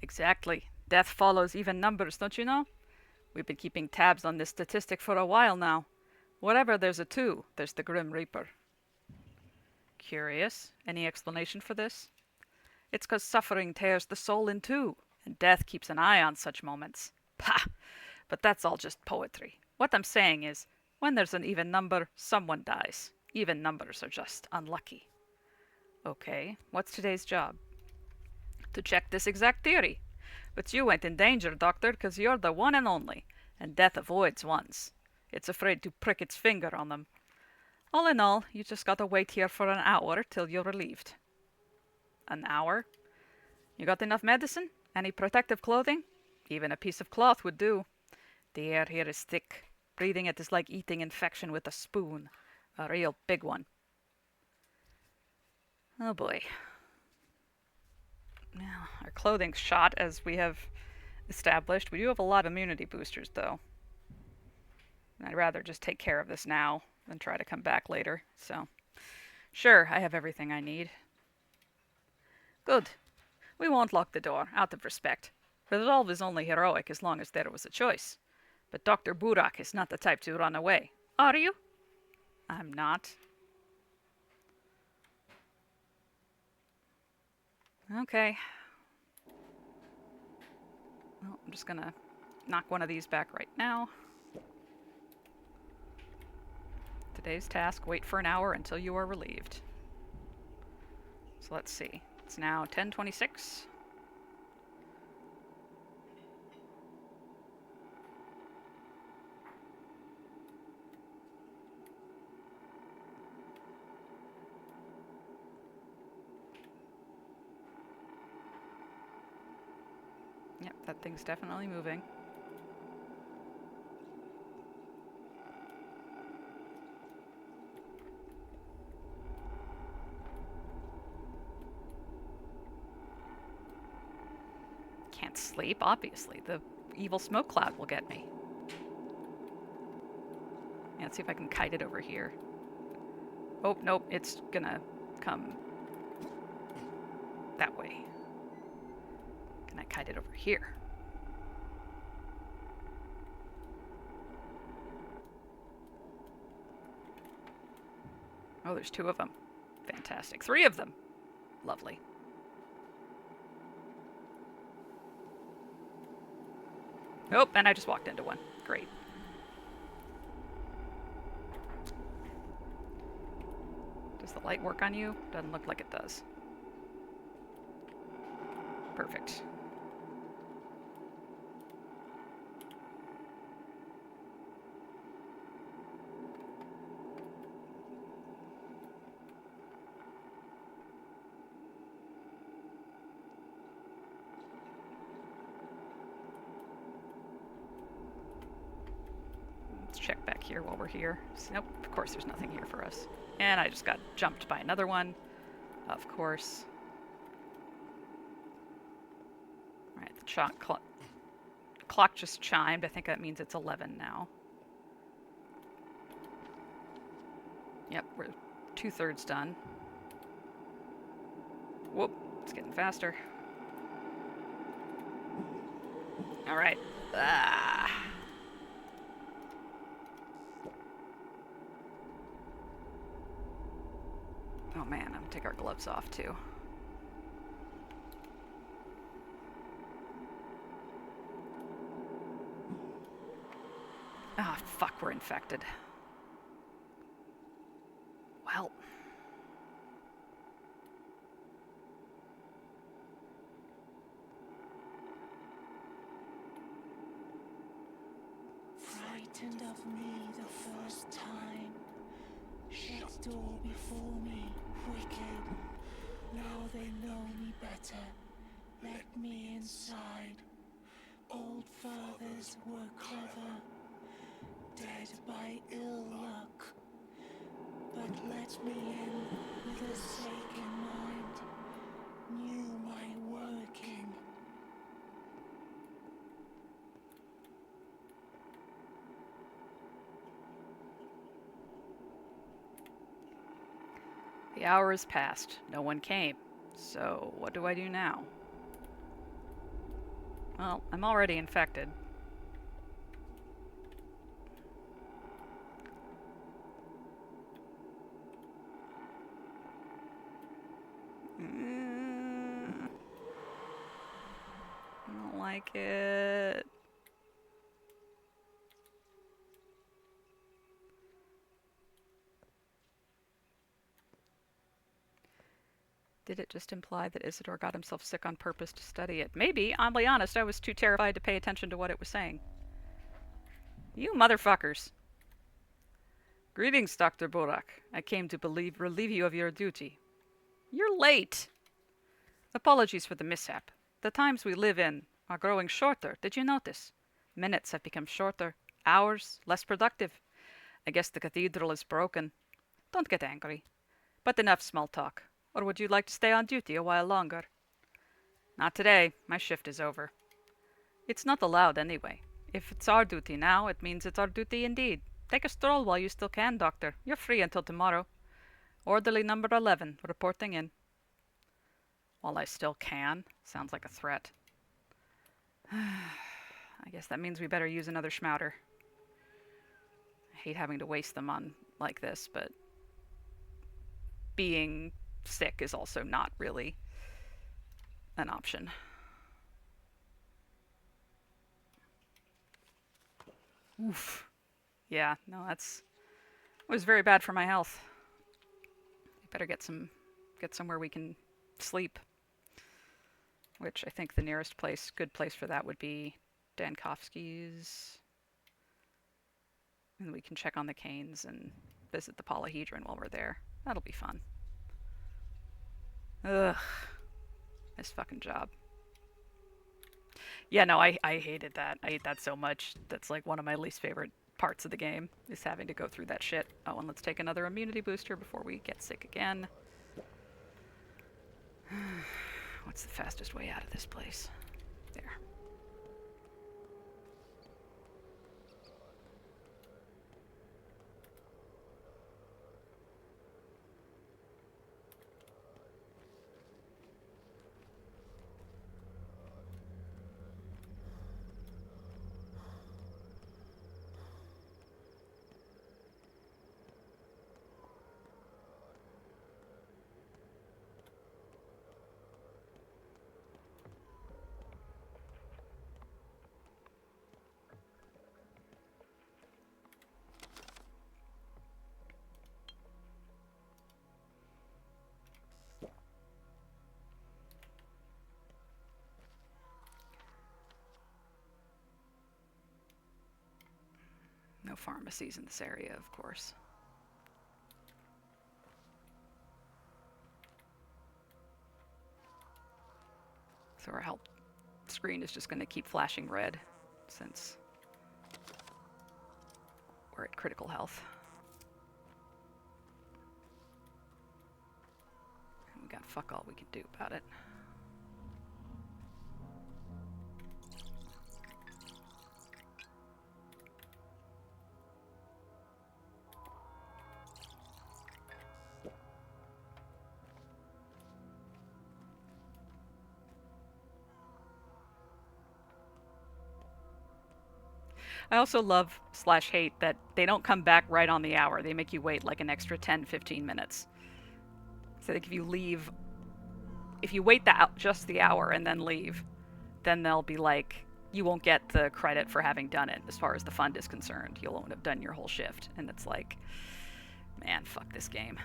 Exactly. Death follows even numbers, don't you know? We've been keeping tabs on this statistic for a while now. Wherever there's a 2, there's the Grim Reaper. Curious. Any explanation for this? It's 'cause suffering tears the soul in two, and death keeps an eye on such moments. Pah! But that's all just poetry. What I'm saying is, when there's an even number, someone dies. Even numbers are just unlucky. Okay, what's today's job? To check this exact theory. But you ain't in danger, Doctor, 'cause you're the one and only, and death avoids ones. It's afraid to prick its finger on them. All in all, you just gotta wait here for an hour till you're relieved. An hour? You got enough medicine? Any protective clothing? Even a piece of cloth would do. The air here is thick. Breathing it is like eating infection with a spoon. A real big one. Oh boy. Now, our clothing's shot, as we have established. We do have a lot of immunity boosters, though. I'd rather just take care of this now than try to come back later, so... Sure, I have everything I need. Good. We won't lock the door, out of respect. Resolve is only heroic as long as there was a choice. But Dr. Burak is not the type to run away. Are you? I'm not. Okay. Well, I'm just gonna knock one of these back right now. Today's task, wait for an hour until you are relieved. So let's see. It's now 10:26. Yep, that thing's definitely moving. Can't sleep, obviously. The evil smoke cloud will get me. Yeah, let's see if I can kite it over here. Oh, nope, it's gonna come that way. Can I kite it over here? Oh, there's 2 of them. Fantastic. 3 of them. Lovely. Oh, and I just walked into one. Great. Does the light work on you? Doesn't look like it does. Perfect. Let's check back here while we're here. Nope, of course there's nothing here for us. And I just got jumped by another one. Of course. Alright, the clock just chimed. I think that means it's 11 now. Yep, we're 2/3 done. Whoop, it's getting faster. Alright. Ah. Oh man, I'm gonna take our gloves off too. Ah, oh, fuck, we're infected. Well. Frightened of me the first time. Shut door before me, wicked. Now they know me better. Let me inside. Old fathers were clever, dead by ill luck. But let me in with a sake in mind. Knew my working. The hour has passed. No one came. So, what do I do now? Well, I'm already infected. like it. Did it just imply that Isidore got himself sick on purpose to study it? Maybe. I'll be honest, I was too terrified to pay attention to what it was saying. You motherfuckers. Greetings, Dr. Burak. I came to relieve you of your duty. You're late. Apologies for the mishap. The times we live in are growing shorter. Did you notice? Minutes have become shorter. Hours less productive. I guess the cathedral is broken. Don't get angry. But enough small talk. Or would you like to stay on duty a while longer? Not today. My shift is over. It's not allowed anyway. If it's our duty now, it means it's our duty indeed. Take a stroll while you still can, Doctor. You're free until tomorrow. Orderly number 11, reporting in. While I still can? Sounds like a threat. I guess that means we better use another schmouter. I hate having to waste them on like this, but being sick is also not really an option. Oof. Yeah, no, it was very bad for my health. Better get somewhere we can sleep. Which I think the nearest good place for that would be Dankovsky's. And we can check on the canes and visit the polyhedron while we're there. That'll be fun. Ugh. This fucking job. Yeah, no, I hated that. I hate that so much. That's like one of my least favorite parts of the game, is having to go through that shit. Oh, and let's take another immunity booster before we get sick again. What's the fastest way out of this place? There. No pharmacies in this area, of course. So our health screen is just going to keep flashing red since we're at critical health. And we got fuck all we can do about it. I also love / hate that they don't come back right on the hour. They make you wait like an extra 10-15 minutes. So like if you wait just the hour and then leave, then they'll be like, you won't get the credit for having done it as far as the fund is concerned. You won't have done your whole shift. And it's like, man, fuck this game.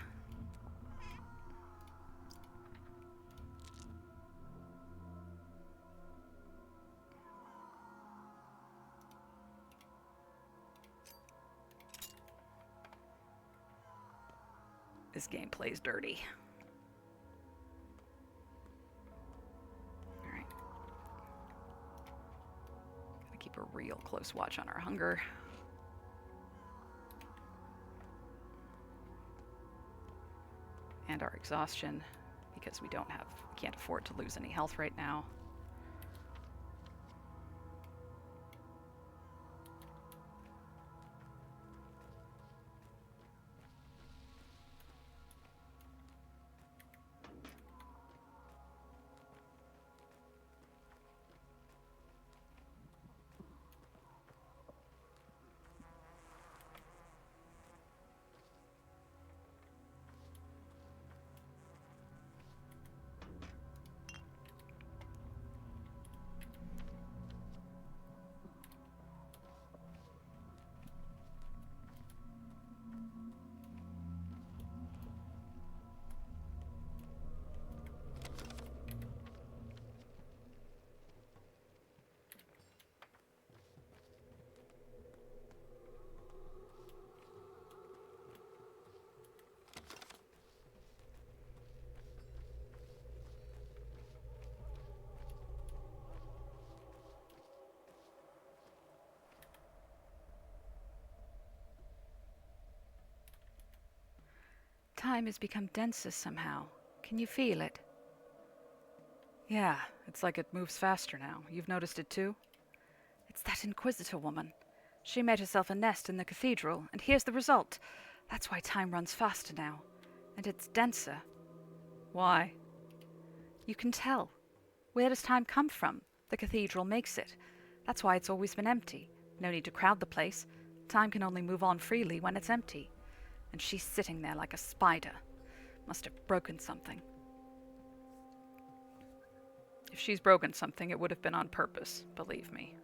This game plays dirty. Alright. Gotta keep a real close watch on our hunger. And our exhaustion, because we can't afford to lose any health right now. Time has become denser somehow. Can you feel it? Yeah, it's like it moves faster now. You've noticed it too? It's that Inquisitor woman. She made herself a nest in the cathedral, and here's the result. That's why time runs faster now. And it's denser. Why? You can tell. Where does time come from? The cathedral makes it. That's why it's always been empty. No need to crowd the place. Time can only move on freely when it's empty. And she's sitting there like a spider. Must have broken something. If she's broken something, it would have been on purpose, believe me.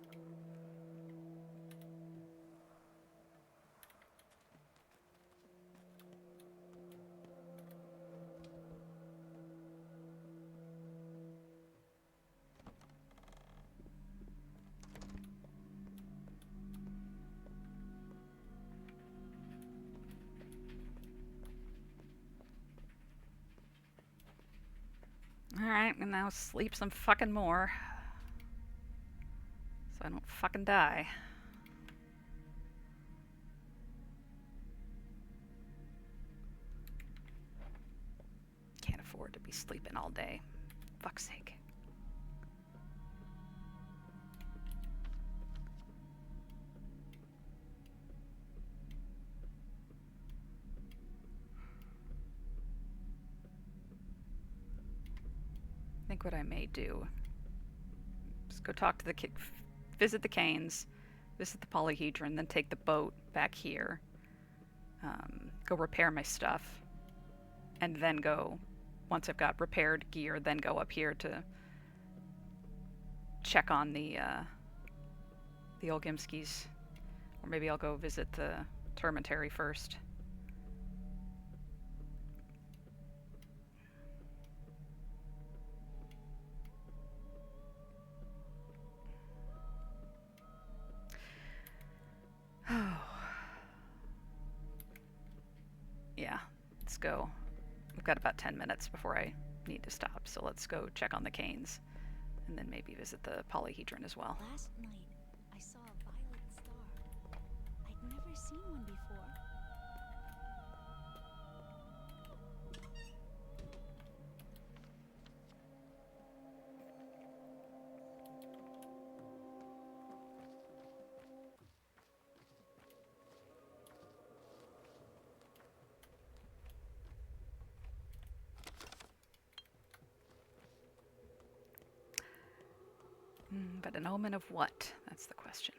Alright, and now sleep some fucking more. So I don't fucking die. Can't afford to be sleeping all day. Fuck's sake. I think what I may do is go talk to the visit the Canes, visit the polyhedron, then take the boat back here, go repair my stuff, and then go, once I've got repaired gear, then go up here to check on the Olgimskis, or maybe I'll go visit the Termitary first. Oh. Yeah, let's go. We've got about 10 minutes before I need to stop, so let's go check on the Canes, and then maybe visit the polyhedron as well. Last night, I saw a violet star. I'd never seen one before. But an omen of what? That's the question.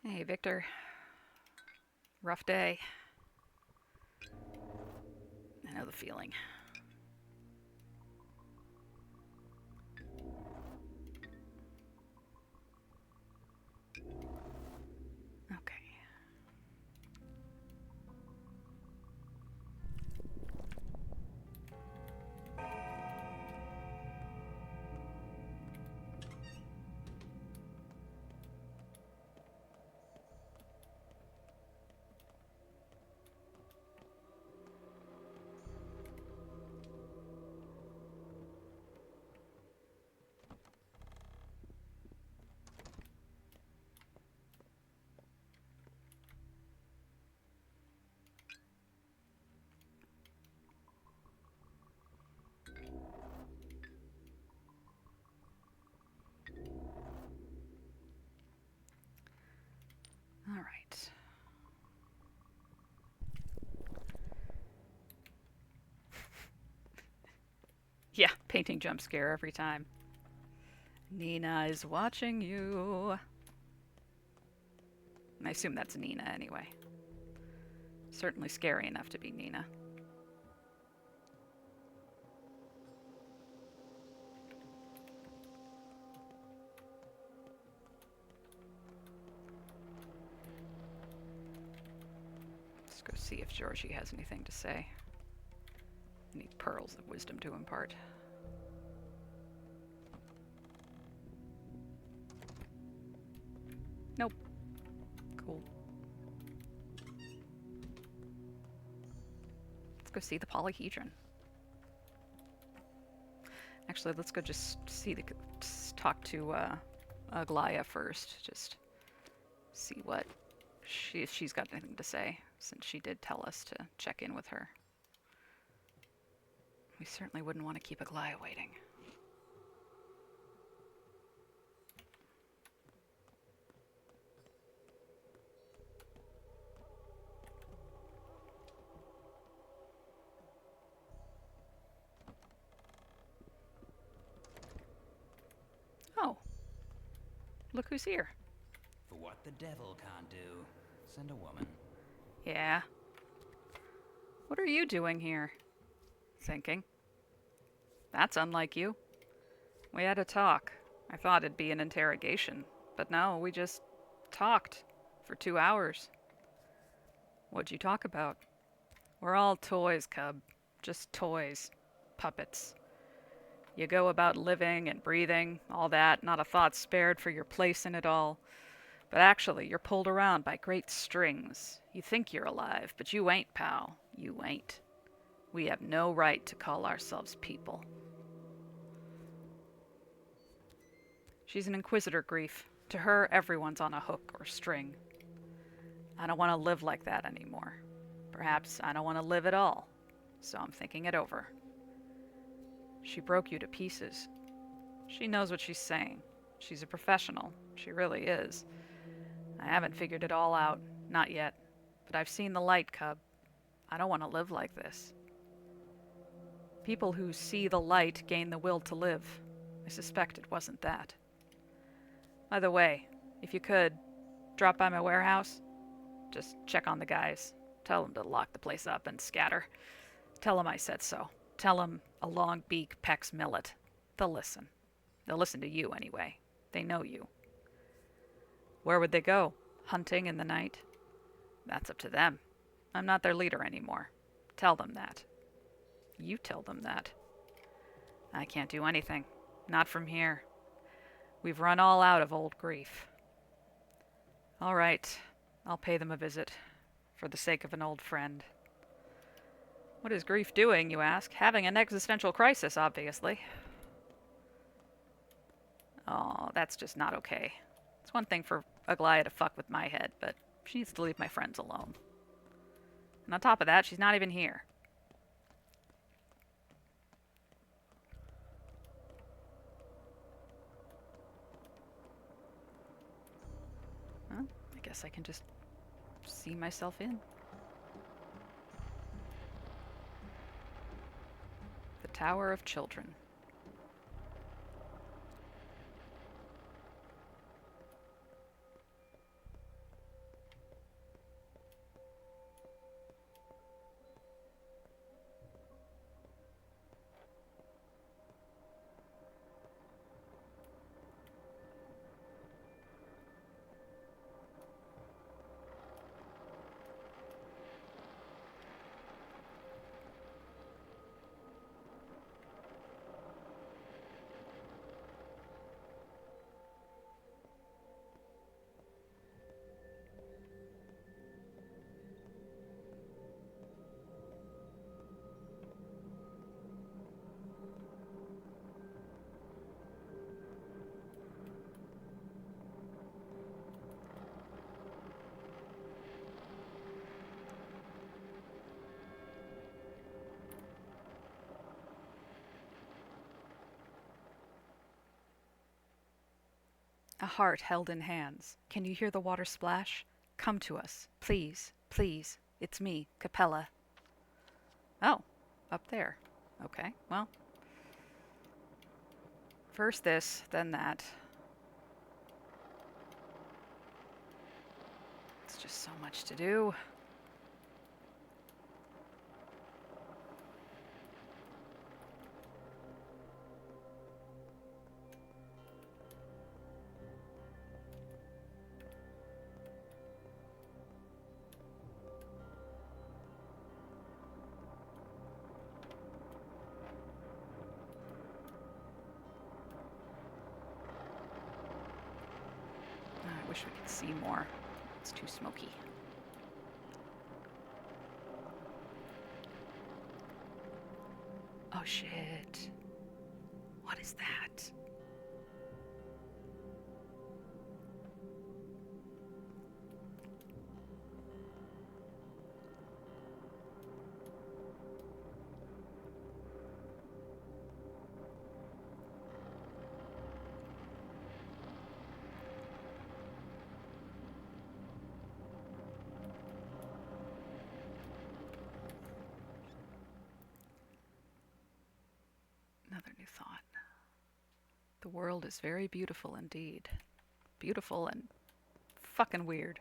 Hey, Victor. Rough day. I know the feeling. Okay. All right. Yeah, painting jump scare every time. Nina is watching you. I assume that's Nina anyway. Certainly scary enough to be Nina. Let's go see if Georgie has anything to say. Need pearls of wisdom to impart. Nope. Cool. Let's go see the polyhedron. Actually, let's go just talk to Aglaya first. Just see what if she's got anything to say, since she did tell us to check in with her. We certainly wouldn't want to keep Aglaya waiting. Oh. Look who's here. For what the devil can't do, send a woman. Yeah. What are you doing here? Thinking. That's unlike you. We had a talk. I thought it'd be an interrogation, but no, we just talked for 2 hours. What'd you talk about? We're all toys, Cub. Just toys. Puppets. You go about living and breathing, all that, not a thought spared for your place in it all. But actually, you're pulled around by great strings. You think you're alive, but you ain't, pal. You ain't. We have no right to call ourselves people. She's an inquisitor, Grief. To her, everyone's on a hook or string. I don't want to live like that anymore. Perhaps I don't want to live at all. So I'm thinking it over. She broke you to pieces. She knows what she's saying. She's a professional. She really is. I haven't figured it all out. Not yet. But I've seen the light, Cub. I don't want to live like this. People who see the light gain the will to live. I suspect it wasn't that. By the way, if you could, drop by my warehouse. Just check on the guys. Tell them to lock the place up and scatter. Tell them I said so. Tell them a long beak pecks millet. They'll listen. They'll listen to you anyway. They know you. Where would they go? Hunting in the night? That's up to them. I'm not their leader anymore. Tell them that. You tell them that. I can't do anything. Not from here. We've run all out of old Grief. All right. I'll pay them a visit. For the sake of an old friend. What is Grief doing, you ask? Having an existential crisis, obviously. Oh, that's just not okay. It's one thing for Aglaya to fuck with my head, but she needs to leave my friends alone. And on top of that, she's not even here. Well, I guess I can just see myself in. The Tower of Children. A heart held in hands. Can you hear the water splash? Come to us. Please, please. It's me, Capella. Oh, up there. Okay, well. First this, then that. It's just so much to do. see more. It's too smoky. Oh shit. What is that? Another new thought. The world is very beautiful indeed. Beautiful and fucking weird.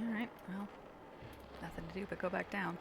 Alright, well, nothing to do but go back down.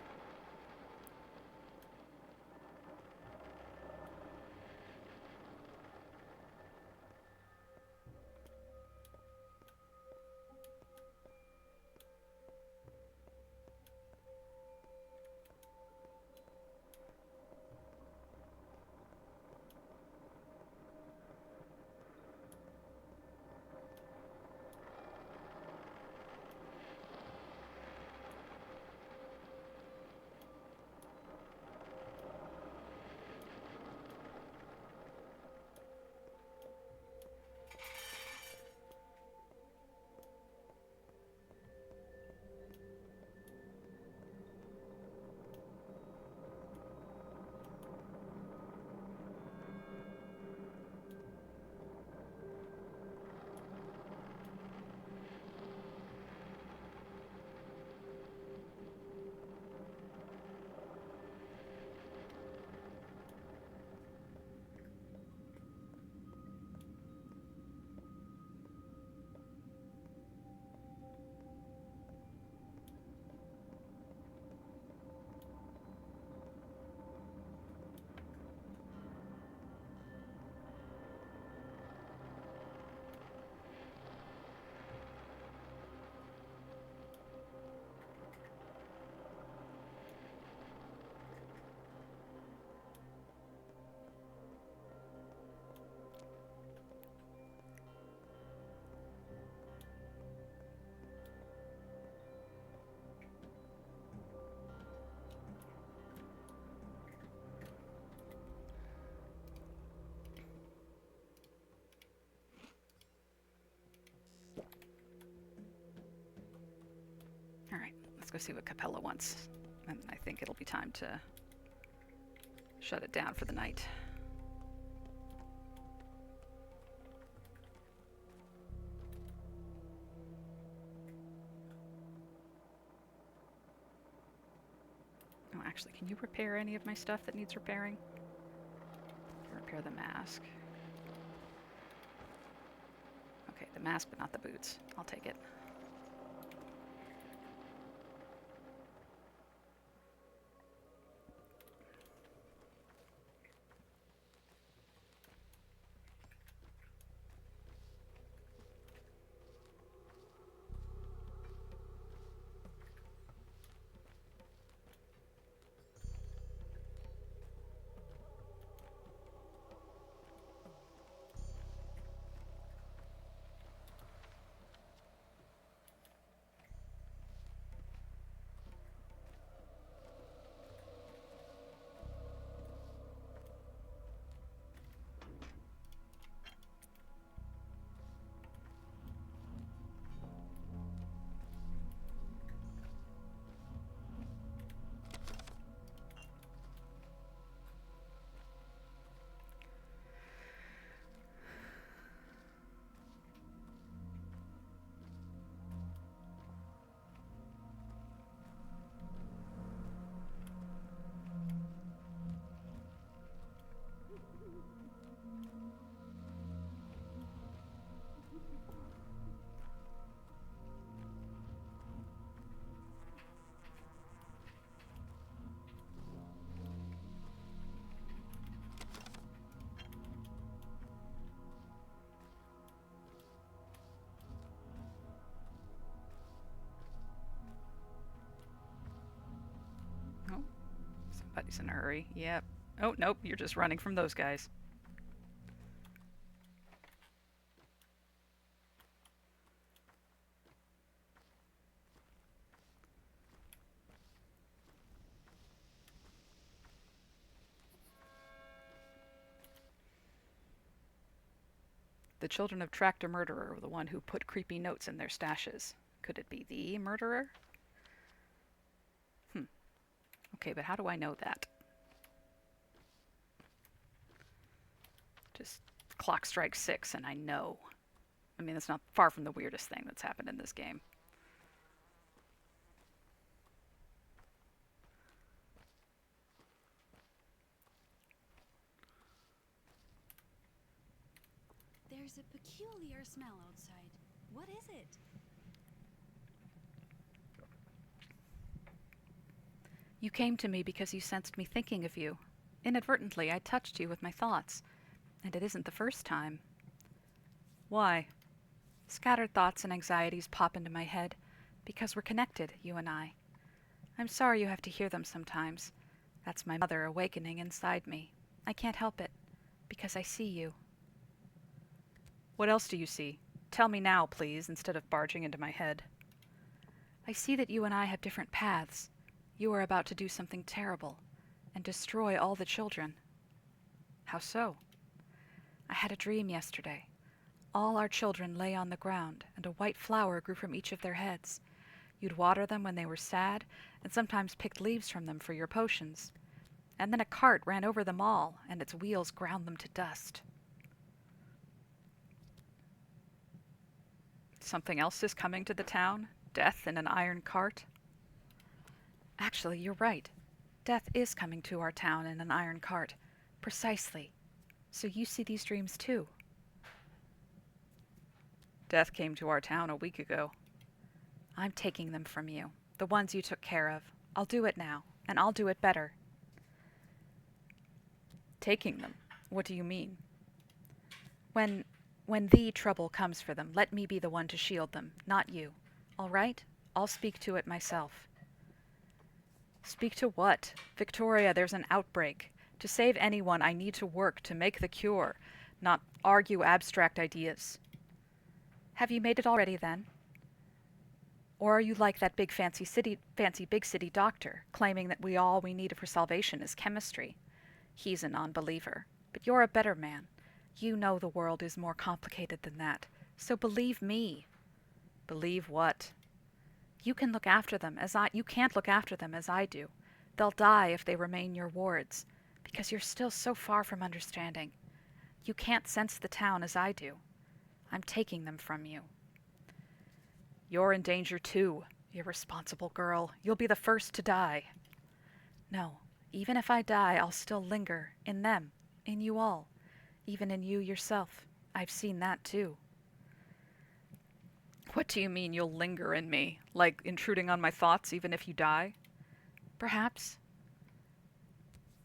Alright, let's go see what Capella wants. And I think it'll be time to shut it down for the night. Oh, actually, can you repair any of my stuff that needs repairing? Repair the mask. Okay, the mask, but not the boots. I'll take it. Everybody's in a hurry. Yep. Oh, nope, you're just running from those guys. The children of Tractor Murderer were the one who put creepy notes in their stashes. Could it be the murderer? Okay, but how do I know that? Just clock strikes 6 and I know. I mean, that's not far from the weirdest thing that's happened in this game. There's a peculiar smell outside. What is it? You came to me because you sensed me thinking of you. Inadvertently, I touched you with my thoughts. And it isn't the first time. Why? Scattered thoughts and anxieties pop into my head, because we're connected, you and I. I'm sorry you have to hear them sometimes. That's my mother awakening inside me. I can't help it, because I see you. What else do you see? Tell me now, please, instead of barging into my head. I see that you and I have different paths. You are about to do something terrible, and destroy all the children. How so? I had a dream yesterday. All our children lay on the ground, and a white flower grew from each of their heads. You'd water them when they were sad, and sometimes picked leaves from them for your potions. And then a cart ran over them all, and its wheels ground them to dust. Something else is coming to the town? Death in an iron cart? Actually, you're right. Death is coming to our town in an iron cart. Precisely. So you see these dreams too. Death came to our town a week ago. I'm taking them from you. The ones you took care of. I'll do it now, and I'll do it better. Taking them? What do you mean? When the trouble comes for them, let me be the one to shield them, not you. All right? I'll speak to it myself. Speak to what? Victoria, there's an outbreak. To save anyone, I need to work to make the cure, not argue abstract ideas. Have you made it already, then? Or are you like that fancy big city doctor, claiming that all we need for salvation is chemistry? He's a non-believer. But you're a better man. You know the world is more complicated than that. So believe me. Believe what? You can't look after them as I do. They'll die if they remain your wards, because you're still so far from understanding. You can't sense the town as I do. I'm taking them from you. You're in danger too, irresponsible girl. You'll be the first to die. No, even if I die, I'll still linger in them, in you all, even in you yourself. I've seen that too. What do you mean you'll linger in me? Like intruding on my thoughts even if you die? Perhaps.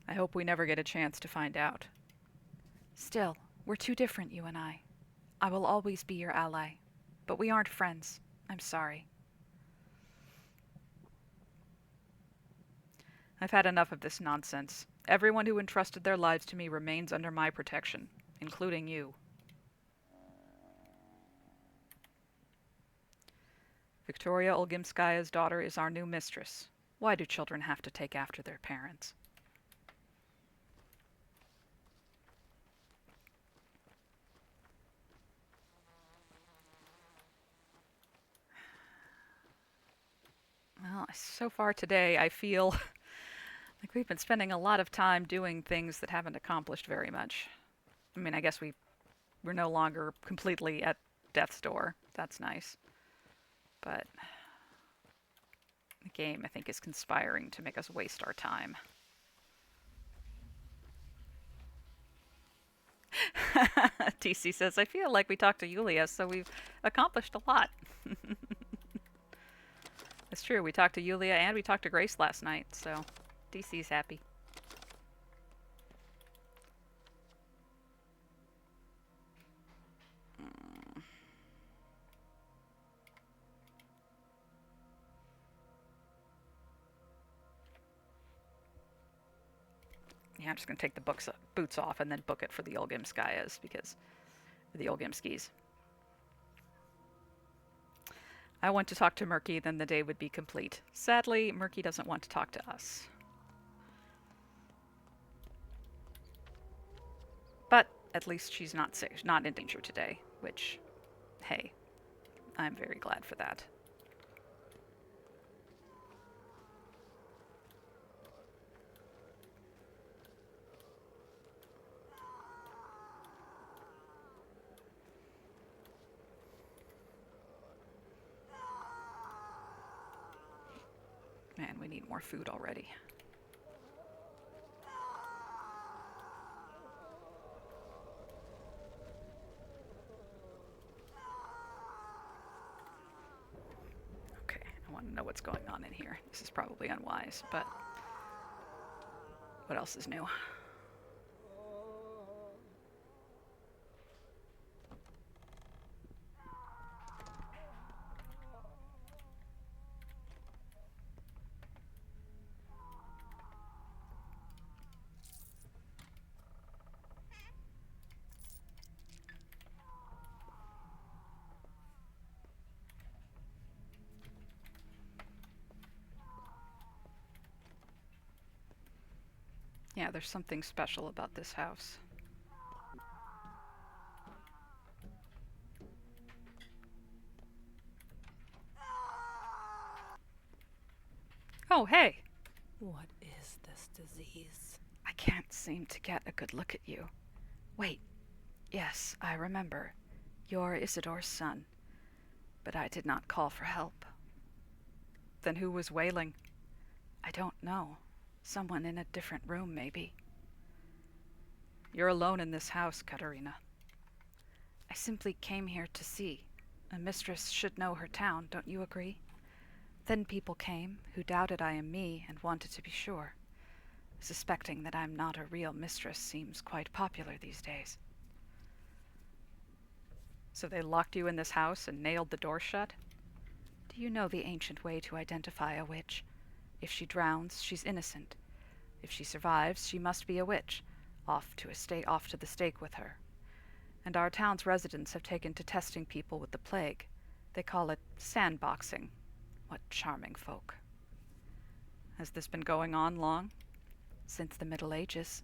I hope we never get a chance to find out. Still, we're too different, you and I. I will always be your ally. But we aren't friends. I'm sorry. I've had enough of this nonsense. Everyone who entrusted their lives to me remains under my protection, including you. Victoria Olgimskaya's daughter is our new mistress. Why do children have to take after their parents? Well, so far today I feel like we've been spending a lot of time doing things that haven't accomplished very much. I mean, I guess we're no longer completely at death's door. That's nice. But the game, I think, is conspiring to make us waste our time. TC says, I feel like we talked to Yulia, so we've accomplished a lot. It's true, we talked to Yulia and we talked to Grace last night, so DC's happy. Yeah, I'm just gonna take the boots off and then book it for the Olgimskayas because the Olgimskis. I want to talk to Murky, then the day would be complete. Sadly, Murky doesn't want to talk to us. But at least she's not sick, not in danger today, which, hey, I'm very glad for that. Man, we need more food already. Okay, I want to know what's going on in here. This is probably unwise, but what else is new? Yeah, there's something special about this house. Oh, hey! What is this disease? I can't seem to get a good look at you. Wait. Yes, I remember. You're Isidore's son. But I did not call for help. Then who was wailing? I don't know. Someone in a different room, maybe. You're alone in this house, Katerina. I simply came here to see. A mistress should know her town, don't you agree? Then people came who doubted I am me and wanted to be sure. Suspecting that I'm not a real mistress seems quite popular these days. So they locked you in this house and nailed the door shut? Do you know the ancient way to identify a witch? If she drowns, she's innocent. If she survives, she must be a witch, off to the stake with her. And our town's residents have taken to testing people with the plague. They call it sandboxing. What charming folk. Has this been going on long? Since the Middle Ages.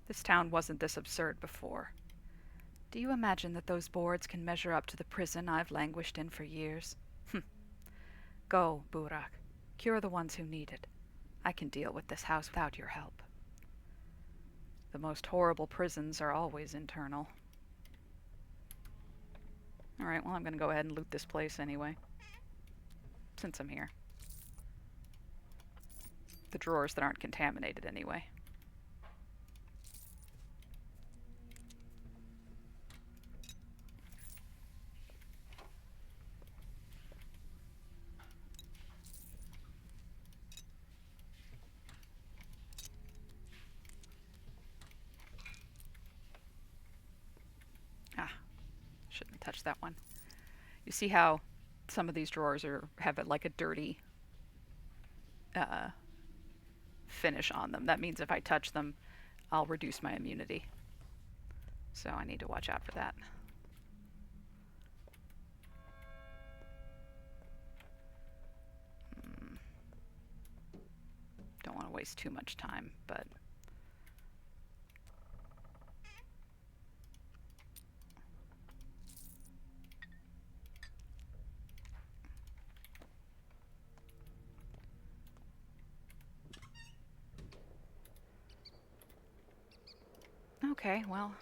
This town wasn't this absurd before. Do you imagine that those boards can measure up to the prison I've languished in for years? Go, Burak. Cure the ones who need it. I can deal with this house without your help. The most horrible prisons are always internal. Alright, well, I'm gonna go ahead and loot this place anyway. Since I'm here. The drawers that aren't contaminated anyway. Shouldn't touch that one. You see how some of these drawers have like a dirty finish on them. That means if I touch them, I'll reduce my immunity. So I need to watch out for that. Don't want to waste too much time, but... Okay, well...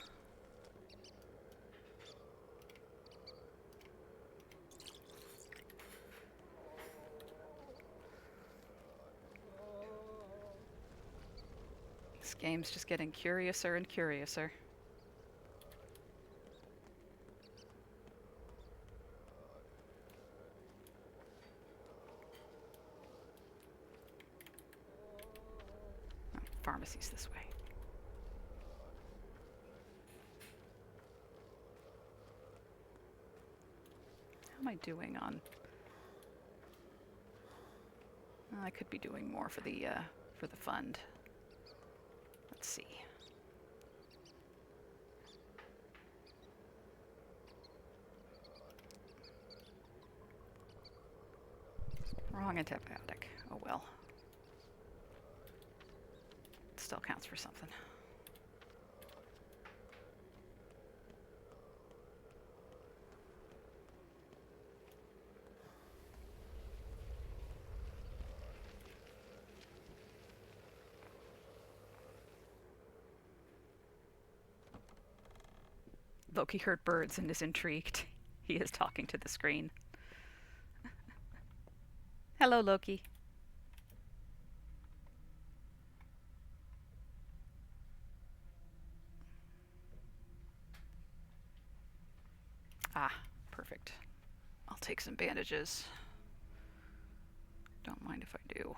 This game's just getting curiouser and curiouser. Oh, pharmacy's this way. How am I doing on... I could be doing more for the fund. Let's see. Wrong antibiotic. Oh well. Still counts for something. Loki heard birds and is intrigued. He is talking to the screen. Hello, Loki. Ah, perfect. I'll take some bandages. Don't mind if I do.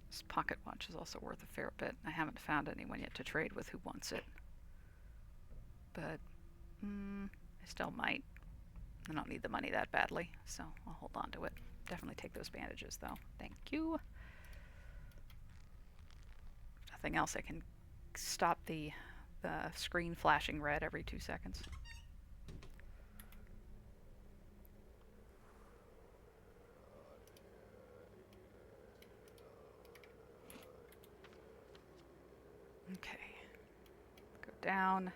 This pocket watch is also worth a fair bit. I haven't found anyone yet to trade with who wants it. But, I still might. I don't need the money that badly, so I'll hold on to it. Definitely take those bandages, though. Thank you. Nothing else. I can stop the screen flashing red every 2 seconds. Okay. Go down.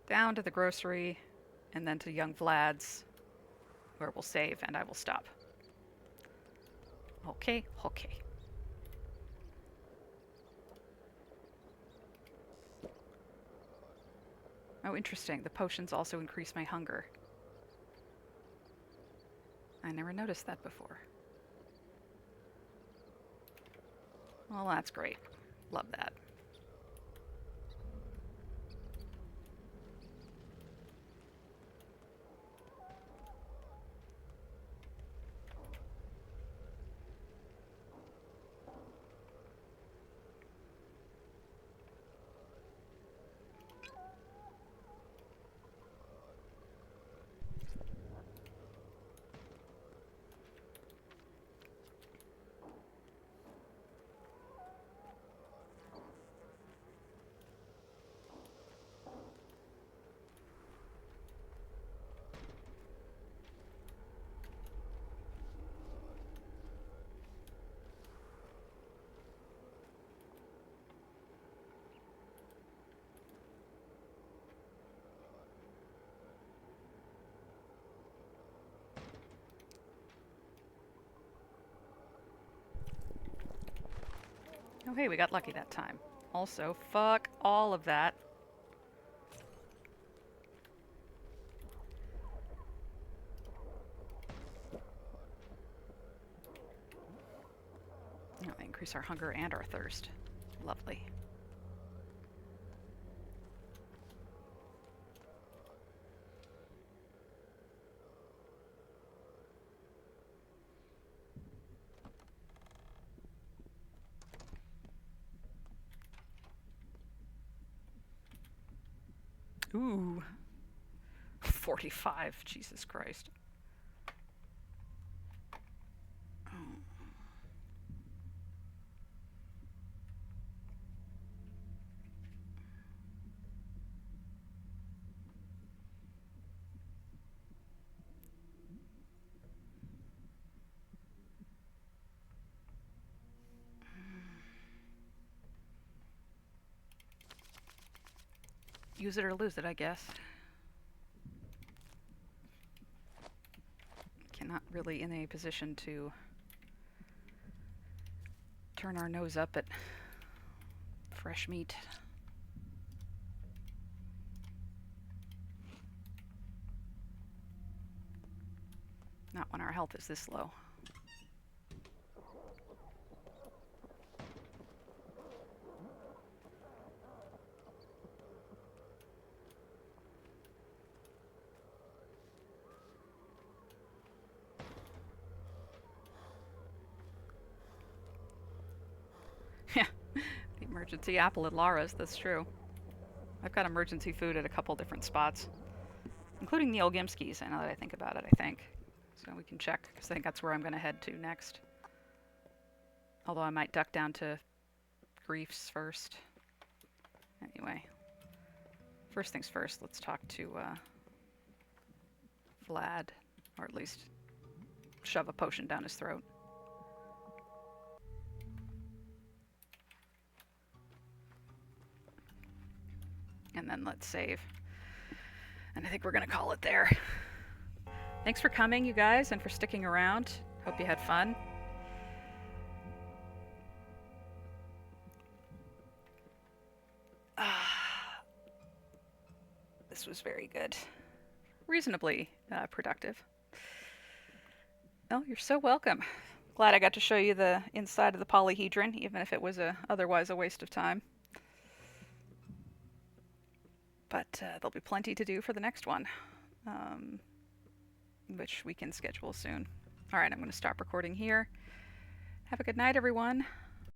Down to the grocery, and then to young Vlad's, where we'll save, and I will stop. Okay, okay. Oh, interesting. The potions also increase my hunger. I never noticed that before. Well, that's great. Love that. Oh hey, we got lucky that time. Also, fuck all of that. Oh, they increase our hunger and our thirst. Lovely. Ooh. 45. Jesus Christ. Use it or lose it, I guess. Not really in a position to turn our nose up at fresh meat. Not when our health is this low. Emergency apple at Lara's, that's true. I've got emergency food at a couple different spots, including the Olgimskis, now that I think about it, I think. So we can check, because I think that's where I'm going to head to next. Although I might duck down to Grief's first. Anyway, first things first, let's talk to Vlad, or at least shove a potion down his throat. And then let's save. And I think we're going to call it there. Thanks for coming, you guys, and for sticking around. Hope you had fun. This was very good. Reasonably productive. Oh, you're so welcome. Glad I got to show you the inside of the polyhedron, even if it was otherwise a waste of time. But there'll be plenty to do for the next one, which we can schedule soon. All right, I'm going to stop recording here. Have a good night, everyone.